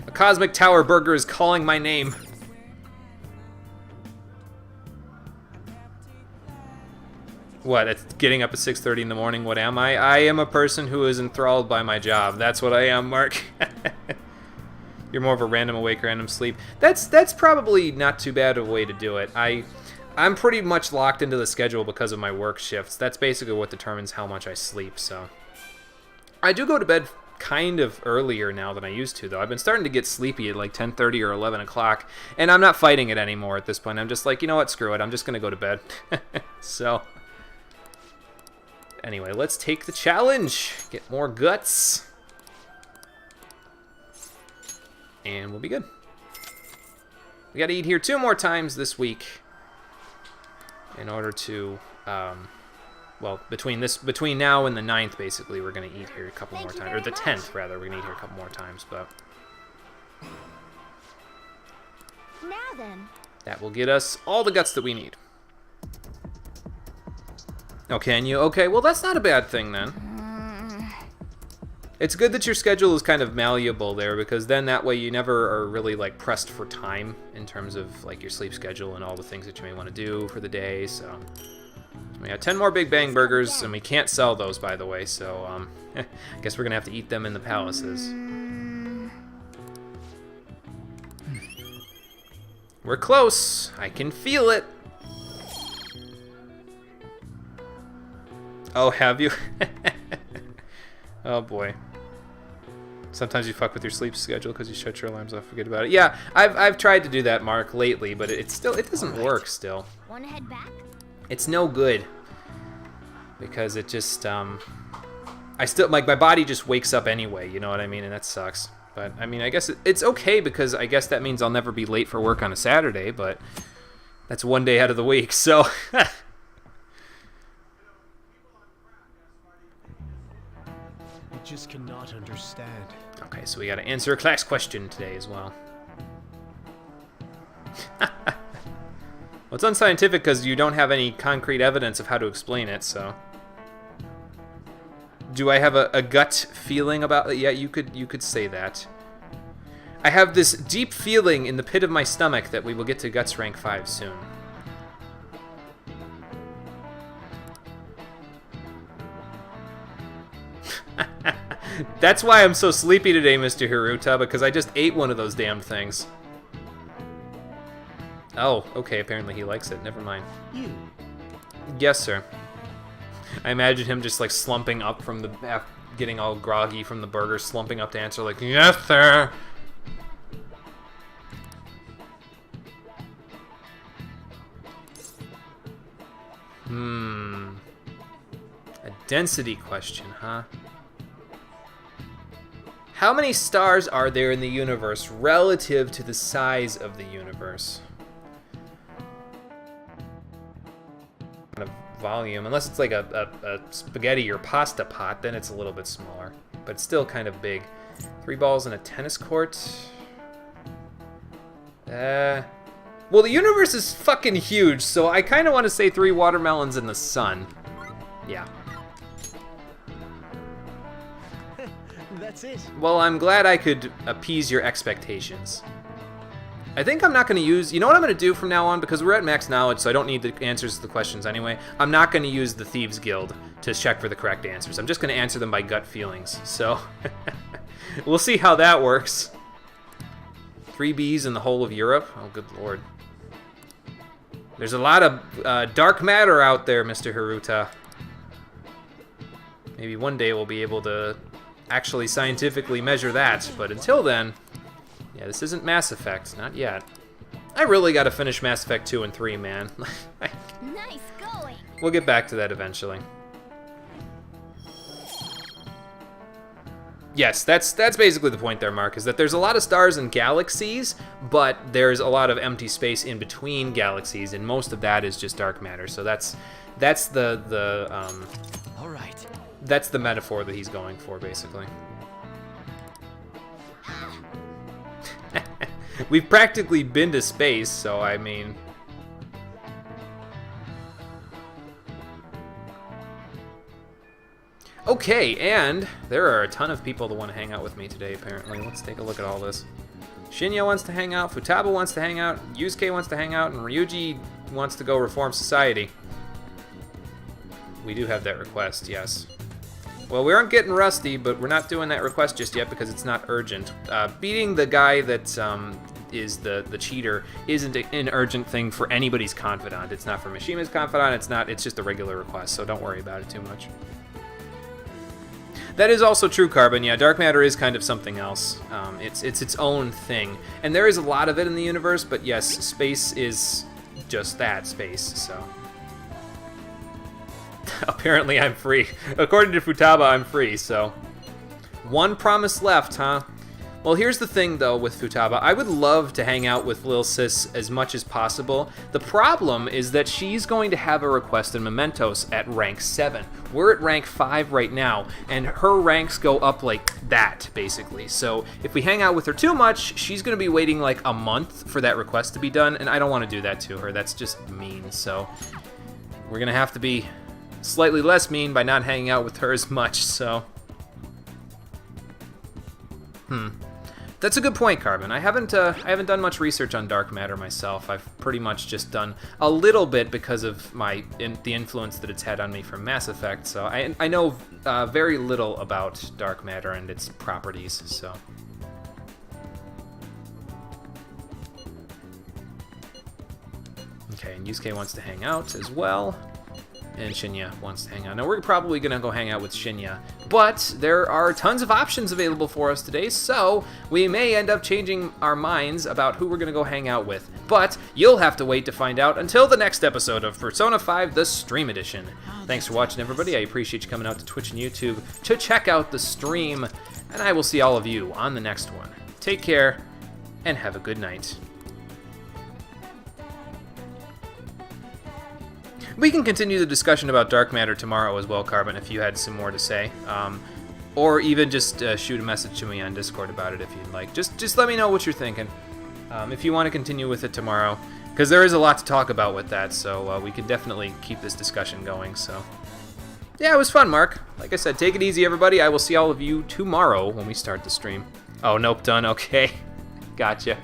A Cosmic Tower Burger is calling my name. What, it's getting up at 6:30 in the morning? What am I? I am a person who is enthralled by my job. That's what I am, Mark. You're more of a random awake, random sleep. That's probably not too bad of a way to do it. I'm pretty much locked into the schedule because of my work shifts. That's basically what determines how much I sleep, so. I do go to bed kind of earlier now than I used to, though. I've been starting to get sleepy at like 10:30 or 11 o'clock, and I'm not fighting it anymore at this point. I'm just like, you know what, screw it. I'm just going to go to bed. So, anyway, let's take the challenge. Get more guts. And we'll be good. We got to eat here 2 more times this week in order to, well, between now and the 9th, basically, we're going to eat here a couple more times. Or the 10th, rather. We're going to eat here a couple more times, but Now then. That will get us all the guts that we need. Oh, can you? Okay, well, that's not a bad thing, then. It's good that your schedule is kind of malleable there, because then that way you never are really like pressed for time in terms of like your sleep schedule and all the things that you may want to do for the day. So we got 10 more Big Bang Burgers, and we can't sell those, by the way, so I guess we're gonna have to eat them in the palaces. We're close. I can feel it. Oh, have you? Oh boy. Sometimes you fuck with your sleep schedule because you shut your alarms off, forget about it. Yeah, I've tried to do that, Mark, lately, but it doesn't work still. Wanna head back? It's no good because it just I still like my body just wakes up anyway, you know what I mean, and that sucks. But I mean, I guess it's okay because I guess that means I'll never be late for work on a Saturday, but that's one day out of the week, so I just cannot understand. Okay, so we got to answer a class question today as well. Well, it's unscientific because you don't have any concrete evidence of how to explain it, so. Do I have a gut feeling about it? Yeah, you could say that. I have this deep feeling in the pit of my stomach that we will get to Guts Rank 5 soon. That's why I'm so sleepy today, Mr. Hiruta, because I just ate one of those damn things. Oh, okay, apparently he likes it. Never mind. You. Yes, sir. I imagine him just like slumping up from the, getting all groggy from the burger, slumping up to answer like, yes, sir. A density question, huh? How many stars are there in the universe relative to the size of the universe? Kind of volume, unless it's like a spaghetti or pasta pot, then it's a little bit smaller, but it's still kind of big. 3 balls in a tennis court. Well, the universe is fucking huge, so I kind of want to say 3 watermelons in the sun. Yeah. That's it. Well, I'm glad I could appease your expectations. I think I'm not going to use... You know what I'm going to do from now on? Because we're at max knowledge, so I don't need the answers to the questions anyway. I'm not going to use the Thieves Guild to check for the correct answers. I'm just going to answer them by gut feelings. So, we'll see how that works. 3 Bs in the whole of Europe? Oh, good lord. There's a lot of dark matter out there, Mr. Hiruta. Maybe one day we'll be able to actually scientifically measure that, but until then, yeah, this isn't Mass Effect, not yet. I really gotta finish Mass Effect 2 and 3, man. Nice going. We'll get back to that eventually. Yes, that's basically the point there, Mark, is that there's a lot of stars and galaxies, but there's a lot of empty space in between galaxies, and most of that is just dark matter. So that's All right. That's the metaphor that he's going for, basically. We've practically been to space, so I mean... Okay, and there are a ton of people that want to hang out with me today, apparently. Let's take a look at all this. Shinya wants to hang out, Futaba wants to hang out, Yusuke wants to hang out, and Ryuji wants to go reform society. We do have that request, yes. Well, we aren't getting rusty, but we're not doing that request just yet because it's not urgent. Beating the guy that is the cheater isn't an urgent thing for anybody's confidant. It's not for Mishima's confidant, it's just a regular request, so don't worry about it too much. That is also true, Carbon. Yeah, dark matter is kind of something else. It's its own thing. And there is a lot of it in the universe, but yes, space is just that, space, so... Apparently I'm free. According to Futaba, I'm free, so... One promise left, huh? Well, here's the thing, though, with Futaba. I would love to hang out with Lil Sis as much as possible. The problem is that she's going to have a request in Mementos at rank 7. We're at rank 5 right now, and her ranks go up like that, basically. So if we hang out with her too much, she's going to be waiting like a month for that request to be done, and I don't want to do that to her. That's just mean, so... We're going to have to be slightly less mean by not hanging out with her as much, so... That's a good point, Carbon. I haven't done much research on dark matter myself. I've pretty much just done a little bit because of the influence that it's had on me from Mass Effect. So I know very little about dark matter and its properties. So. Okay, and Yusuke wants to hang out as well. And Shinya wants to hang out. Now, we're probably going to go hang out with Shinya, but there are tons of options available for us today, so we may end up changing our minds about who we're going to go hang out with. But you'll have to wait to find out until the next episode of Persona 5, the Stream Edition. Thanks for watching, everybody. I appreciate you coming out to Twitch and YouTube to check out the stream, and I will see all of you on the next one. Take care, and have a good night. We can continue the discussion about dark matter tomorrow as well, Carbon, if you had some more to say. Or even just shoot a message to me on Discord about it if you'd like. Just let me know what you're thinking. If you want to continue with it tomorrow, because there is a lot to talk about with that, so we can definitely keep this discussion going. So, yeah, it was fun, Mark. Like I said, take it easy, everybody. I will see all of you tomorrow when we start the stream. Oh, nope, done. Okay. Gotcha.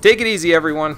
Take it easy, everyone.